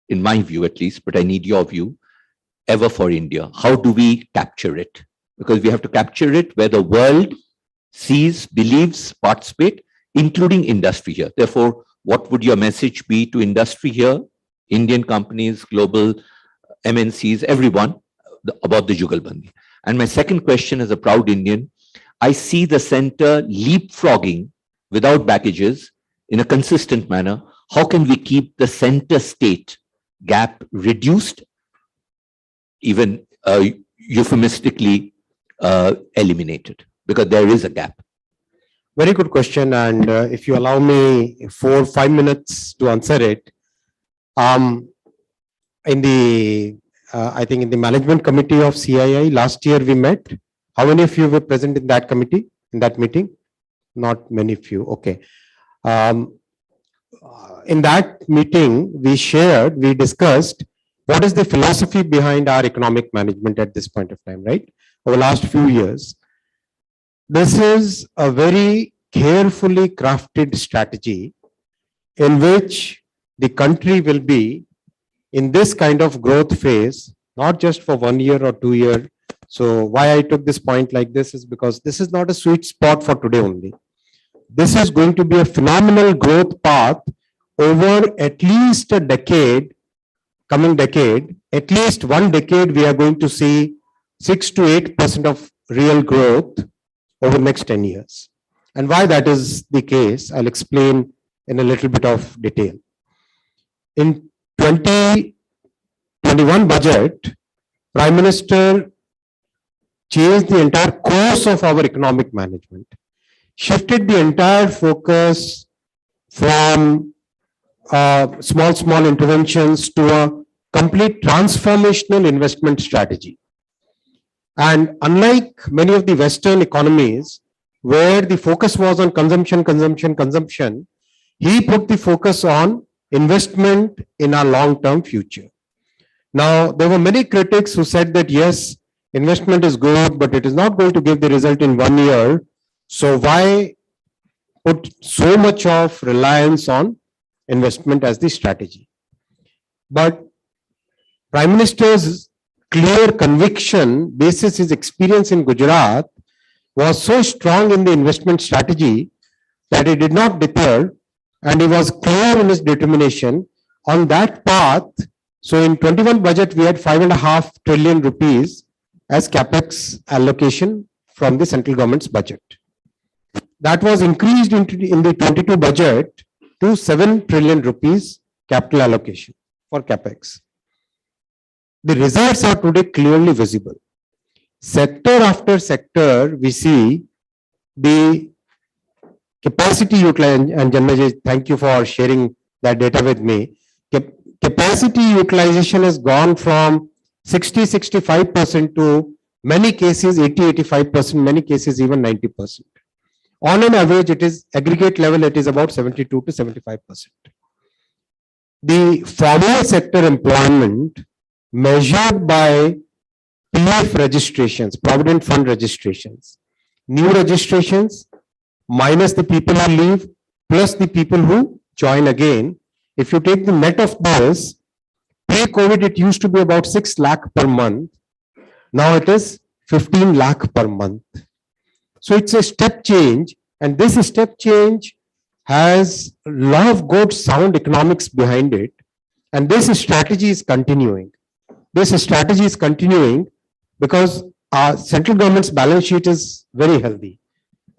in my view at least, but I need your view, ever for India. How do we capture it? Because we have to capture it where the world sees, believes, participate, including industry here. Therefore, what would your message be to industry here, Indian companies, global MNCs, everyone, about the Jugalbandi? And my second question, as a proud Indian, I see the center leapfrogging without baggages in a consistent manner. How can we keep the center state gap reduced, even euphemistically eliminated? Because there is a gap. Very good question. And if you allow me 4 or 5 minutes to answer it, in the, I think in the management committee of CII, last year we met. How many of you were present in that committee, in that meeting? Not many of you. Okay. In that meeting, we discussed what is the philosophy behind our economic management at this point of time, right? Over the last few years. This is a very carefully crafted strategy in which the country will be in this kind of growth phase, not just for 1 year or 2 years. So why I took this point like this is because this is not a sweet spot for today only. This is going to be a phenomenal growth path over at least a decade, coming decade, at least 1 decade, we are going to see 6 to 8% of real growth over the next 10 years. And why that is the case, I'll explain in a little bit of detail. In 2021 budget, Prime Minister changed the entire course of our economic management, shifted the entire focus from small interventions to a complete transformational investment strategy. And unlike many of the Western economies, where the focus was on consumption, he put the focus on investment in our long-term future. Now, there were many critics who said that, yes, investment is good, but it is not going to give the result in 1 year. So why put so much of reliance on investment as the strategy? But Prime Minister's clear conviction, basis his experience in Gujarat, was so strong in the investment strategy that he did not deter, and he was clear in his determination on that path. So in 21 budget, we had 5.5 trillion rupees as capex allocation from the central government's budget. That was increased in the 22 budget to 7 trillion rupees capital allocation for capex. The results are today clearly visible. Sector after sector, we see the capacity utilization, and Janmay, thank you for sharing that data with me. Capacity utilization has gone from 60-65% to many cases 80-85%, many cases even 90%. On an average, it is aggregate level, it is about 72-75%. The formal sector employment measured by PF registrations, Provident Fund registrations, new registrations minus the people who leave plus the people who join again. If you take the net of this, pre-COVID, it used to be about 6 lakh per month. Now it is 15 lakh per month. So it's a step change, and this step change has a lot of good sound economics behind it. And this strategy is continuing. This strategy is continuing because our central government's balance sheet is very healthy.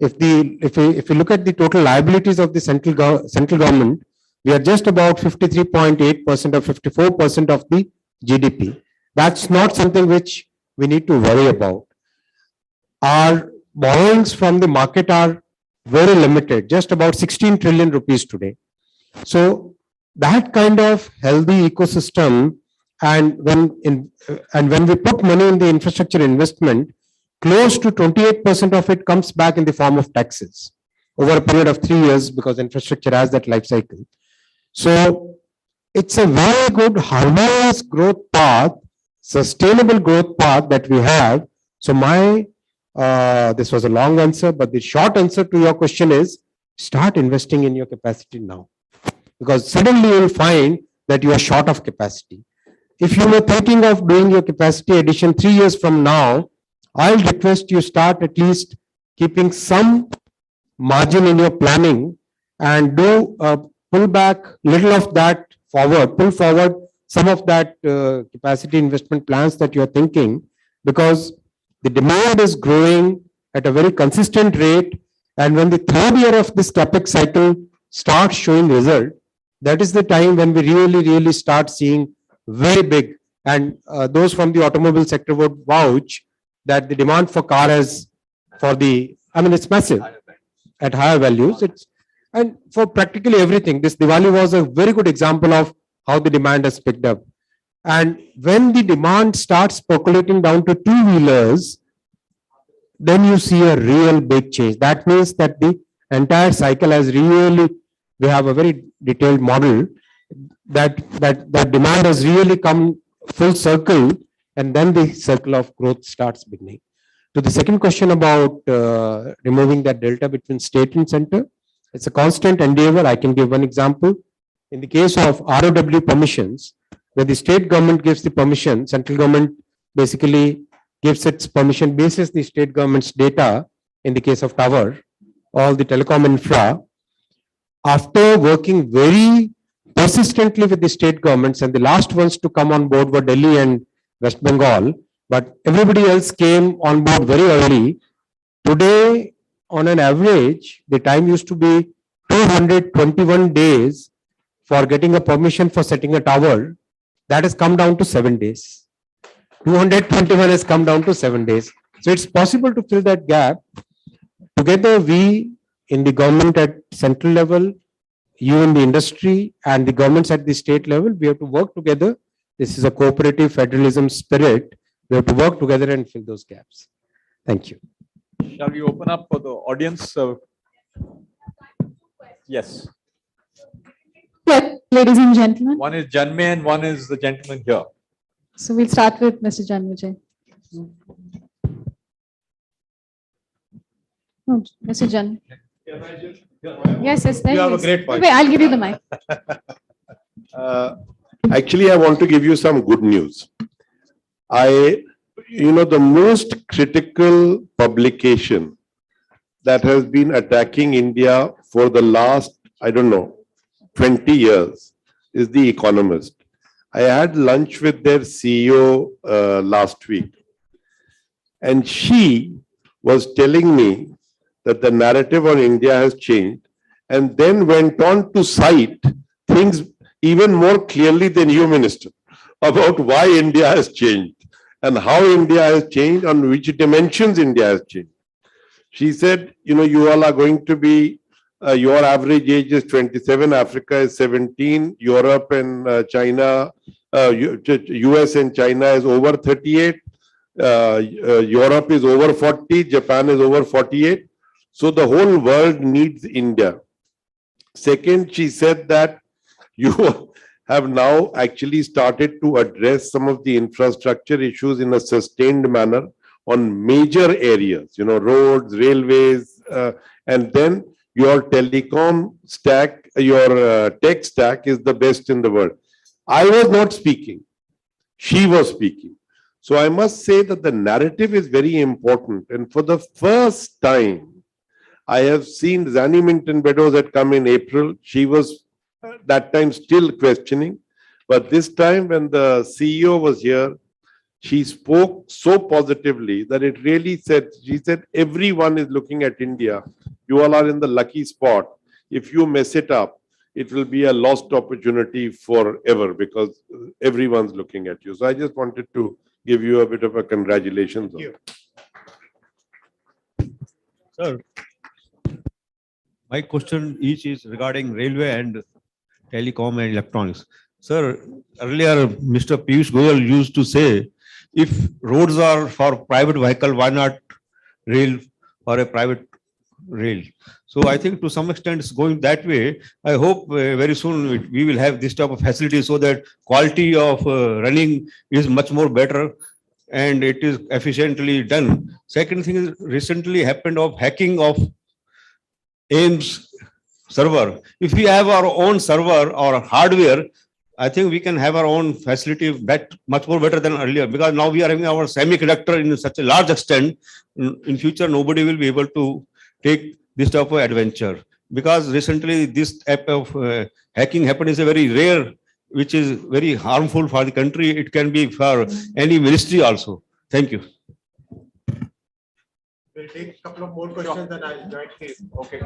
If you look at the total liabilities of the central government, we are just about 53.8% or 54% of the GDP. That's not something which we need to worry about. Our borrowings from the market are very limited, just about 16 trillion rupees today. So that kind of healthy ecosystem, and when we put money in the infrastructure investment, close to 28% of it comes back in the form of taxes over a period of 3 years, because infrastructure has that life cycle. So it's a very good harmonious growth path, sustainable growth path that we have. So this was a long answer, but the short answer to your question is start investing in your capacity now. because suddenly you will find that you are short of capacity. If you were thinking of doing your capacity addition 3 years from now, I'll request you start at least keeping some margin in your planning and do pull back little of that forward, pull forward some of that capacity investment plans that you are thinking, because the demand is growing at a very consistent rate. And when the third year of this capex cycle starts showing result, that is the time when we really start seeing very big. And those from the automobile sector would vouch that the demand for car is it's massive at higher values. And for practically everything, this Diwali was a very good example of how the demand has picked up. And when the demand starts percolating down to two-wheelers, then you see a real big change. That means that the entire cycle has really, we have a very detailed model that demand has really come full circle, and then the circle of growth starts beginning. To the second question about removing that delta between state and center, it's a constant endeavor. I can give one example. In the case of ROW permissions, where the state government gives the permission, central government basically gives its permission basis the state government's data. In the case of tower, all the telecom infra, after working very persistently with the state governments, and the last ones to come on board were Delhi and West Bengal, but everybody else came on board very early. Today, on an average, the time used to be 221 days for getting a permission for setting a tower. That has come down to 7 days. 221 has come down to 7 days. So it's possible to fill that gap. Together, we in the government at central level, you in the industry, and the governments at the state level, we have to work together. This is a cooperative federalism spirit. We have to work together and fill those gaps. Thank you. Shall we open up for the audience? Yes. Ladies and gentlemen. One is Janmay and one is the gentleman here. So we'll start with Mr. Janmay. No, Mr. Jan. Yes, there You have he a is. great point. Wait, I'll give you the mic. Actually, I want to give you some good news. The most critical publication that has been attacking India for the last, 20 years is The Economist. I had lunch with their CEO last week, and she was telling me that the narrative on India has changed, and then went on to cite things even more clearly than you, Minister, about why India has changed and how India has changed, on which dimensions India has changed. She said, you all are going to be, your average age is 27, Africa is 17, Europe and China, US and China is over 38, Europe is over 40, Japan is over 48. So the whole world needs India. Second, she said that you have now actually started to address some of the infrastructure issues in a sustained manner on major areas, roads, railways, and then your telecom stack, your tech stack is the best in the world. I was not speaking. She was speaking. So I must say that the narrative is very important. And for the first time, I have seen Zani Minton Meadows had come in April. She was that time still questioning. But this time when the CEO was here, she spoke so positively that it really said, she said, everyone is looking at India. You all are in the lucky spot. If you mess it up, it will be a lost opportunity forever because everyone's looking at you. So I just wanted to give you a bit of a congratulations. Sir, my question each is regarding railway and telecom and electronics. Sir, earlier Mr. Piyush Goyal used to say, if roads are for private vehicle, why not rail for a private rail? So I think to some extent it's going that way. I hope very soon we will have this type of facility so that quality of running is much more better and it is efficiently done. Second thing is recently happened of hacking of AIIMS server. If we have our own server or hardware, I think we can have our own facility much more better than earlier, because now we are having our semiconductor in such a large extent. In future, nobody will be able to take this type of adventure, because recently this type of hacking happened is a very rare, which is very harmful for the country. It can be for any ministry also. Thank you. We'll take a couple of more questions and I'll join please. Okay.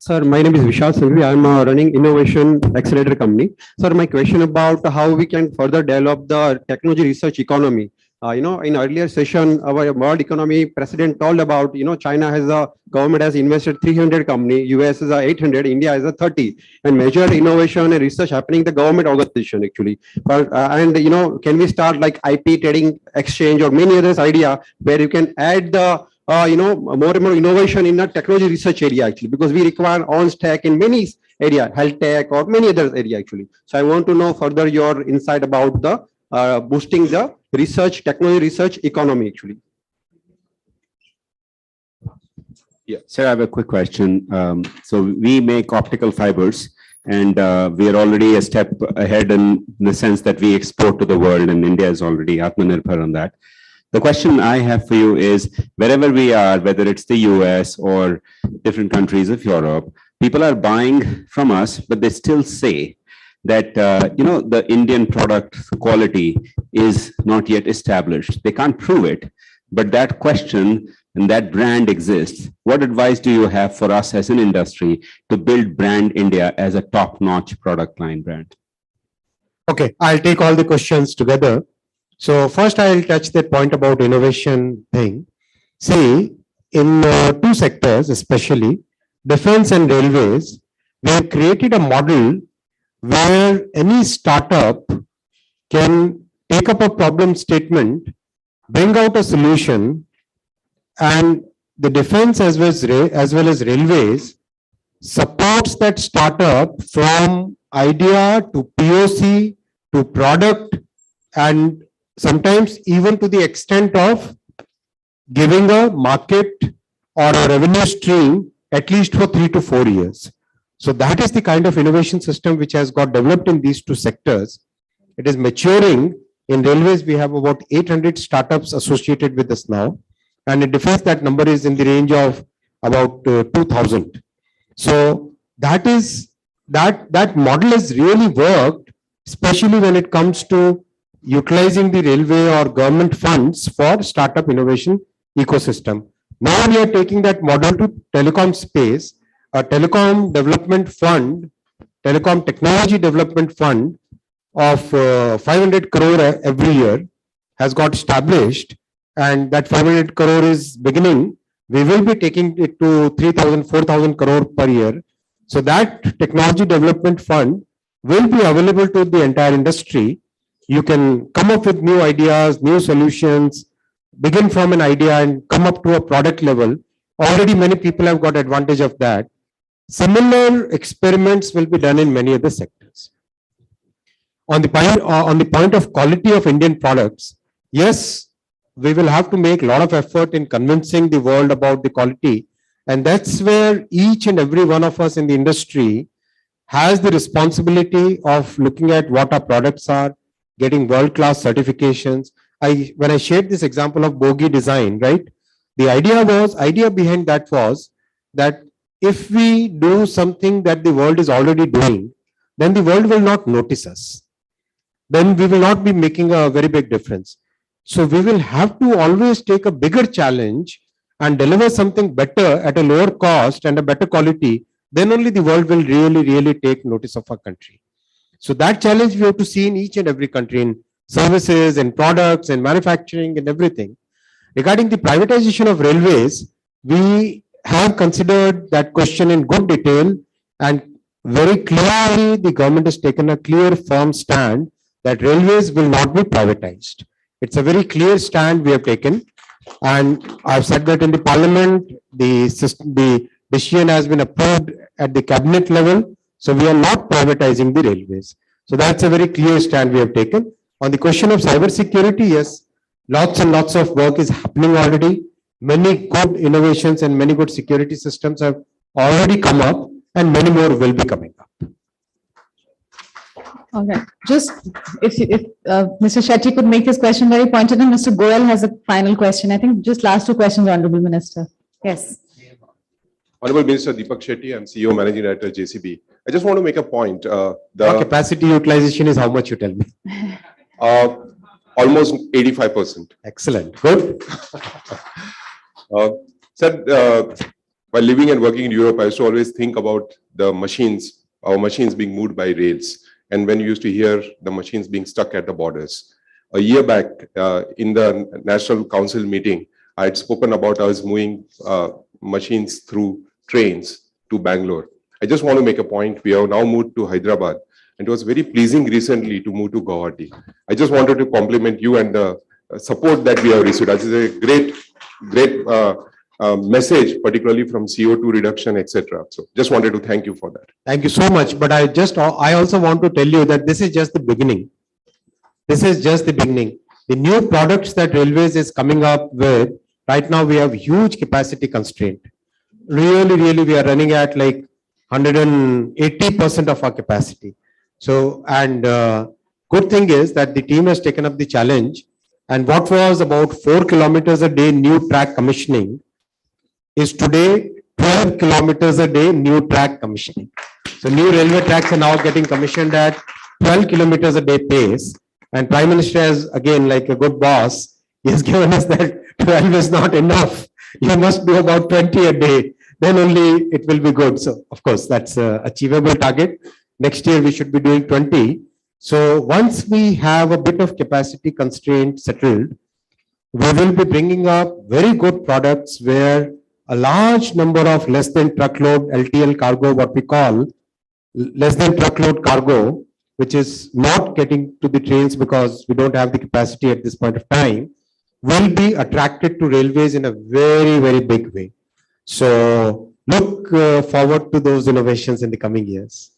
Sir, my name is Vishal Singhi. I'm running Innovation Accelerator Company. Sir, my question about how we can further develop the technology research economy. In earlier session, our World Economy President told about, China has government has invested 300 company, US is 800, India is 30, and major innovation and research happening in the government organization actually. But, can we start like IP trading exchange or many others idea where you can add the more and more innovation in the technology research area actually, because we require on stack in many area, health tech or many other area actually. So I want to know further your insight about the boosting the research, technology research economy actually. Yeah, sir, I have a quick question. So we make optical fibers and we are already a step ahead in the sense that we export to the world, and India is already Atmanirbharta on that. The question I have for you is, wherever we are, whether it's the US or different countries of Europe, people are buying from us, but they still say that, the Indian product quality is not yet established. They can't prove it, but that question and that brand exists. What advice do you have for us as an industry to build brand India as a top-notch product line brand? Okay, I'll take all the questions together. So first I'll touch that point about innovation thing. See, in two sectors, especially defense and railways, we have created a model where any startup can take up a problem statement, bring out a solution, and the defense as well as railways supports that startup from idea to POC to product, and sometimes even to the extent of giving a market or a revenue stream at least for 3 to 4 years. So that is the kind of innovation system which has got developed in these two sectors. It is maturing. In railways, we have about 800 startups associated with us now. And in defense, that number is in the range of about 2,000. So that model has really worked, especially when it comes to utilizing the railway or government funds for startup innovation ecosystem. Now we are taking that model to telecom space. A telecom development fund, telecom technology development fund of 500 crore every year has got established, and that 500 crore is beginning. We will be taking it to 3,000, 4,000 crore per year. So that technology development fund will be available to the entire industry. You can come up with new ideas, new solutions, begin from an idea and come up to a product level. Already many people have got advantage of that. Similar experiments will be done in many other sectors. On the point of quality of Indian products, yes, we will have to make a lot of effort in convincing the world about the quality. And that's where each and every one of us in the industry has the responsibility of looking at what our products are, getting world-class certifications. When I shared this example of bogie design, right? The idea behind that was that if we do something that the world is already doing, then the world will not notice us. Then we will not be making a very big difference. So we will have to always take a bigger challenge and deliver something better at a lower cost and a better quality. Then only the world will really take notice of our country. So that challenge we have to see in each and every country, in services and products and manufacturing and everything. Regarding the privatization of railways, we have considered that question in good detail, and very clearly the government has taken a clear, firm stand that railways will not be privatized. It's a very clear stand we have taken, and I've said that in the parliament. The decision has been approved at the cabinet level, so we are not privatizing the railways. So that's a very clear stand we have taken. On the question of cyber security, yes, lots and lots of work is happening already. Many good innovations and many good security systems have already come up and many more will be coming up. All right. Just if Mr. Shetty could make his question very pointed, and Mr. Goel has a final question. I think just last two questions, Honorable Minister. Yes. Honorable Minister Deepak Shetty, I'm CEO Managing Director JCB. I just want to make a point. Your capacity utilization is how much, you tell me? Almost 85%. Excellent. Good. Sir, while living and working in Europe, I used to always think about the machines, our machines being moved by rails. And when you used to hear the machines being stuck at the borders. A year back, in the National Council meeting, I had spoken about us moving machines through trains to Bangalore. I just want to make a point. We have now moved to Hyderabad. And it was very pleasing recently to move to Guwahati. I just wanted to compliment you and the support that we have received. This is a great message, particularly from CO2 reduction, etc. So just wanted to thank you for that. Thank you so much. But I also want to tell you that this is just the beginning. This is just the beginning. The new products that Railways is coming up with, right now we have huge capacity constraint. Really, we are running at like 180% of our capacity. So, and good thing is that the team has taken up the challenge, and what was about 4 kilometers a day new track commissioning is today 12 kilometers a day new track commissioning. So new railway tracks are now getting commissioned at 12 kilometers a day pace, and Prime Minister has, again, like a good boss, he has given us that 12 is not enough. You must do about 20 a day, then only it will be good. So of course that's a achievable target. Next year we should be doing 20. So once we have a bit of capacity constraint settled, we will be bringing up very good products where a large number of less than truckload LTL cargo, what we call less than truckload cargo, which is not getting to the trains because we don't have the capacity at this point of time, will be attracted to railways in a very big way. So look forward to those innovations in the coming years.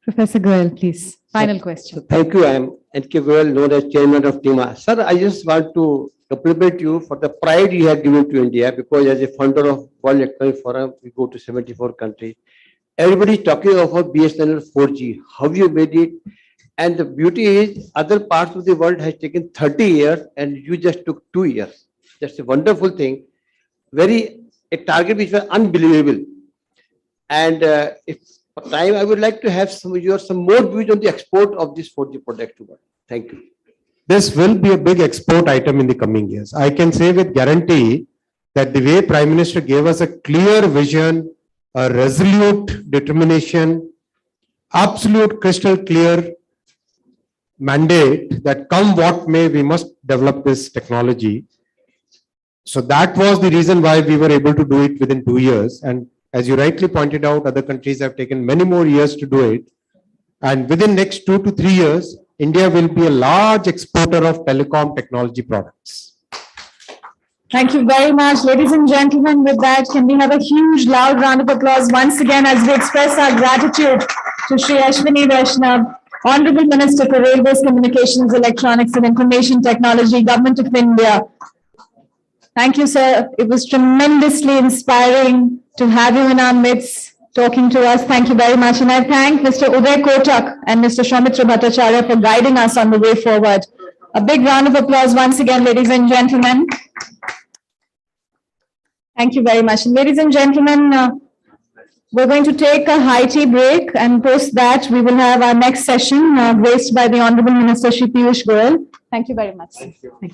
Professor Goel, please. Final question. Thank you. I am N.K. Goel, known as Chairman of TIMA. Sir, I just want to compliment you for the pride you have given to India, because as a founder of World Economic Forum, we go to 74 countries. Everybody is talking about BSNL 4G, how you made it. And the beauty is other parts of the world has taken 30 years and you just took 2 years. That's a wonderful thing. A target which was unbelievable. And if time, I would like to have some more views on the export of this 4G product to world. Thank you. This will be a big export item in the coming years. I can say with guarantee that the way Prime Minister gave us a clear vision, a resolute determination, absolute crystal clear mandate that come what may, we must develop this technology. So that was the reason why we were able to do it within 2 years. And as you rightly pointed out, other countries have taken many more years to do it. And within next 2 to 3 years, India will be a large exporter of telecom technology products. Thank you very much, ladies and gentlemen. With that, can we have a huge loud round of applause once again as we express our gratitude to Shri Ashwini Vaishnav, Honorable Minister for Railways, Communications, Electronics and Information Technology, Government of India. Thank you, sir. It was tremendously inspiring to have you in our midst, talking to us. Thank you very much. And I thank Mr. Uday Kotak and Mr. Soumitra Bhattacharya for guiding us on the way forward. A big round of applause once again, ladies and gentlemen. Thank you very much. And ladies and gentlemen, we're going to take a high tea break, and post that we will have our next session graced by the Honorable Minister Shri Piyush Goyal. Thank you very much. Thank you.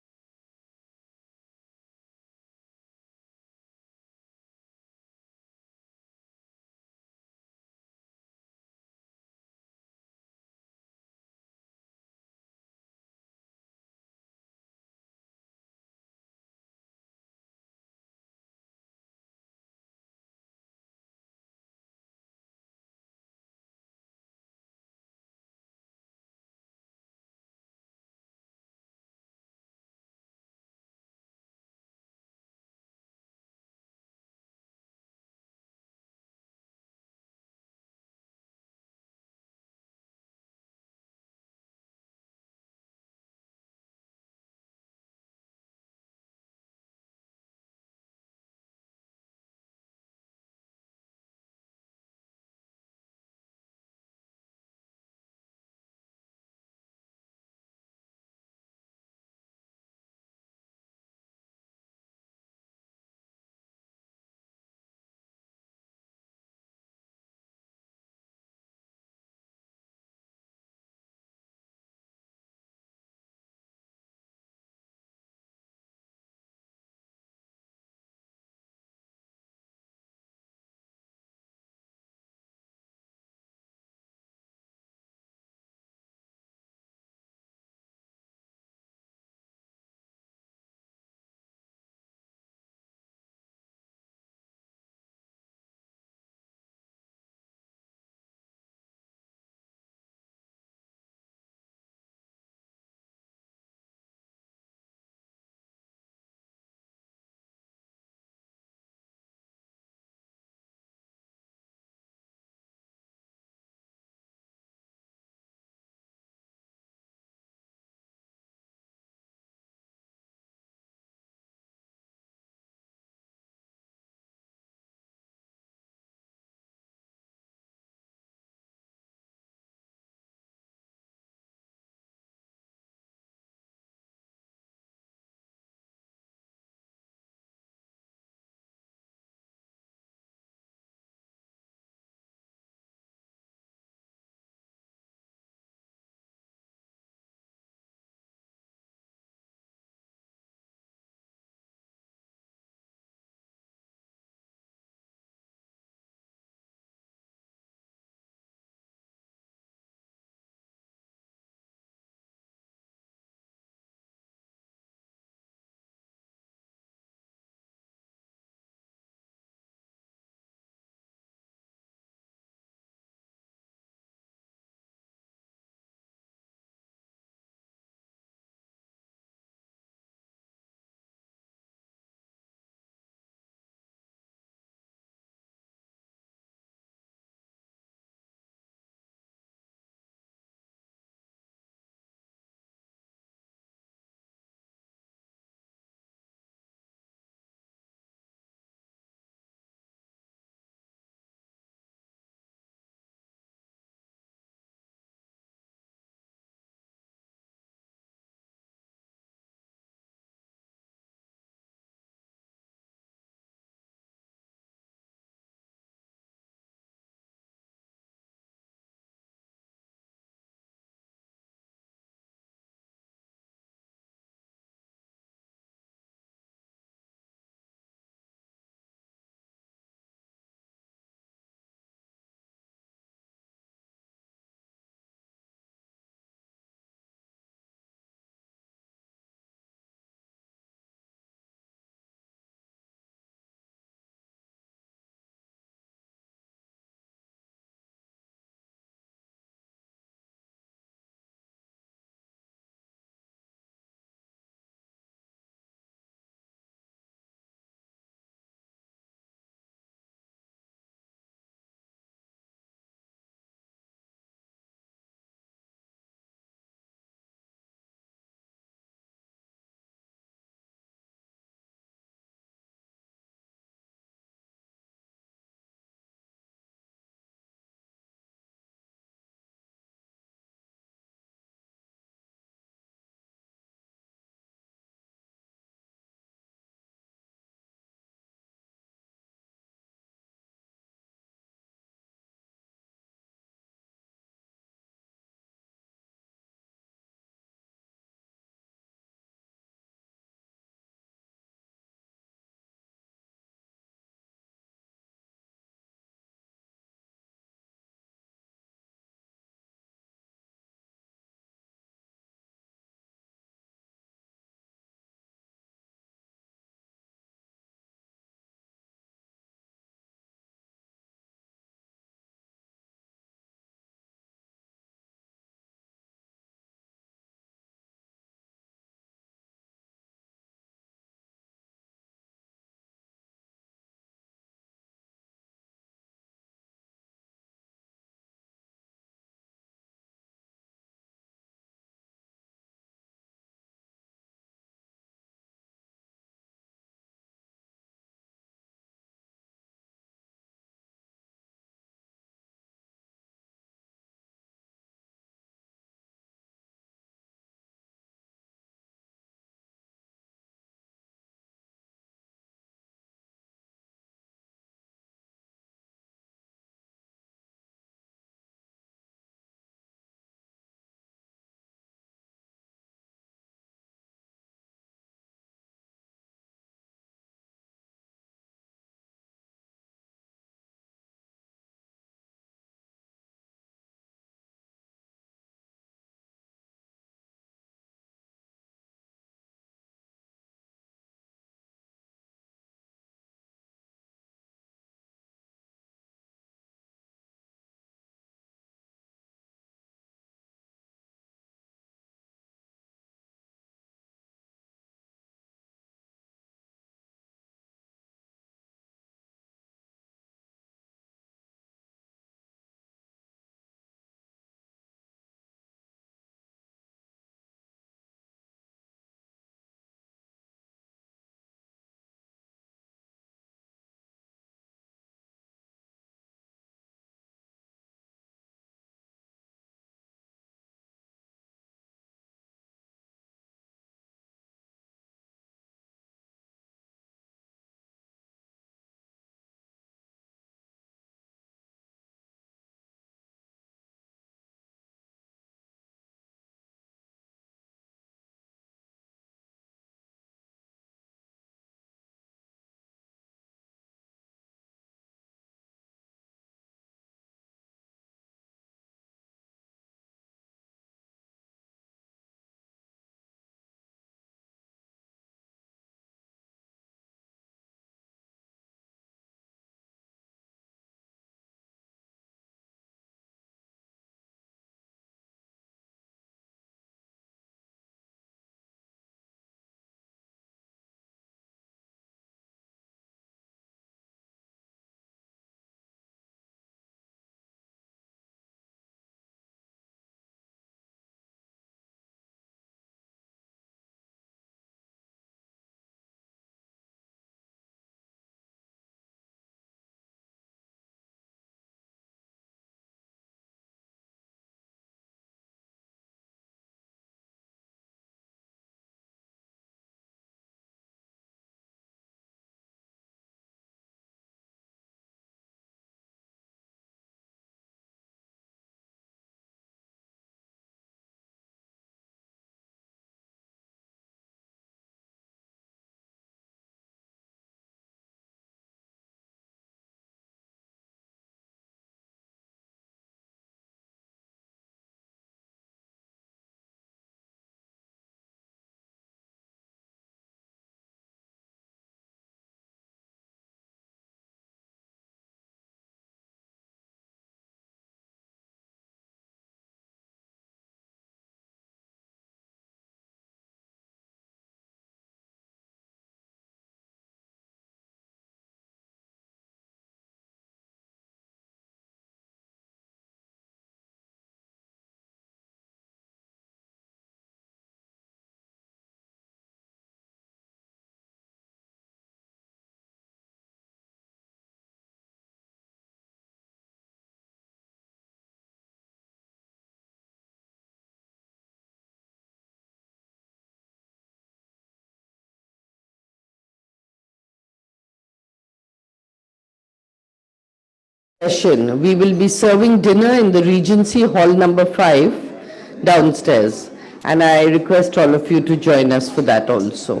session. We will be serving dinner in the Regency Hall number 5 downstairs. And I request all of you to join us for that also.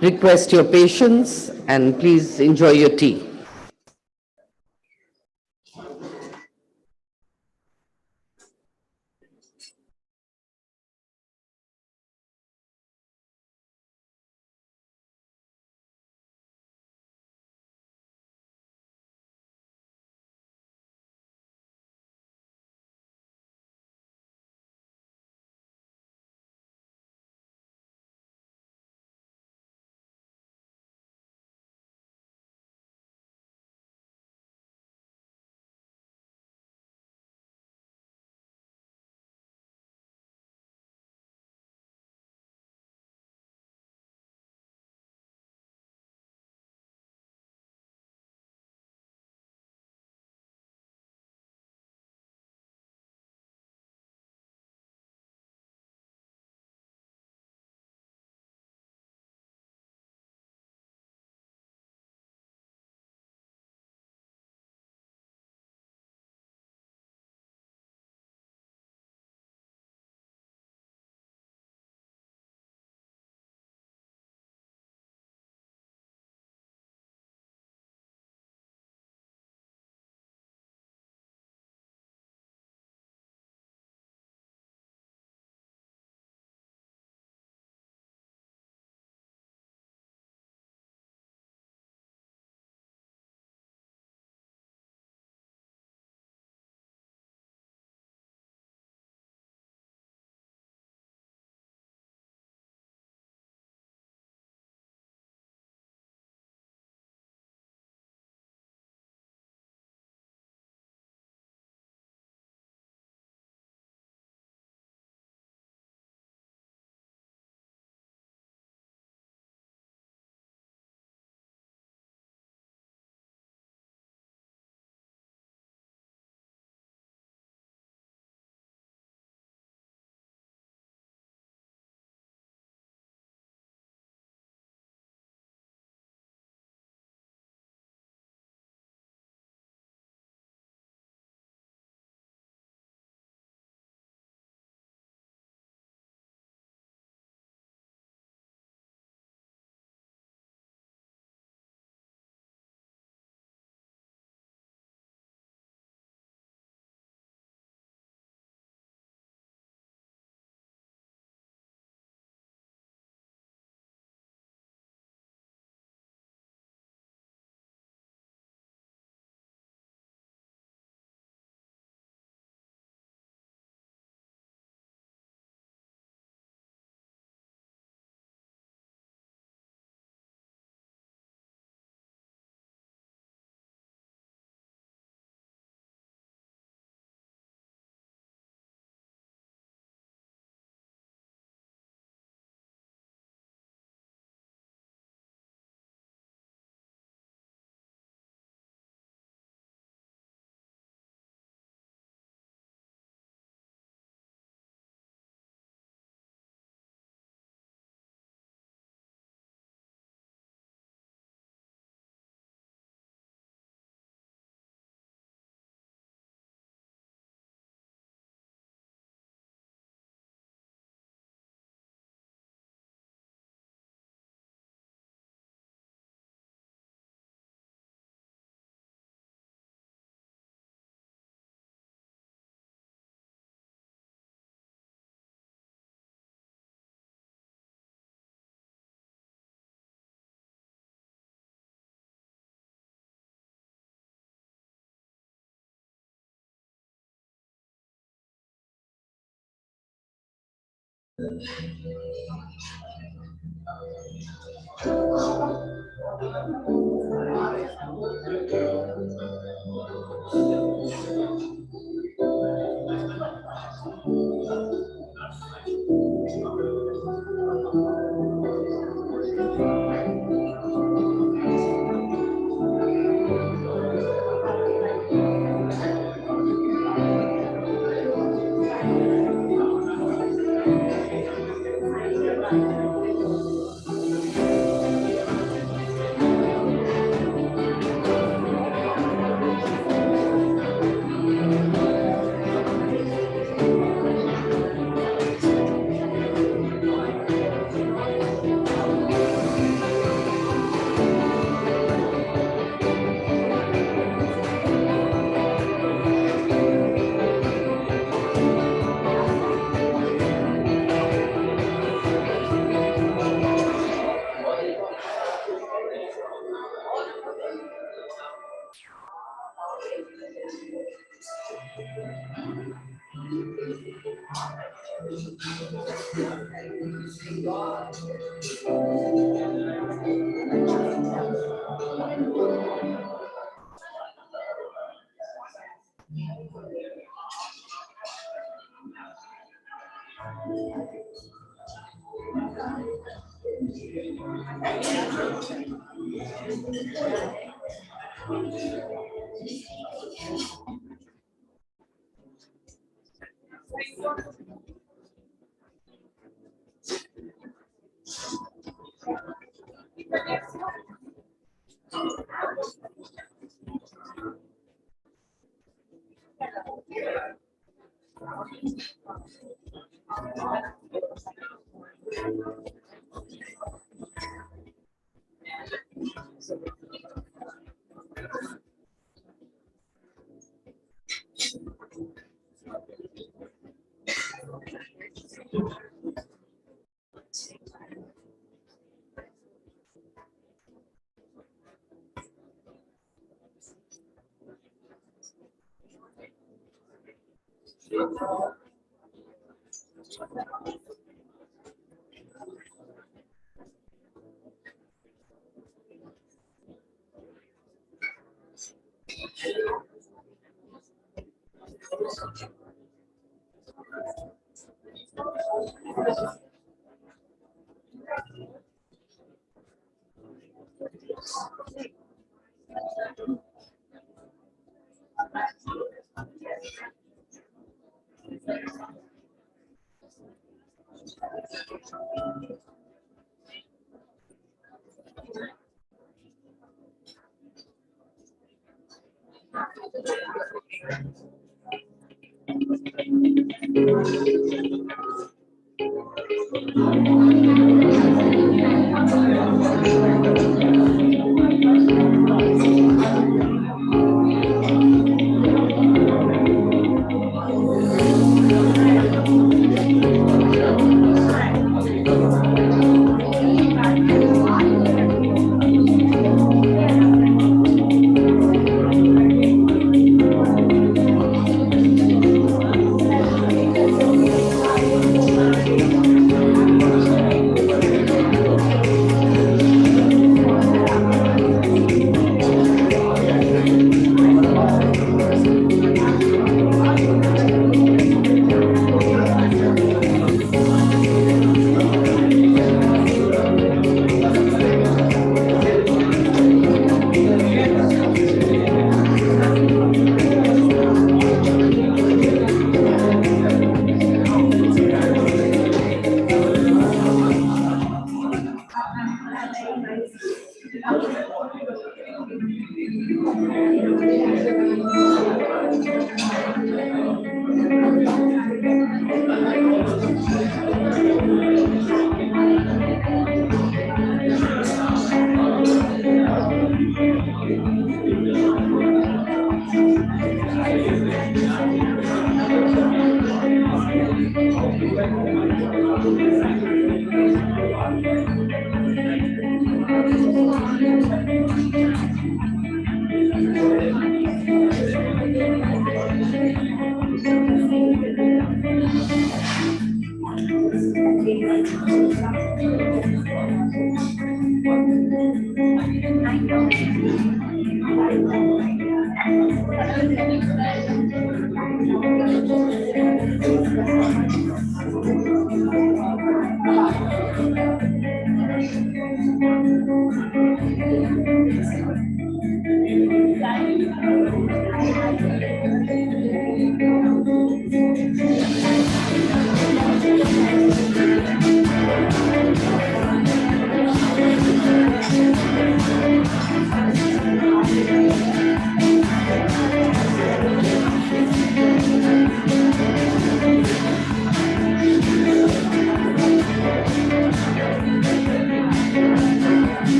Request your patience and please enjoy your tea.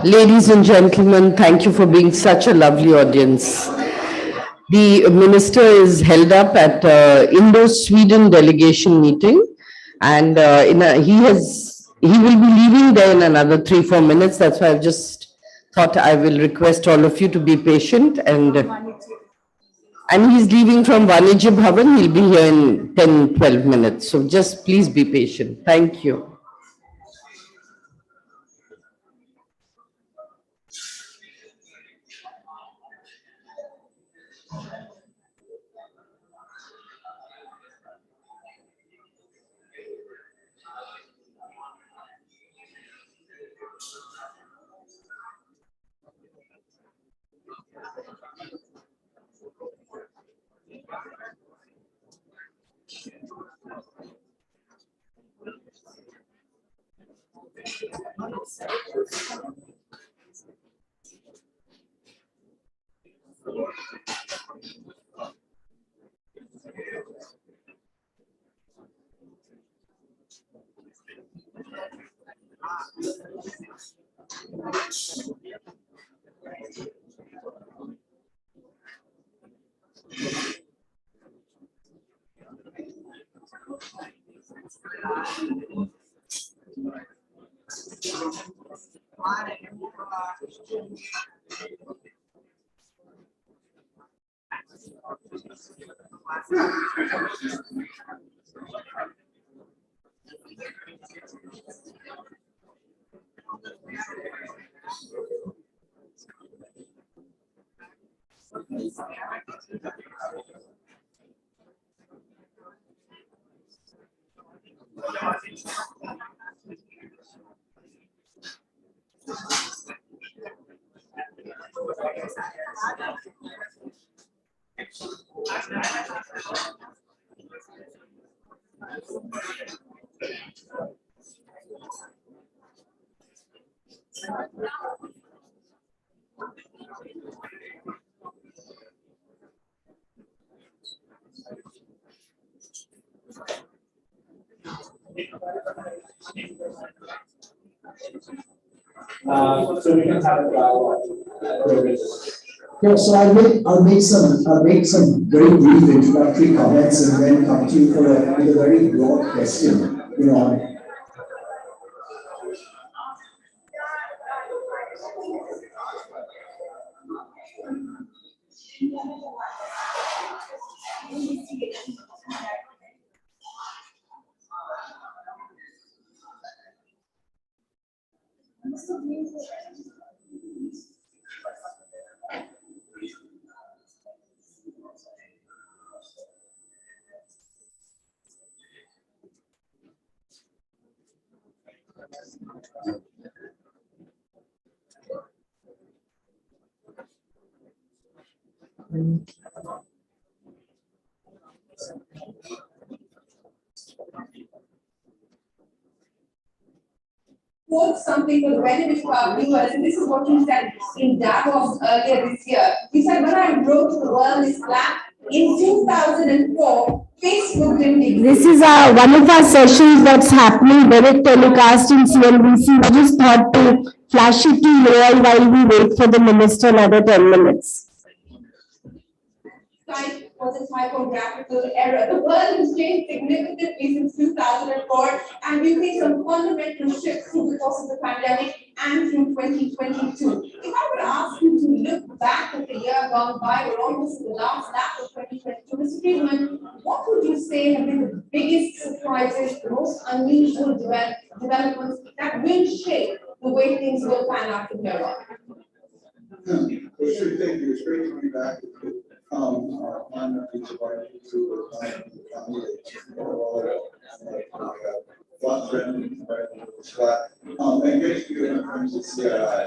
Ladies and gentlemen, thank you for being such a lovely audience. The minister is held up at Indo-Sweden delegation meeting, and he will be leaving there in another 3-4 minutes. That's why I've just thought I will request all of you to be patient, and he's leaving from Vanijya Bhavan. He'll be here in 10-12 minutes. So just please be patient. Thank you. So we can have a dialogue. Yeah, so I'll make some very brief introductory comments and then come to you for with a very broad question. Quote something for the benefit of our viewers, and this is what you said in Davos earlier this year. You said, when I wrote the world is flat in 2004, Facebook didn't exist. This is one of our sessions that's happening, direct telecast in CNBC. We just thought to flash it to you all while we wait for the minister another 10 minutes. Type was a typographical error. The world has changed significantly since 2004, and we've seen some fundamental shifts through the course of the pandemic and through 2022. If I were to ask you to look back at the year gone by, we're almost in the last lap of 2022, Mr. Friedman, what would you say have been the biggest surprises, the most unusual developments that will shape the way things will pan out from here on? Well, sure, thank you. It's great to be back with you. I'm not to flat trend, flat. And getting to in terms of CII.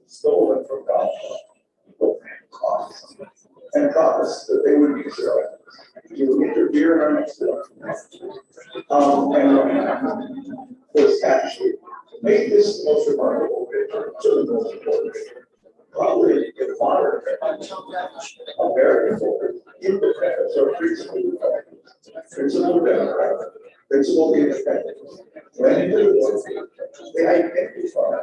Stolen from God and promised that they would use their to interfere in our next bill. And was actually made this the most remarkable picture, to the most important picture, probably in modern American independence or principle Democrat, principle independent. When into the world, they identify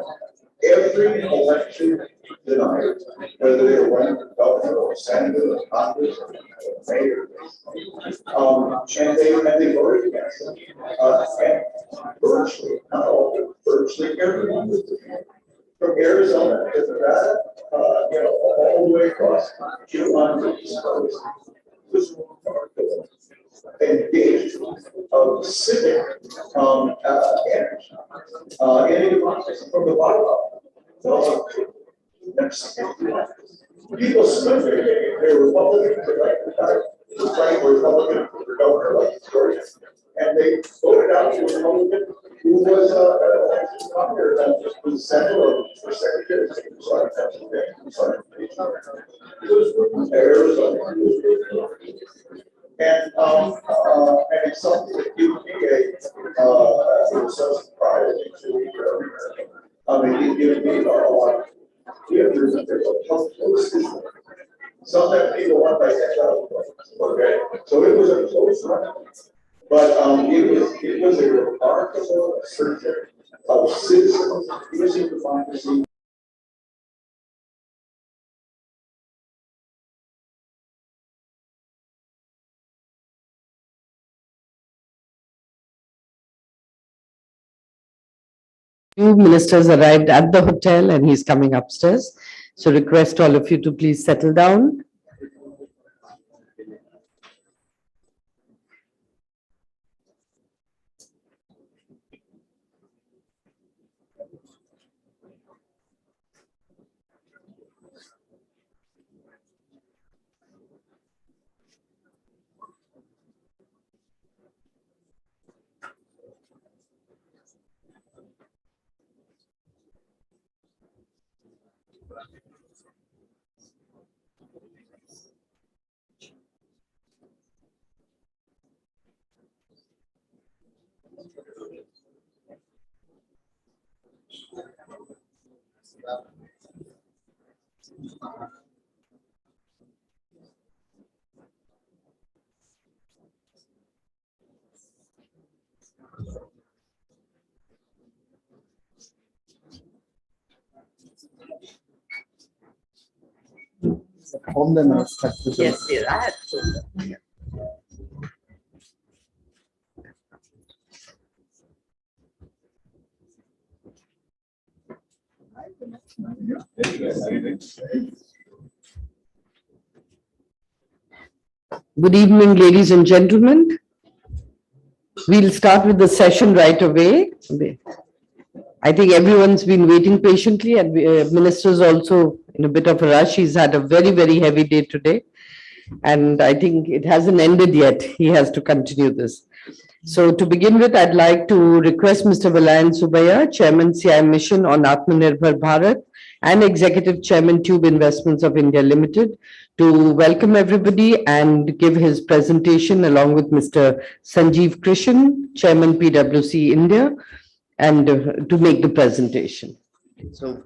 every election denied, whether they were running for governor or senator or Congress or mayor, and they voted against them. And virtually, not all, virtually everyone was from Arizona to Nevada, all the way across on the East Coast was engaged of civic energy in a democracy from the bottom up. So, people stood there, they were Republicans for running for Republican for governor like Georgia, and they voted out a Republican who was governor, was senator or secretary, and it's something that gives me a sense of pride to it gives me a lot. Sometimes people want my okay, so it was a close run, but it was a remarkable assertion of citizens using democracy. Two ministers arrived at the hotel and he's coming upstairs. So request all of you to please settle down. Yes, yes, I had to. Good evening, ladies and gentlemen. We'll start with the session right away. I think everyone's been waiting patiently, and minister's also in a bit of a rush. He's had a very, very heavy day today. And I think it hasn't ended yet. He has to continue this. So to begin with, I'd like to request Mr. Valayan Subaya, Chairman CI Mission on Atmanirbharta and Executive Chairman Tube Investments of India Limited, to welcome everybody and give his presentation along with Mr. Sanjeev Krishan, Chairman PwC India, and to make the presentation. So,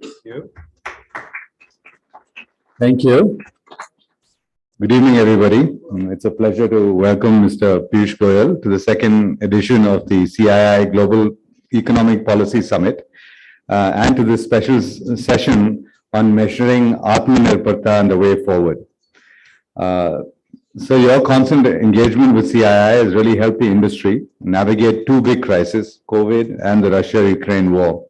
thank you. Thank you. Good evening, everybody. It's a pleasure to welcome Mr. Piyush Goyal to the second edition of the CII Global Economic Policy Summit and to this special session on measuring Atmanirbharta and the way forward. So your constant engagement with CII has really helped the industry navigate two big crises, COVID and the Russia-Ukraine war.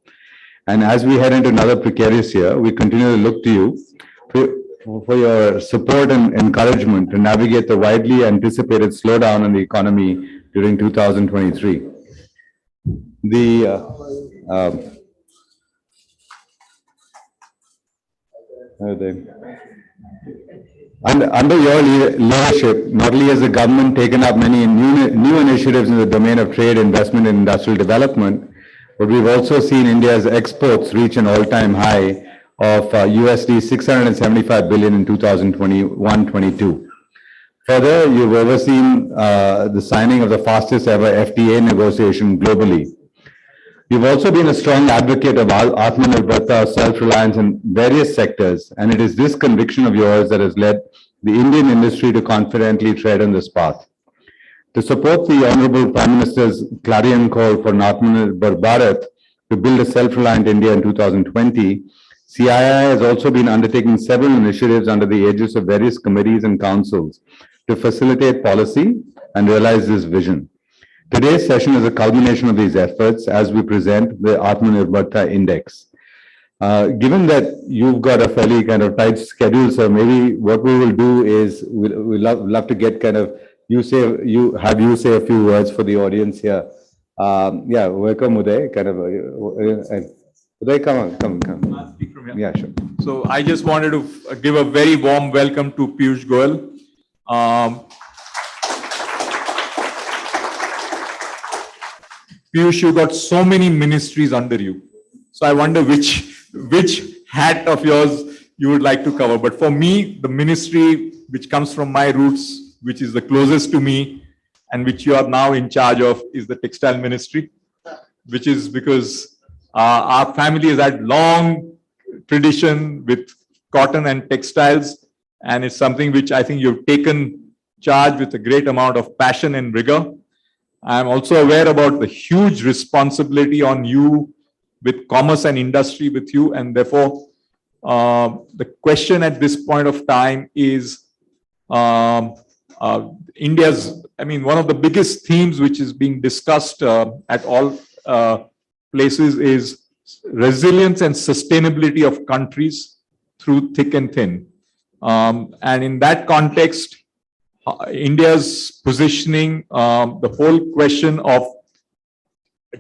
And as we head into another precarious year, we continue to look to you for your support and encouragement to navigate the widely anticipated slowdown in the economy during 2023. Under your leadership, not only has the government taken up many new initiatives in the domain of trade, investment, and industrial development, but we've also seen India's exports reach an all-time high of USD 675 billion in 2021-22. Further, you've overseen the signing of the fastest ever FTA negotiation globally. You've also been a strong advocate of Atmanirbharta, self-reliance in various sectors, and it is this conviction of yours that has led the Indian industry to confidently tread on this path. To support the Honorable Prime Minister's clarion call for Atmanirbharta to build a self-reliant India in 2020, CII has also been undertaking several initiatives under the aegis of various committees and councils to facilitate policy and realize this vision. Today's session is a culmination of these efforts as we present the Atmanirbharta Index. Given that you've got a fairly kind of tight schedule, so maybe what we will do is we'll love to get kind of you say a few words for the audience here. Yeah, welcome Uday. Kind of Uday, come. Speak from here. Yeah, sure. So I just wanted to give a very warm welcome to Piyush Goyal. Piyush, you got so many ministries under you. So I wonder which hat of yours you would like to cover. But for me, the ministry which comes from my roots, which is the closest to me and which you are now in charge of, is the textile ministry, which is because our family has had long tradition with cotton and textiles. And it's something which I think you've taken charge with a great amount of passion and rigor. I'm also aware about the huge responsibility on you with commerce and industry with you. And therefore, the question at this point of time is India's, one of the biggest themes which is being discussed at all places is resilience and sustainability of countries through thick and thin. And in that context, India's positioning, the whole question of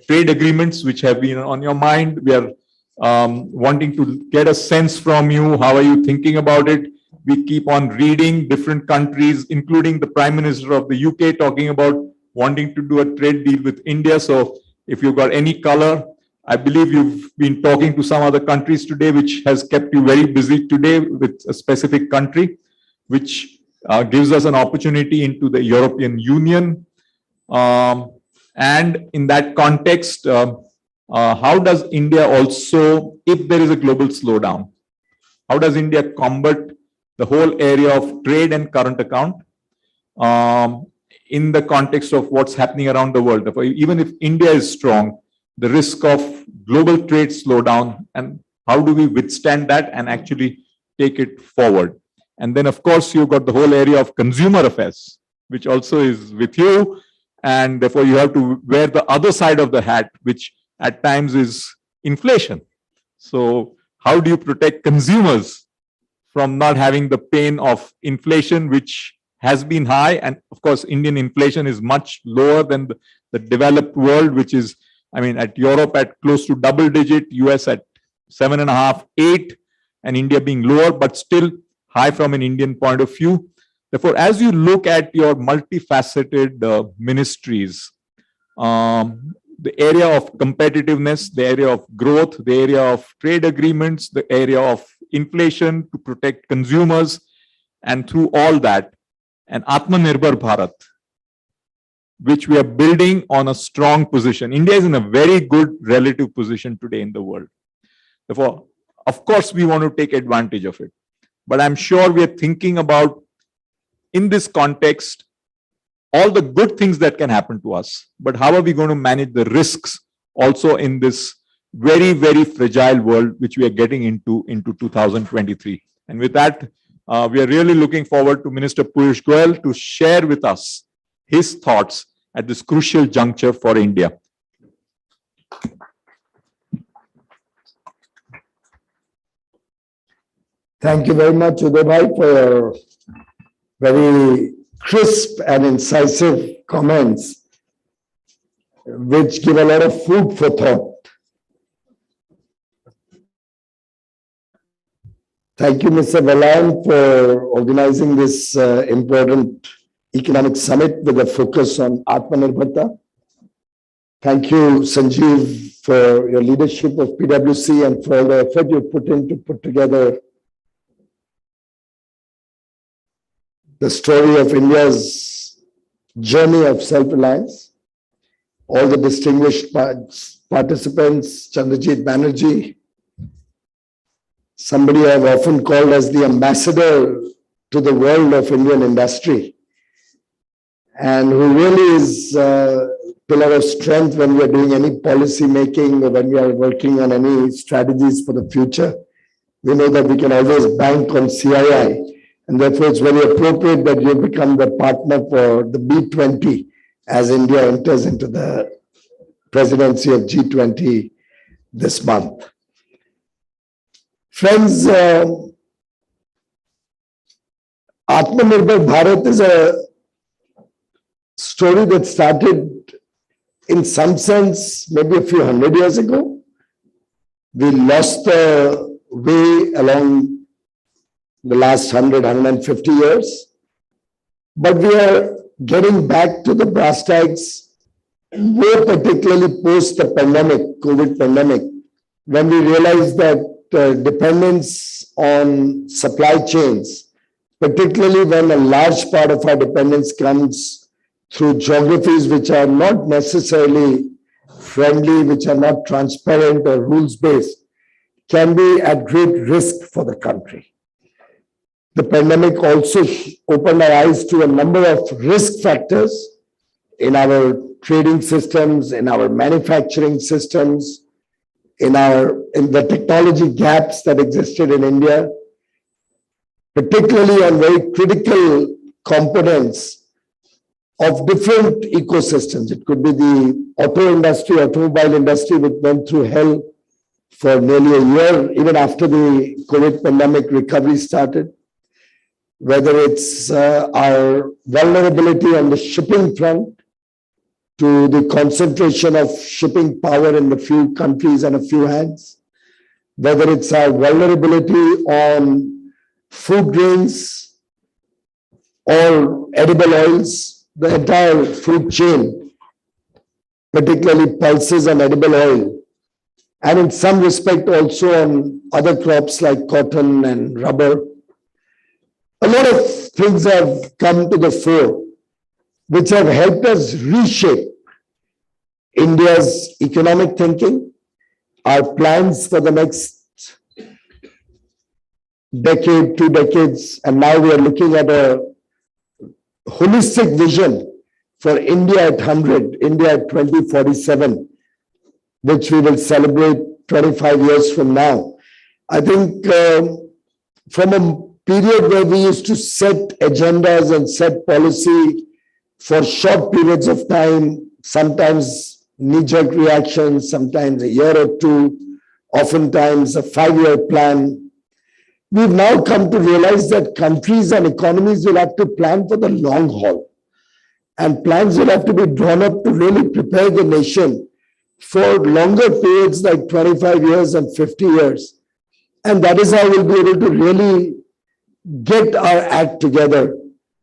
trade agreements which have been on your mind, we are wanting to get a sense from you. How are you thinking about it? We keep on reading different countries, including the Prime Minister of the UK, talking about wanting to do a trade deal with India. So if you've got any color, I believe you've been talking to some other countries today, which has kept you very busy today with a specific country, which gives us an opportunity into the European Union. And in that context, how does India also, if there is a global slowdown, how does India combat the whole area of trade and current account in the context of what's happening around the world? Even if India is strong, the risk of global trade slowdown, and how do we withstand that and actually take it forward? And then, of course, you've got the whole area of consumer affairs, which also is with you. And therefore, you have to wear the other side of the hat, which at times is inflation. So how do you protect consumers from not having the pain of inflation, which has been high? And of course, Indian inflation is much lower than the developed world, which is, at Europe at close to double digit, US at 7.5, 8, and India being lower, but still high from an Indian point of view. Therefore, as you look at your multifaceted ministries, the area of competitiveness, the area of growth, the area of trade agreements, the area of inflation to protect consumers, and through all that, an Atmanirbharta, which we are building on a strong position. India is in a very good relative position today in the world. Therefore, of course, we want to take advantage of it. But I'm sure we are thinking about, in this context, all the good things that can happen to us. But how are we going to manage the risks also in this very, very fragile world which we are getting into 2023. And with that, we are really looking forward to Minister Piyush Goyal to share with us his thoughts at this crucial juncture for India. Thank you very much, Uday Bhai, for your very crisp and incisive comments, which give a lot of food for thought. Thank you, Mr. Velan, for organizing this important economic summit with a focus on Atmanirbharta. Thank you, Sanjeev, for your leadership of PwC and for all the effort you put in to put together the story of India's journey of self-reliance. All the distinguished participants, Chandrajit Banerjee, somebody I've often called as the ambassador to the world of Indian industry, and who really is a pillar of strength when we are doing any policy making or when we are working on any strategies for the future. We know that we can always bank on CII, and therefore it's very appropriate that you become the partner for the B20 as India enters into the presidency of G20 this month. Friends, Atmanirbhar Bharat is a story that started in some sense maybe a few hundred years ago. We lost the way along the last 150 years, but we are getting back to the brass tacks, more particularly post the pandemic, COVID pandemic, when we realized that dependence on supply chains, particularly when a large part of our dependence comes through geographies which are not necessarily friendly, which are not transparent or rules-based, can be at great risk for the country. The pandemic also opened our eyes to a number of risk factors in our trading systems, in our manufacturing systems, in the technology gaps that existed in India, particularly on very critical components of different ecosystems. It could be the automobile industry, which went through hell for nearly a year, even after the COVID pandemic recovery started. Whether it's our vulnerability on the shipping front to the concentration of shipping power in a few countries and a few hands, whether it's our vulnerability on food grains or edible oils, the entire food chain, particularly pulses and edible oil, and in some respect also on other crops like cotton and rubber. A lot of things have come to the fore, which have helped us reshape India's economic thinking, our plans for the next decade, 2 decades, and now we are looking at a holistic vision for India at 100, India at 2047, which we will celebrate 25 years from now. I think from a period where we used to set agendas and set policy for short periods of time, sometimes knee-jerk reactions, sometimes a year or two, oftentimes a 5-year plan. We've now come to realize that countries and economies will have to plan for the long haul. And plans will have to be drawn up to really prepare the nation for longer periods like 25 years and 50 years. And that is how we'll be able to really get our act together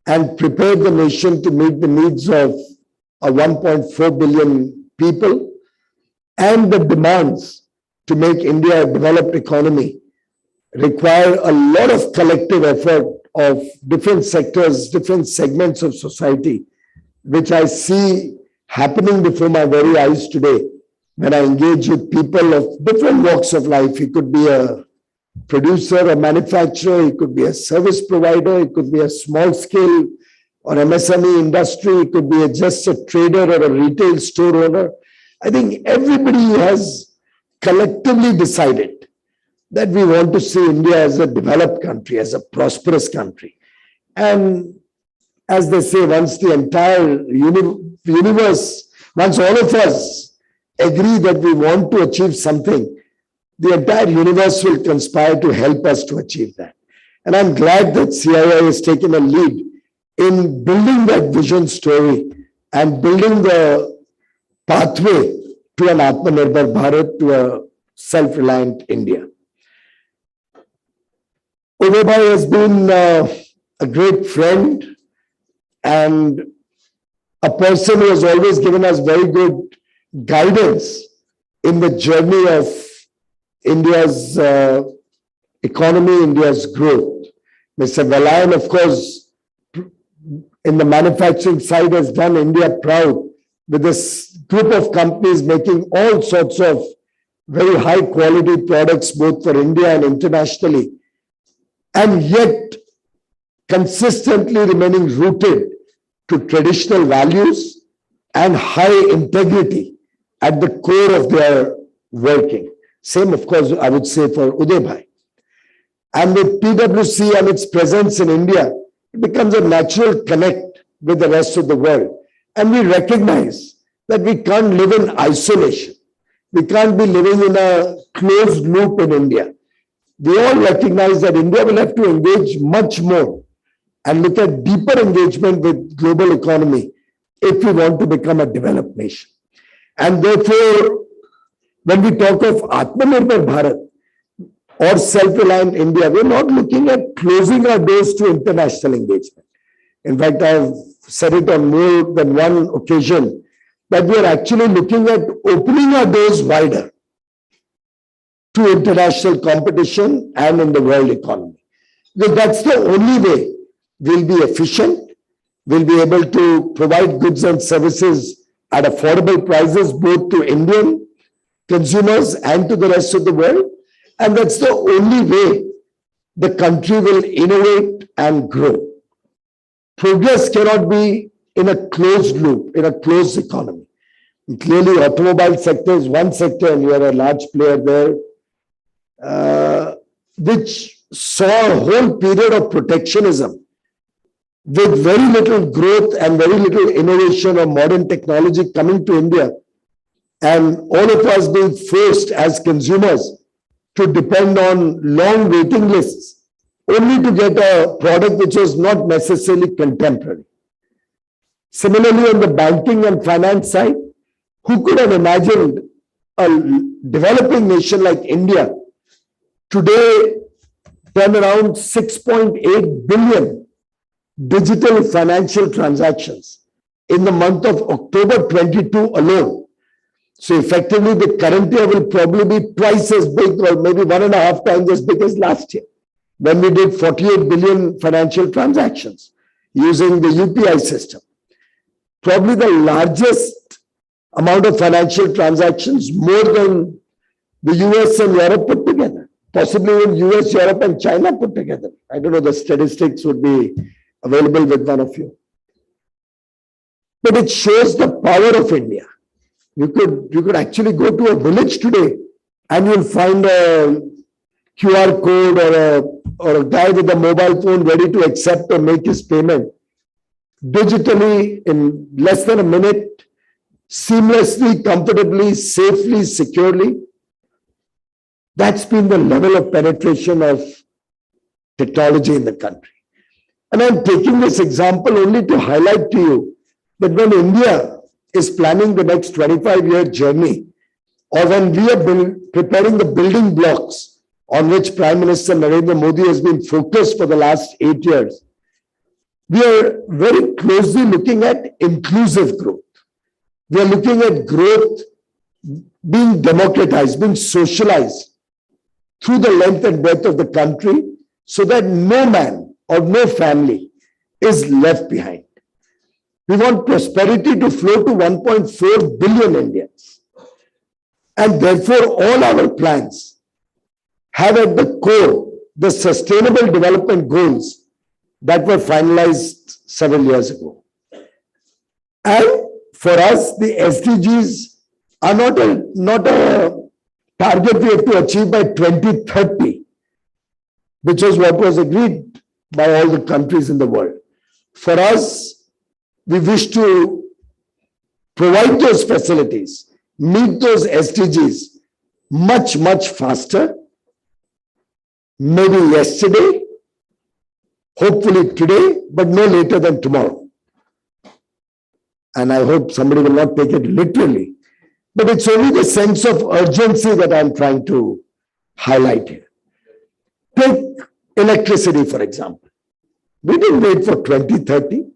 and prepare the nation to meet the needs of a 1.4 billion people and the demands to make India a developed economy require a lot of collective effort of different sectors, different segments of society, which I see happening before my very eyes today when I engage with people of different walks of life. It could be a producer, a manufacturer, it could be a service provider, it could be a small scale or MSME industry, it could be just a trader or a retail store owner. I think everybody has collectively decided that we want to see India as a developed country, as a prosperous country. And as they say, once the entire universe, once all of us agree that we want to achieve something, the entire universe will conspire to help us to achieve that. And I'm glad that CII has taken a lead in building that vision story and building the pathway to an Atmanirbharta Bharat, to a self-reliant India. Uday bhai has been a great friend and a person who has always given us very good guidance in the journey of India's economy, India's growth. Mr. Velayan, of course, in the manufacturing side has done India proud with this group of companies making all sorts of very high quality products both for India and internationally, and yet consistently remaining rooted to traditional values and high integrity at the core of their working. Same, of course, I would say for Uday bhai. And with PwC and its presence in India, it becomes a natural connect with the rest of the world. And we recognize that we can't live in isolation. We can't be living in a closed loop in India. We all recognize that India will have to engage much more and look at deeper engagement with global economy if we want to become a developed nation. And therefore, when we talk of Atmanirbhar Bharat or self-reliant India, we're not looking at closing our doors to international engagement. In fact, I've said it on more than one occasion that we are actually looking at opening our doors wider to international competition and in the world economy. Because that's the only way we'll be efficient, we'll be able to provide goods and services at affordable prices both to Indian consumers and to the rest of the world. And that's the only way the country will innovate and grow. Progress cannot be in a closed loop, in a closed economy. And clearly, automobile sector is one sector, and you are a large player there, which saw a whole period of protectionism with very little growth and very little innovation or modern technology coming to India. And all of us being forced as consumers to depend on long waiting lists only to get a product which was not necessarily contemporary. Similarly, on the banking and finance side, who could have imagined a developing nation like India today turn around 6.8 billion digital financial transactions in the month of October 22 alone. So effectively, the current year will probably be twice as big or maybe 1.5 times as big as last year, when we did 48 billion financial transactions using the UPI system. Probably the largest amount of financial transactions, more than the US and Europe put together, possibly even US, Europe and China put together. I don't know, the statistics would be available with one of you. But it shows the power of India. You could actually go to a village today and you'll find a QR code or a guy with a mobile phone ready to accept or make his payment digitally in less than a minute, seamlessly, comfortably, safely, securely. That's been the level of penetration of technology in the country. And I'm taking this example only to highlight to you that when India is planning the next 25-year journey, or when we are preparing the building blocks on which Prime Minister Narendra Modi has been focused for the last 8 years, we are very closely looking at inclusive growth. We are looking at growth being democratized, being socialized through the length and breadth of the country so that no man or no family is left behind. We want prosperity to flow to 1.4 billion Indians. And therefore, all our plans have at the core the sustainable development goals that were finalized several years ago. And for us, the SDGs are not a target we have to achieve by 2030, which is what was agreed by all the countries in the world. For us, we wish to provide those facilities, meet those SDGs much, much faster, maybe yesterday, hopefully today, but no later than tomorrow. And I hope somebody will not take it literally, but it's only the sense of urgency that I'm trying to highlight here. Take electricity, for example. We didn't wait for 2030.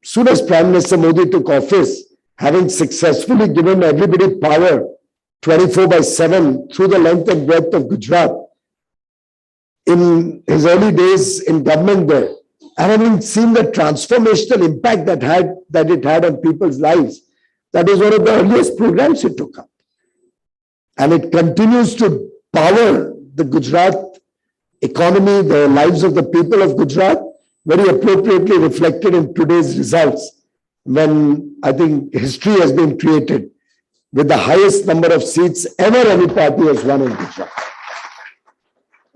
Soon as Prime Minister Modi took office, having successfully given everybody power 24/7 through the length and breadth of Gujarat, in his early days in government there, and having seen the transformational impact that it had on people's lives, that was one of the earliest programs he took up. And it continues to power the Gujarat economy, the lives of the people of Gujarat, very appropriately reflected in today's results, when I think history has been created with the highest number of seats ever any party has won in Gujarat.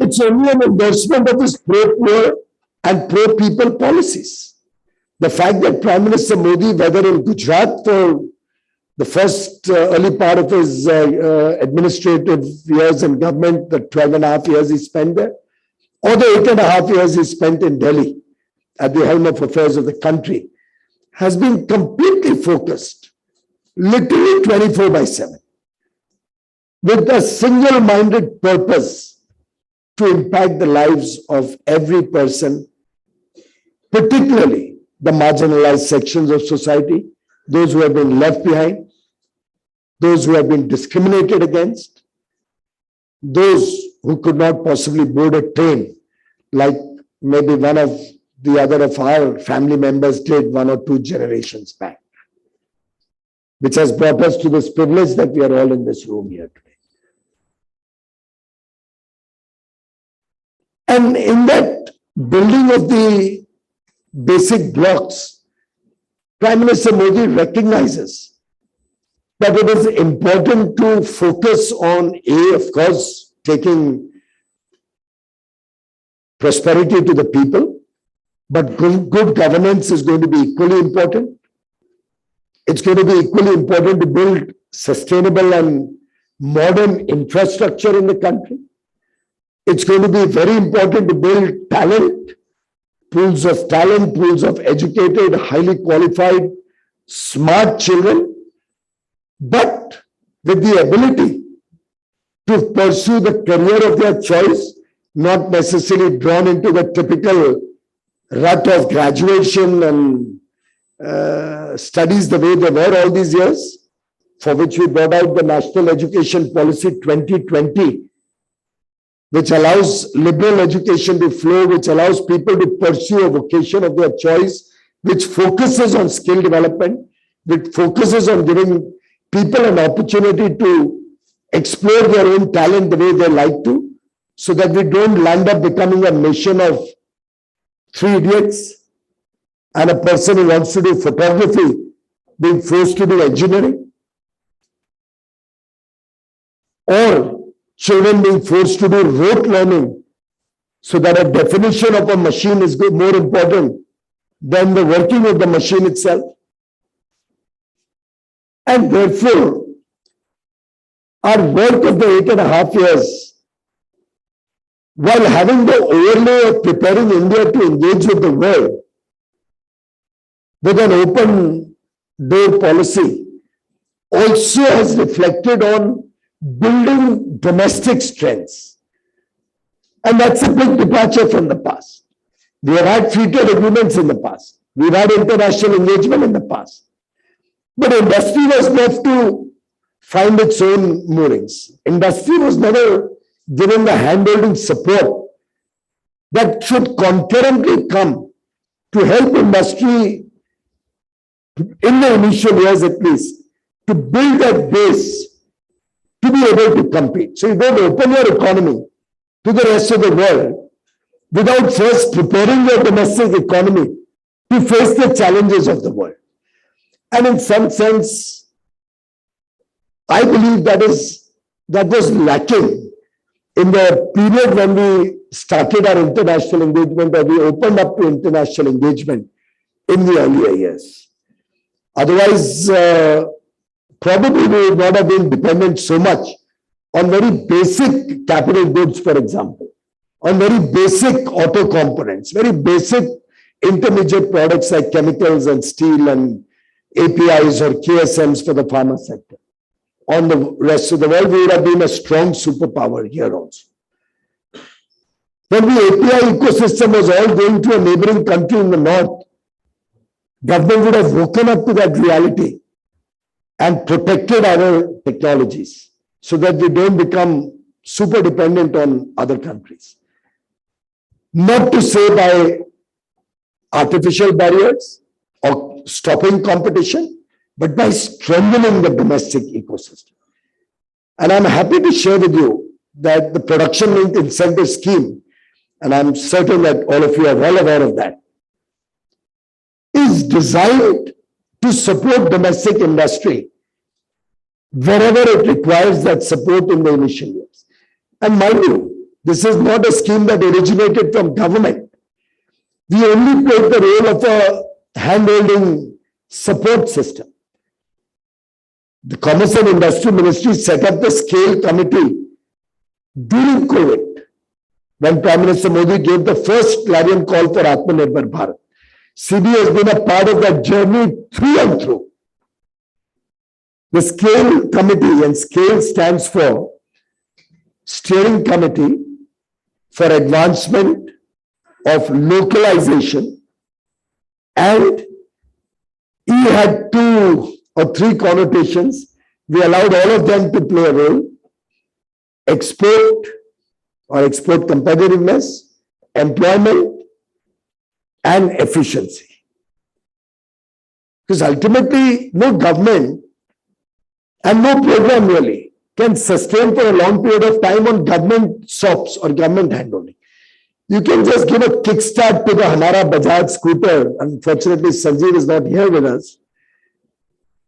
It's only an endorsement of his pro-poor and pro-people policies. The fact that Prime Minister Modi, whether in Gujarat for the first early part of his administrative years in government, the 12.5 years he spent there, or the 8.5 years he spent in Delhi at the helm of affairs of the country, has been completely focused, literally 24/7, with a single-minded purpose to impact the lives of every person, particularly the marginalized sections of society, those who have been left behind, those who have been discriminated against, those who could not possibly board a train, like maybe one of the other of our family members did 1 or 2 generations back, which has brought us to this privilege that we are all in this room here today. And in that building of the basic blocks, Prime Minister Modi recognizes that it is important to focus on of course, taking prosperity to the people, but good governance is going to be equally important. It's going to be equally important to build sustainable and modern infrastructure in the country. It's going to be very important to build talent, pools of talent, pools of educated, highly qualified, smart children, but with the ability to pursue the career of their choice, not necessarily drawn into the typical rut of graduation and studies the way they were all these years, for which we brought out the National Education Policy 2020, which allows liberal education to flow, which allows people to pursue a vocation of their choice, which focuses on skill development, which focuses on giving people an opportunity to explore their own talent the way they like to, so that we don't land up becoming a nation of 3 idiots and a person who wants to do photography being forced to do engineering, or children being forced to do rote learning, so that a definition of a machine is more important than the working of the machine itself. And therefore, our work of the 8.5 years, while having the overlay of preparing India to engage with the world with an open door policy, also has reflected on building domestic strengths. And that's a big departure from the past. We have had free trade agreements in the past. We've had international engagement in the past. But industry was left to find its own moorings. Industry was never given the hand-holding support that should concurrently come to help industry, in the initial years at least, to build that base to be able to compete. So you don't open your economy to the rest of the world without first preparing your domestic economy to face the challenges of the world. And in some sense, I believe that was lacking in the period when we started our international engagement, or we opened up to international engagement in the earlier years. Otherwise, probably we would not have been dependent so much on very basic capital goods, for example, on very basic auto components, very basic intermediate products like chemicals and steel and APIs or KSMs for the pharma sector. On the rest of the world, we would have been a strong superpower here also. When the API ecosystem was all going to a neighboring country in the north, government would have woken up to that reality and protected our technologies so that we don't become super dependent on other countries. Not to say by artificial barriers or stopping competition, but by strengthening the domestic ecosystem. And I'm happy to share with you that the production linked incentive scheme, and I'm certain that all of you are well aware of that, is designed to support domestic industry wherever it requires that support in the initial years. And mind you, this is not a scheme that originated from government. We only played the role of a hand-holding support system. The Commerce and Industry Ministry set up the scale committee during COVID, when Prime Minister Modi gave the first clarion call for Atmanirbharta. CB has been a part of that journey through and through. The scale committee, and scale stands for Steering Committee for Advancement of Localization, and he had 2 or 3 connotations. We allowed all of them to play a role: export or export competitiveness, employment, and efficiency. Because ultimately, no government and no program really can sustain for a long period of time on government SOPs or government handholding. You can just give a kickstart to the Hamara Bajaj scooter. Unfortunately, Sanjeev is not here with us.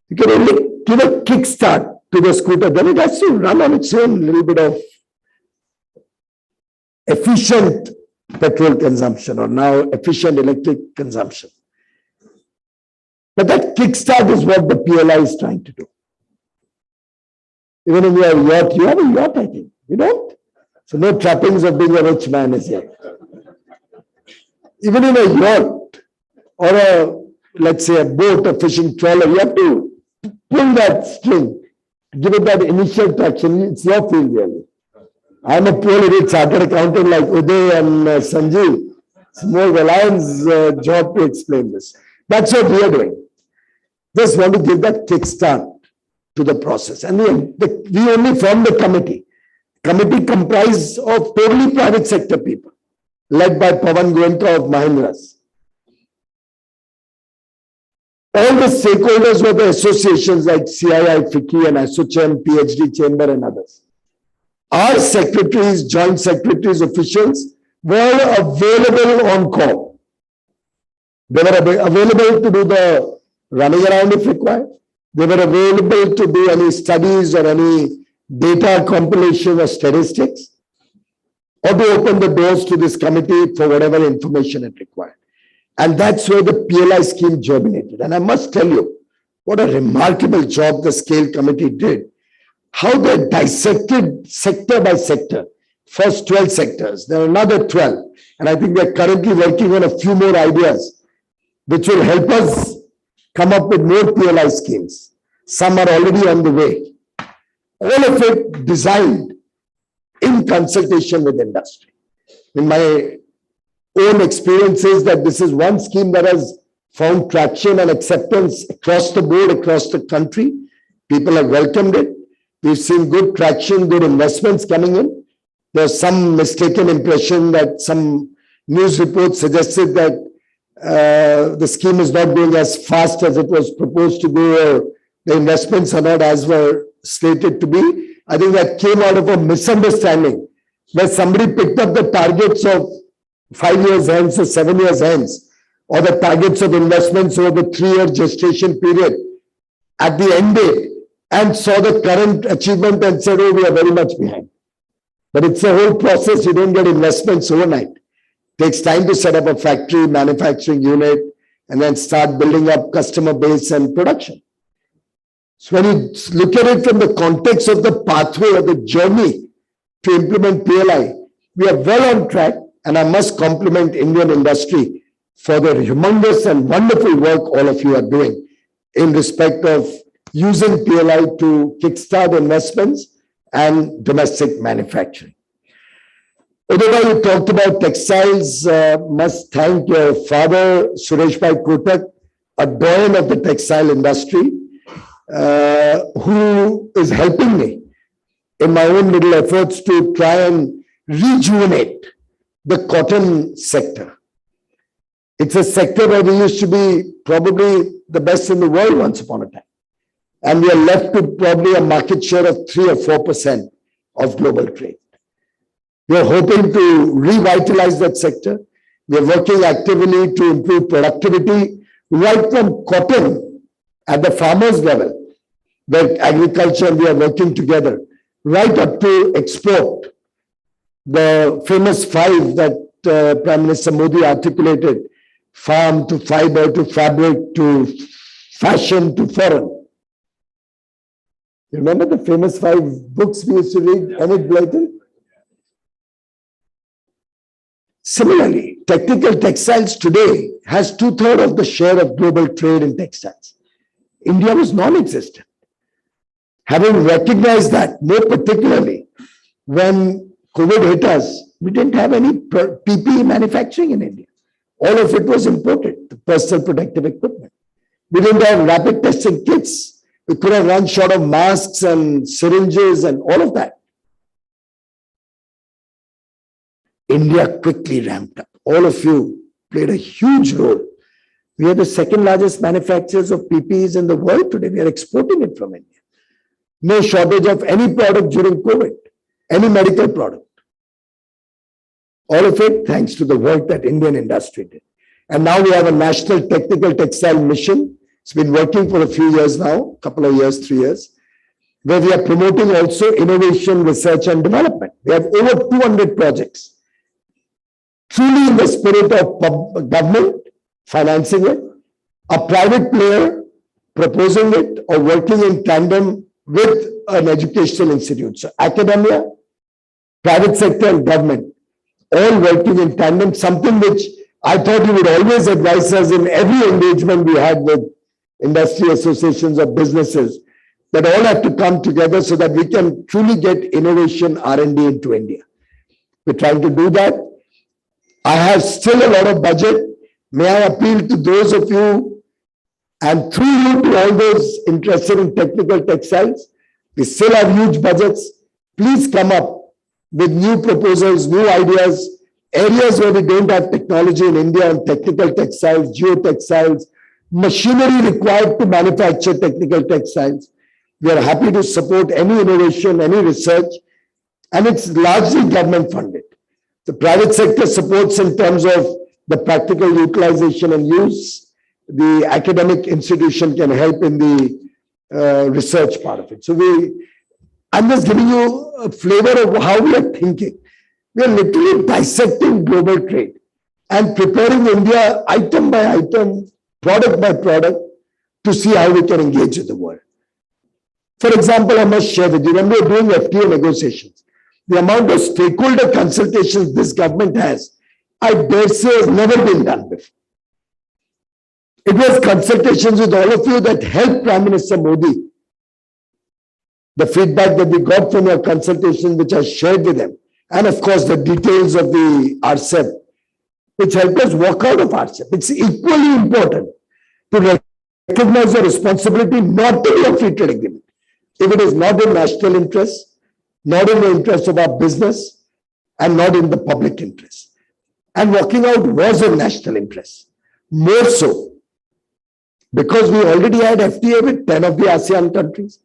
You can only give a kickstart to the scooter. Then it has to run on its own little bit of efficient petrol consumption, or now efficient electric consumption. But that kickstart is what the PLI is trying to do. Even if you have a yacht, you have a yacht, I think. You don't? So no trappings of being a rich man is yet. Even in a yacht or a, let's say, a boat, a fishing trawler, you have to pull that string, give it that initial traction. It's your field really. I'm a poor little chartered accountant like Uday and Sanjeev. It's more Reliance's job to explain this. That's what we are doing. Just want to give that kickstart to the process. And we only formed the committee. Committee comprised of totally private sector people, led by Pawan Goenka of Mahindra's. All the stakeholders were the associations like CII, FICCI, and ASSOCHAM, PhD Chamber, and others. Our secretaries, joint secretaries, officials were available on call. They were available to do the running around if required. They were available to do any studies or any data compilation or statistics, or to open the doors to this committee for whatever information it required. And that's where the PLI scheme germinated. And I must tell you, what a remarkable job the scale committee did. How they dissected sector by sector. First 12 sectors, there are another 12. And I think they're currently working on a few more ideas, which will help us come up with more PLI schemes. Some are already on the way. All of it designed in consultation with industry. In my own experience is that this is one scheme that has found traction and acceptance across the board, across the country. People have welcomed it. We've seen good traction, good investments coming in. There's some mistaken impression that some news reports suggested that the scheme is not going as fast as it was proposed to go, or the investments are not as were slated to be. I think that came out of a misunderstanding where somebody picked up the targets of 5 years hence or 7 years hence, or the targets of investments over the 3-year gestation period at the end date, and saw the current achievement and said, oh, we are very much behind. But it's a whole process. You don't get investments overnight. It takes time to set up a factory, manufacturing unit, and then start building up customer base and production. So when you look at it from the context of the pathway or the journey to implement PLI, we are well on track, and I must compliment Indian industry for the humongous and wonderful work all of you are doing in respect of using PLI to kickstart investments and domestic manufacturing. Udai, you talked about textiles. Must thank your father, Suresh Bhai Kotak, a doyen of the textile industry, who is helping me in my own little efforts to try and rejuvenate the cotton sector. It's a sector where we used to be probably the best in the world once upon a time. And we are left with probably a market share of 3 or 4% of global trade. We are hoping to revitalize that sector. We are working actively to improve productivity right from cotton at the farmers level, where agriculture and we are working together, right up to export. The famous 5 that Prime Minister Modi articulated, farm to fiber to fabric to fashion to foreign. You remember the famous 5 books we used to read, Enid Blyton? Similarly, technical textiles today has 2/3 of the share of global trade in textiles. India was non-existent. Having recognized that, more particularly when COVID hit us, we didn't have any PPE manufacturing in India. All of it was imported, the personal protective equipment. We didn't have rapid testing kits. We could have run short of masks and syringes and all of that. India quickly ramped up. All of you played a huge role. We are the second largest manufacturers of PPEs in the world today. We are exporting it from India. No shortage of any product during COVID, any medical product. All of it thanks to the work that Indian industry did. And now we have a national technical textile mission. It's been working for a few years now, couple of years, 3 years, where we are promoting also innovation, research and development. We have over 200 projects. Truly in the spirit of government financing it, a private player proposing it or working in tandem with an educational institute. So academia, private sector and government, all working in tandem, something which I thought you would always advise us in every engagement we had with industry associations or businesses, that all have to come together so that we can truly get innovation R&D into India. We're trying to do that. I have still a lot of budget. May I appeal to those of you and through you to all those interested in technical textiles. We still have huge budgets. Please come up with new proposals, new ideas, areas where we don't have technology in India on technical textiles, geotextiles, machinery required to manufacture technical textiles. We are happy to support any innovation, any research, and it's largely government funded. The private sector supports in terms of the practical utilization and use. The academic institution can help in the research part of it. So I'm just giving you a flavor of how we are thinking. We are literally dissecting global trade and preparing India item by item, product by product, to see how we can engage with the world. For example, I must share with you, when we are doing FTA negotiations, the amount of stakeholder consultations this government has, I dare say, has never been done before. It was consultations with all of you that helped Prime Minister Modi. The feedback that we got from your consultation, which I shared with him, and of course the details of the RCEP, which helped us walk out of RCEP. It's equally important to recognize the responsibility not to be a free trade agreement. If it is not in national interest, not in the interest of our business, and not in the public interest. And walking out was in national interest. More so, because we already had FTA with 10 of the ASEAN countries.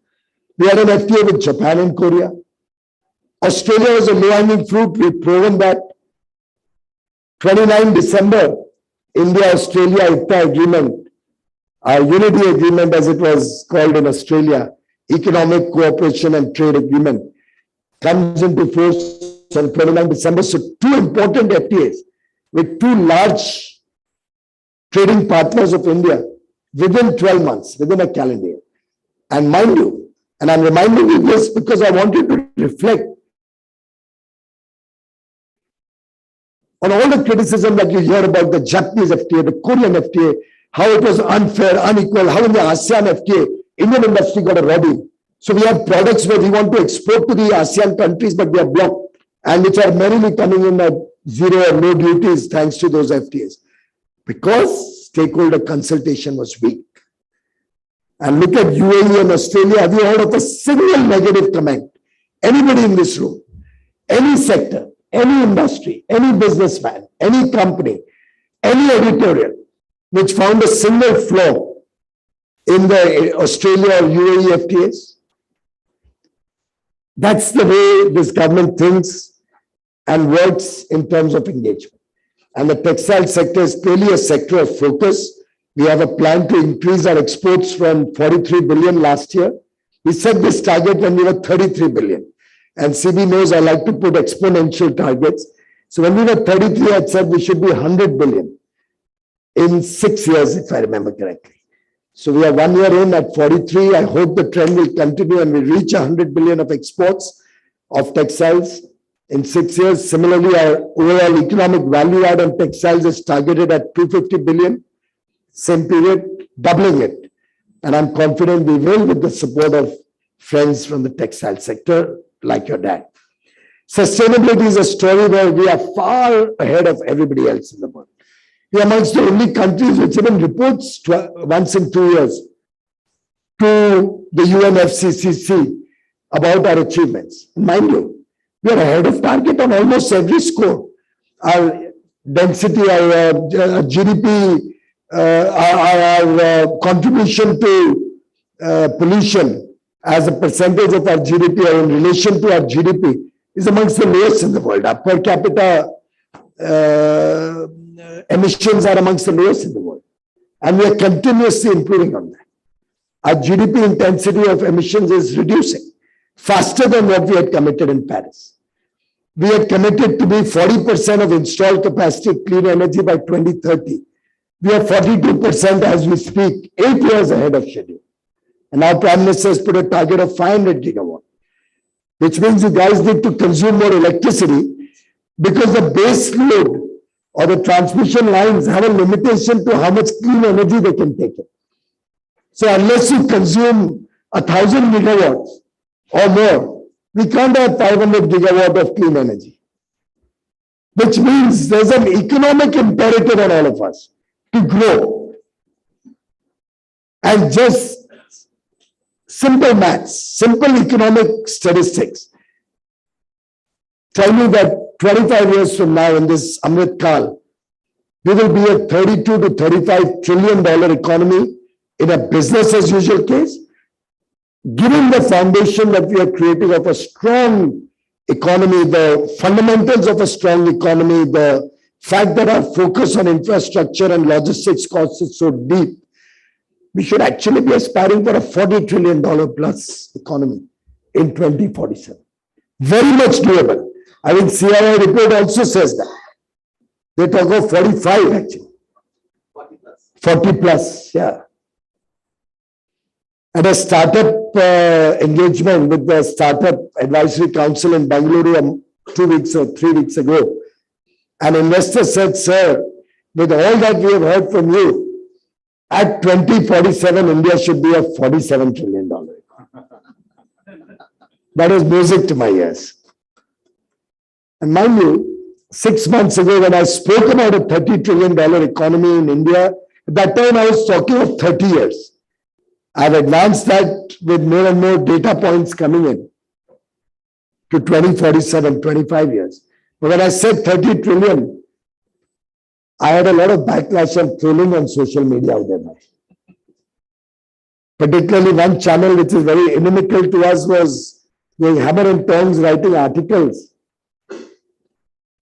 We had an FTA with Japan and Korea. Australia was a low-hanging fruit. We've proven that. 29 December, India-Australia IPTA agreement, our unity agreement as it was called in Australia, Economic Cooperation and Trade Agreement comes into force on 29 December. So two important FTAs with two large trading partners of India within 12 months, within a calendar year. And mind you, and I'm reminding you this because I want you to reflect on all the criticism that you hear about the Japanese FTA, the Korean FTA, how it was unfair, unequal, how in the ASEAN FTA, Indian industry got a robbing. So we have products where we want to export to the ASEAN countries, but they are blocked, and which are merely coming in at zero or no duties thanks to those FTAs. Because stakeholder consultation was weak. And look at UAE and Australia. Have you heard of a single negative comment? Anybody in this room, any sector, any industry, any businessman, any company, any editorial, which found a single flaw in the Australia or UAE FTAs? That's the way this government thinks and works in terms of engagement. And the textile sector is clearly a sector of focus. We have a plan to increase our exports from 43 billion last year. We set this target when we were 33 billion. And CB knows I like to put exponential targets. So when we were 33, I said we should be 100 billion in 6 years, if I remember correctly. So we are 1 year in at 43. I hope the trend will continue and we reach 100 billion of exports of textiles in 6 years. Similarly, our overall economic value add on textiles is targeted at 250 billion. Same period, doubling it. And I'm confident we will with the support of friends from the textile sector, like your dad. Sustainability is a story where we are far ahead of everybody else in the world. We are amongst the only countries which even reports once in 2 years to the UNFCCC about our achievements. Mind you, we are ahead of target on almost every score. Our density, our GDP, our contribution to pollution as a percentage of our GDP or in relation to our GDP is amongst the lowest in the world. Our per capita emissions are amongst the lowest in the world. And we are continuously improving on that. Our GDP intensity of emissions is reducing faster than what we had committed in Paris. We had committed to be 40% of installed capacity of clean energy by 2030. We are 42% as we speak, 8 years ahead of schedule. And our Prime Minister has put a target of 500 gigawatt, which means you guys need to consume more electricity because the base load or the transmission lines have a limitation to how much clean energy they can take in. So unless you consume 1,000 gigawatts or more, we can't have 500 gigawatt of clean energy. Which means there's an economic imperative on all of us to grow. And just simple maths, simple economic statistics tell me that 25 years from now in this Amrit Kal, we will be a $32 to $35 trillion economy in a business as usual case. Given the foundation that we are creating of a strong economy, the fundamentals of a strong economy, the fact that our focus on infrastructure and logistics costs is so deep, we should actually be aspiring for a $40 trillion plus economy in 2047. Very much doable. I think CIA report also says that. They talk of 45 actually. 40 plus, yeah. At a startup engagement with the Startup Advisory Council in Bangalore 2 weeks or 3 weeks ago, an investor said, sir, with all that we have heard from you, at 2047, India should be a $47 trillion economy. That was music to my ears. And mind you, 6 months ago, when I spoke about a $30 trillion economy in India, at that time I was talking of 30 years. I've advanced that with more and more data points coming in to 2047, 25 years. But when I said 30 trillion, I had a lot of backlash and trolling on social media out there. Particularly one channel which is very inimical to us was going hammer and tongs writing articles,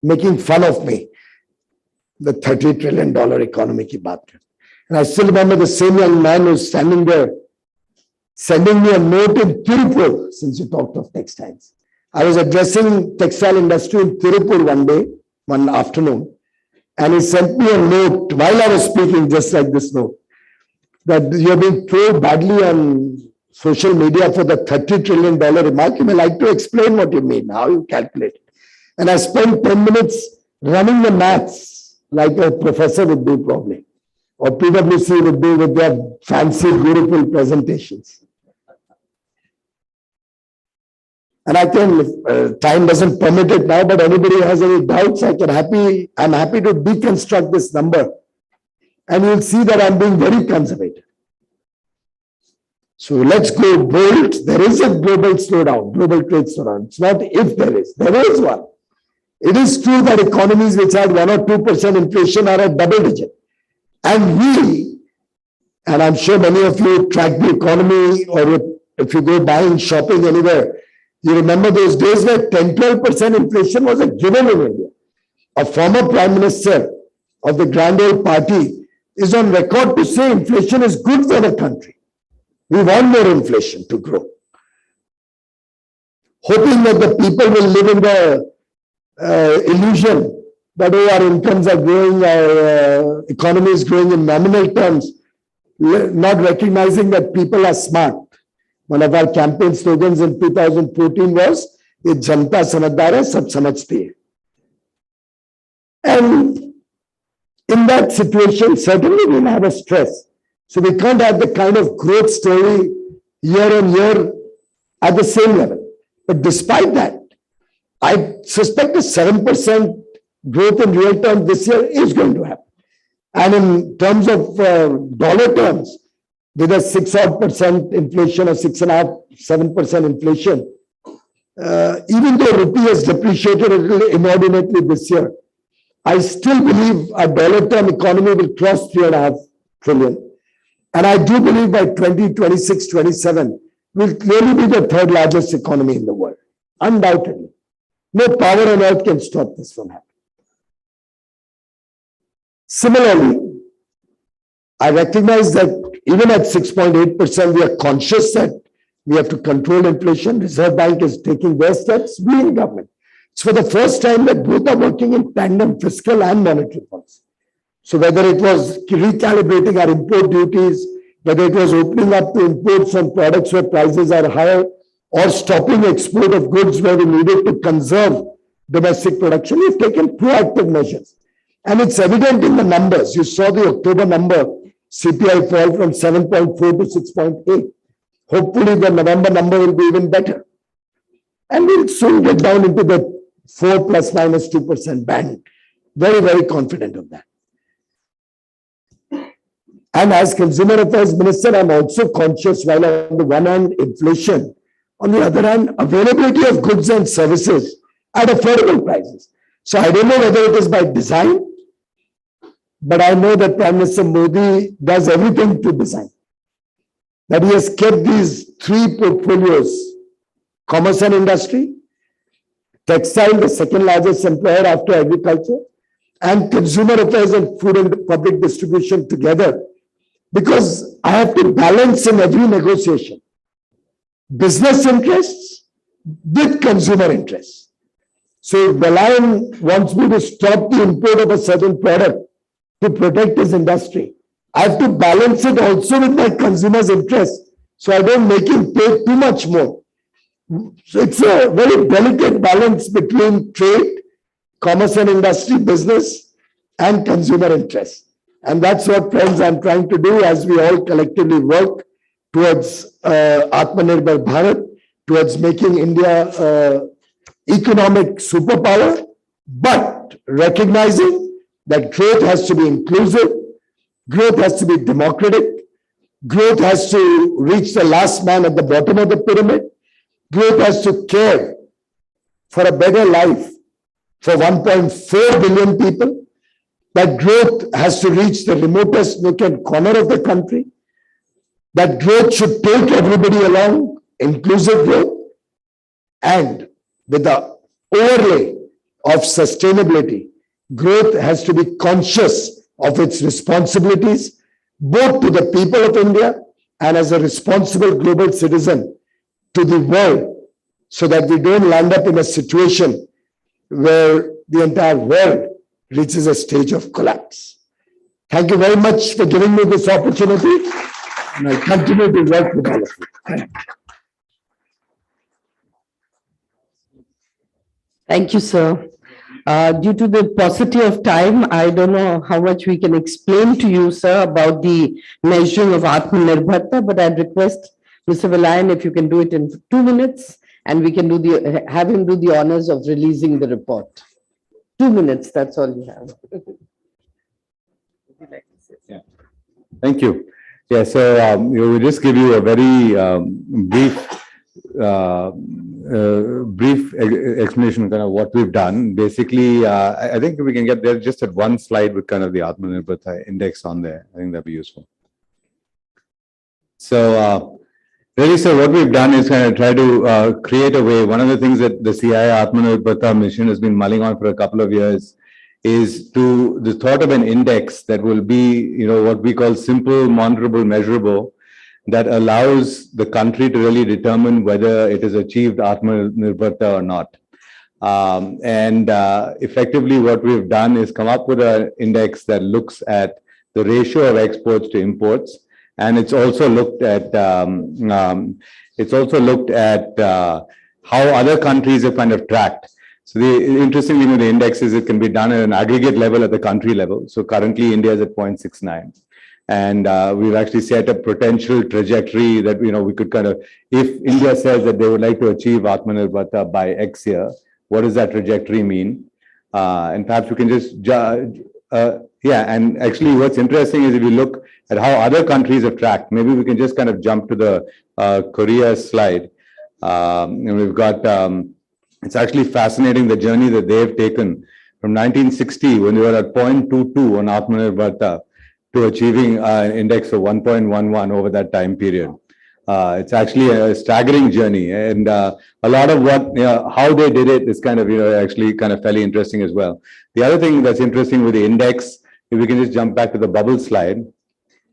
making fun of me. The $30 trillion economy ki baat kar. And I still remember the same young man who's standing there sending me a note in Tirupur, since you talked of textiles. I was addressing textile industry in Tirupur one afternoon, and he sent me a note while I was speaking, just like this note, that you have been trolled badly on social media for the $30 trillion remark. You may like to explain what you mean, how you calculate it. And I spent 10 minutes running the maths like a professor would do probably, or PwC would do with their fancy, beautiful presentations. And I can, if time doesn't permit it now, but anybody has any doubts, I'm happy to deconstruct this number. And you'll see that I'm being very conservative. So let's go bold. There is a global slowdown, global trade slowdown. It's not if there is one. It is true that economies which had 1 or 2% inflation are at double digit. And I'm sure many of you track the economy, or if you go buying, shopping anywhere, you remember those days where 10-12% inflation was a given in India. A former Prime Minister of the Grand Old Party is on record to say inflation is good for the country. We want more inflation to grow. Hoping that the people will live in the illusion that our incomes are growing, our economy is growing in nominal terms, not recognizing that people are smart. One of our campaign slogans in 2014 was, "Ye janta samajhdar hai, sab samajhti hai." And in that situation, certainly we'll have a stress. So we can't have the kind of growth story year on year at the same level. But despite that, I suspect a 7% growth in real terms this year is going to happen. And in terms of dollar terms, with a 6% inflation or 6.5%, 7% inflation, even though rupee has depreciated a little inordinately this year, I still believe our dollar term economy will cross 3.5 trillion. And I do believe by 2026, 27, we'll clearly be the third largest economy in the world. Undoubtedly. No power on earth can stop this from happening. Similarly, I recognize that even at 6.8%, we are conscious that we have to control inflation. Reserve Bank is taking their steps, we in government. It's for the first time that both are working in tandem, fiscal and monetary policy. So whether it was recalibrating our import duties, whether it was opening up to imports on products where prices are higher, or stopping export of goods where we needed to conserve domestic production, we've taken proactive measures. And it's evident in the numbers. You saw the October number, CPI fall from 7.4 to 6.8. Hopefully the November number will be even better. And we'll soon get down into the 4 plus minus 2% band. Very, very confident of that. And as Consumer Affairs Minister, I'm also conscious, while on the one hand, inflation, on the other hand, availability of goods and services at affordable prices. So I don't know whether it is by design, but I know that Prime Minister Modi does everything to design. That he has kept these three portfolios: commerce and industry, textile, the second largest employer after agriculture, and consumer affairs and food and public distribution together, because I have to balance in every negotiation business interests with consumer interests. So if the Lion wants me to stop the import of a certain product to protect his industry, I have to balance it also with my consumer's interests, so I don't make him pay too much more. So it's a very delicate balance between trade, commerce and industry, business, and consumer interests. And that's what, friends, I'm trying to do as we all collectively work towards Atmanirbharta, towards making India economic superpower, but recognizing that growth has to be inclusive, growth has to be democratic, growth has to reach the last man at the bottom of the pyramid, growth has to care for a better life for 1.4 billion people, that growth has to reach the remotest nook and corner of the country, that growth should take everybody along, inclusive growth, and with the overlay of sustainability, growth has to be conscious of its responsibilities, both to the people of India and as a responsible global citizen to the world, so that we don't land up in a situation where the entire world reaches a stage of collapse. Thank you very much for giving me this opportunity, and I'll continue to work with all of you. Thank you. Thank you, sir. Due to the paucity of time, I don't know how much we can explain to you, sir, about the measuring of Atmanirbharta, but I'd request Mr. Velayan if you can do it in 2 minutes, and we can have him do the honors of releasing the report. 2 minutes, that's all you have. Yeah. Thank you. Yeah, so we'll just give you a very brief explanation of kind of what we've done. Basically, I think we can get there just at one slide with kind of the Atmanirbharta index on there. I think that'd be useful. So really, so what we've done is kind of try to create a way. One of the things that the CII Atmanirbharta mission has been mulling on for a couple of years is to the thought of an index that will be, what we call simple, monitorable, measurable, that allows the country to really determine whether it has achieved Atmanirbharta or not. Effectively what we've done is come up with an index that looks at the ratio of exports to imports, and it's also looked at how other countries have kind of tracked. So the interesting thing with the index is it can be done at an aggregate level at the country level. So currently India is at 0.69. And we've actually set a potential trajectory that, we could kind of, if India says that they would like to achieve Atmanirbharta by X year, what does that trajectory mean? And perhaps we can just judge, and actually what's interesting is if you look at how other countries have tracked, maybe we can just kind of jump to the Korea slide. And we've got, it's actually fascinating the journey that they've taken from 1960 when they were at 0.22 on Atmanirbharta to achieving an index of 1.11 over that time period. It's actually a staggering journey, and a lot of what, how they did it is kind of, actually kind of fairly interesting as well. The other thing that's interesting with the index, if we can just jump back to the bubble slide,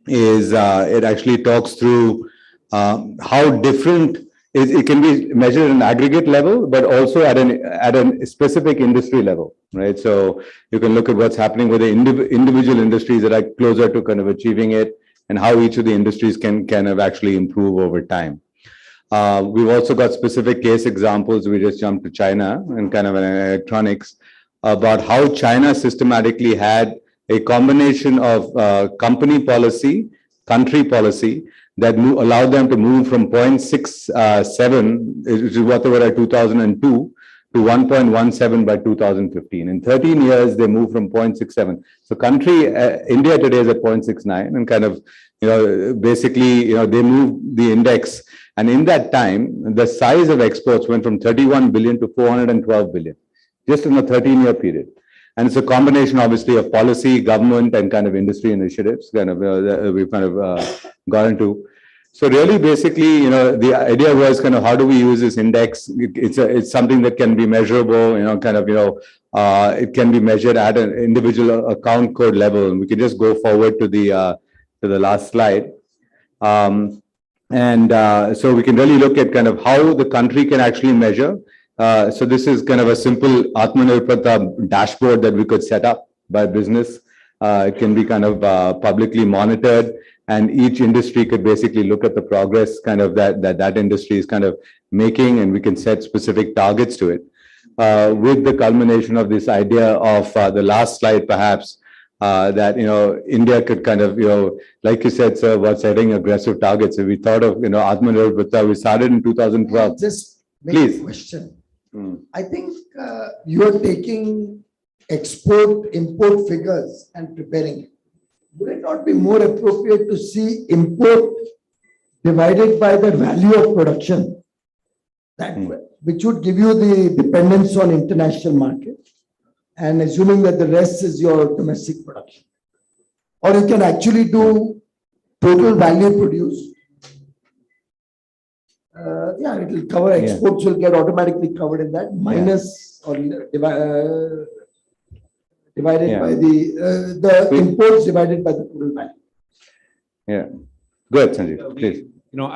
is it actually talks through how different it can be measured at an aggregate level, but also at a specific industry level, right? So you can look at what's happening with the individual industries that are closer to kind of achieving it, and how each of the industries can kind of actually improve over time. We've also got specific case examples. We just jumped to China and kind of an electronics about how China systematically had a combination of company policy, country policy, that allowed them to move from 0.67, which is what they were at 2002, to 1.17 by 2015. In 13 years, they moved from 0.67. So India today is at 0.69, and kind of, basically, they moved the index. And in that time, the size of exports went from 31 billion to 412 billion, just in a 13-year period. And it's a combination, obviously, of policy, government, and kind of industry initiatives. Kind of we've kind of got into. So really, basically, the idea was kind of how do we use this index? It's something that can be measurable. It can be measured at an individual account code level. And we can just go forward to the last slide. So we can really look at kind of how the country can actually measure. So this is kind of a simple Atmanirbharta dashboard that we could set up by business. It can be kind of publicly monitored, and each industry could basically look at the progress kind of that industry is kind of making, and we can set specific targets to it. With the culmination of this idea of the last slide, perhaps, that, India could kind of, like you said, sir, about setting aggressive targets. If we thought of, Atmanirbharta, we started in 2012. Just make Please. a question. I think you're taking export-import figures and preparing it. Would it not be more appropriate to see import divided by the value of production? Which would give you the dependence on international market, and assuming that the rest is your domestic production. Or you can actually do total value produced. It will cover, exports will get automatically covered in that, minus or divided by the imports divided by the total value. Yeah. Go ahead, Sanjeev, please.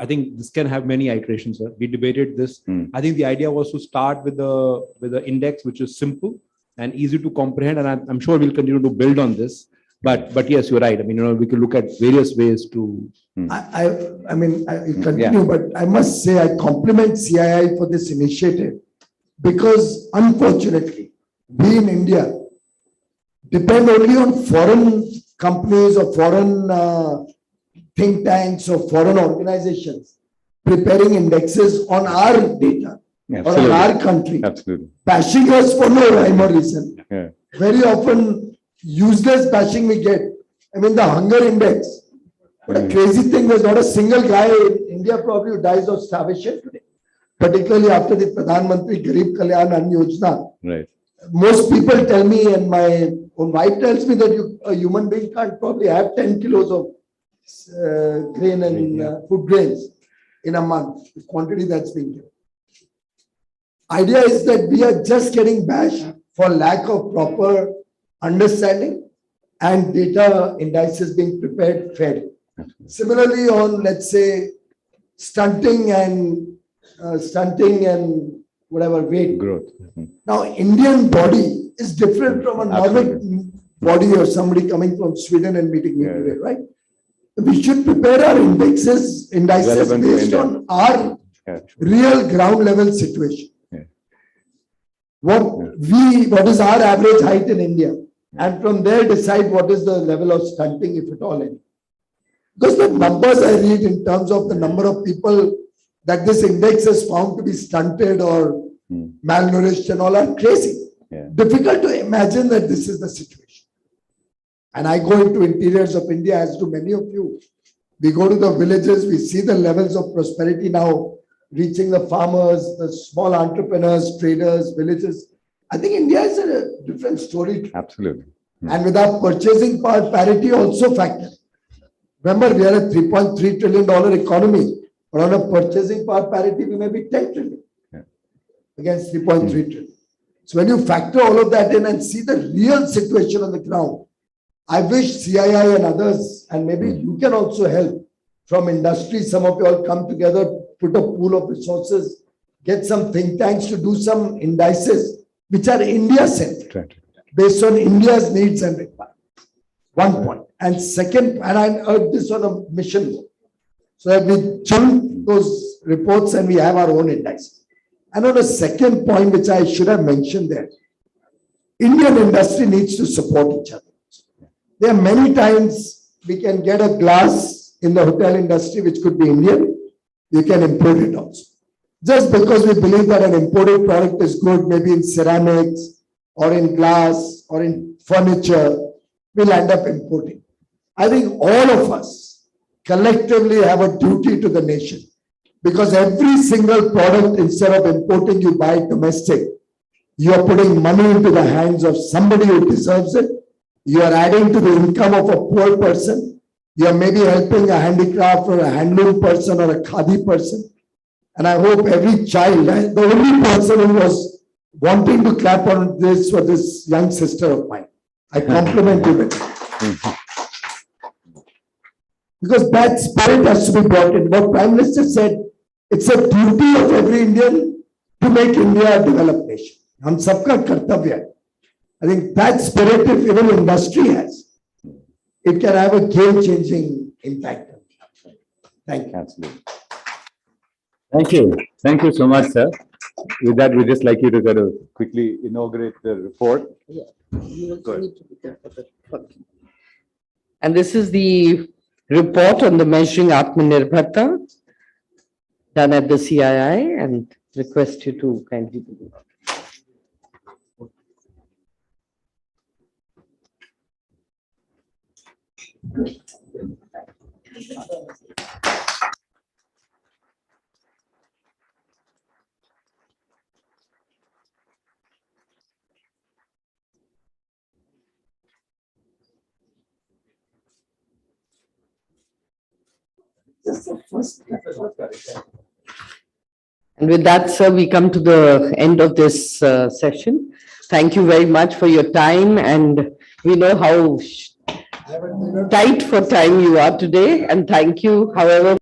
I think this can have many iterations, sir. We debated this. I think the idea was to start with the index, which is simple and easy to comprehend. And I'm sure we'll continue to build on this. But yes, you're right. I mean, we can look at various ways to. I mean, I continue, but I must say I compliment CII for this initiative because unfortunately, we in India depend only on foreign companies or foreign think tanks or foreign organizations preparing indexes on our data or on our country, bashing us for no rhyme or reason. Very often, useless bashing we get. I mean, the hunger index. What a crazy thing, there's not a single guy in India probably who dies of starvation today, particularly after the Pradhan Mantri Garib Kalyan Ann Yojana. Right. Most people tell me, and my own wife tells me that a human being can't probably have 10 kilos of grain and food grains in a month, the quantity that's being given. Idea is that we are just getting bashed for lack of proper understanding and data indices being prepared fairly. Similarly, on let's say stunting and whatever weight growth. Now, Indian body is different from a Nordic body or somebody coming from Sweden and meeting me today, right? We should prepare our indices based on our real ground level situation. What is our average height in India? And from there decide what is the level of stunting, if at all any. Because the numbers I read in terms of the number of people that this index has found to be stunted or malnourished and all are crazy. Difficult to imagine that this is the situation. And I go into interiors of India, as do many of you. We go to the villages, we see the levels of prosperity now reaching the farmers, the small entrepreneurs, traders, villages. I think India is a different story. Absolutely. And with our purchasing power parity also factor. Remember, we are a $3.3 trillion economy, but on a purchasing power parity, we may be 10 trillion against 3.3 trillion. So when you factor all of that in and see the real situation on the ground, I wish CII and others, and maybe you can also help from industry, some of you all come together, put a pool of resources, get some think tanks to do some indices, which are India-centric, based on India's needs and requirements. One point. And second, and I urge this on a mission, so that we chunk those reports and we have our own indices. And on a second point, which I should have mentioned there, Indian industry needs to support each other. There are many times we can get a glass in the hotel industry, which could be Indian, you can import it also. Just because we believe that an imported product is good, maybe in ceramics or in glass or in furniture, we'll end up importing. I think all of us collectively have a duty to the nation, because every single product, instead of importing, you buy domestic. You are putting money into the hands of somebody who deserves it. You are adding to the income of a poor person. You are maybe helping a handicraft or a handloom person or a khadi person. And I hope every child, the only person who was wanting to clap on this was this young sister of mine. I compliment you with it. Because that spirit has to be brought in. What Prime Minister said, it's a duty of every Indian to make India a developed nation. Hum sabka kartavya hai. I think that spirit, if even industry has, it can have a game-changing impact. Thank you. Absolutely. Thank you. Thank you so much, sir. With that, we'd just like you to kind of quickly inaugurate the report. Yeah. And this is the report on the measuring Atmanirbharta done at the CII, and request you to kindly do it. And with that, sir, we come to the end of this session. Thank you very much for your time, and we know how tight for time you are today, and thank you, however,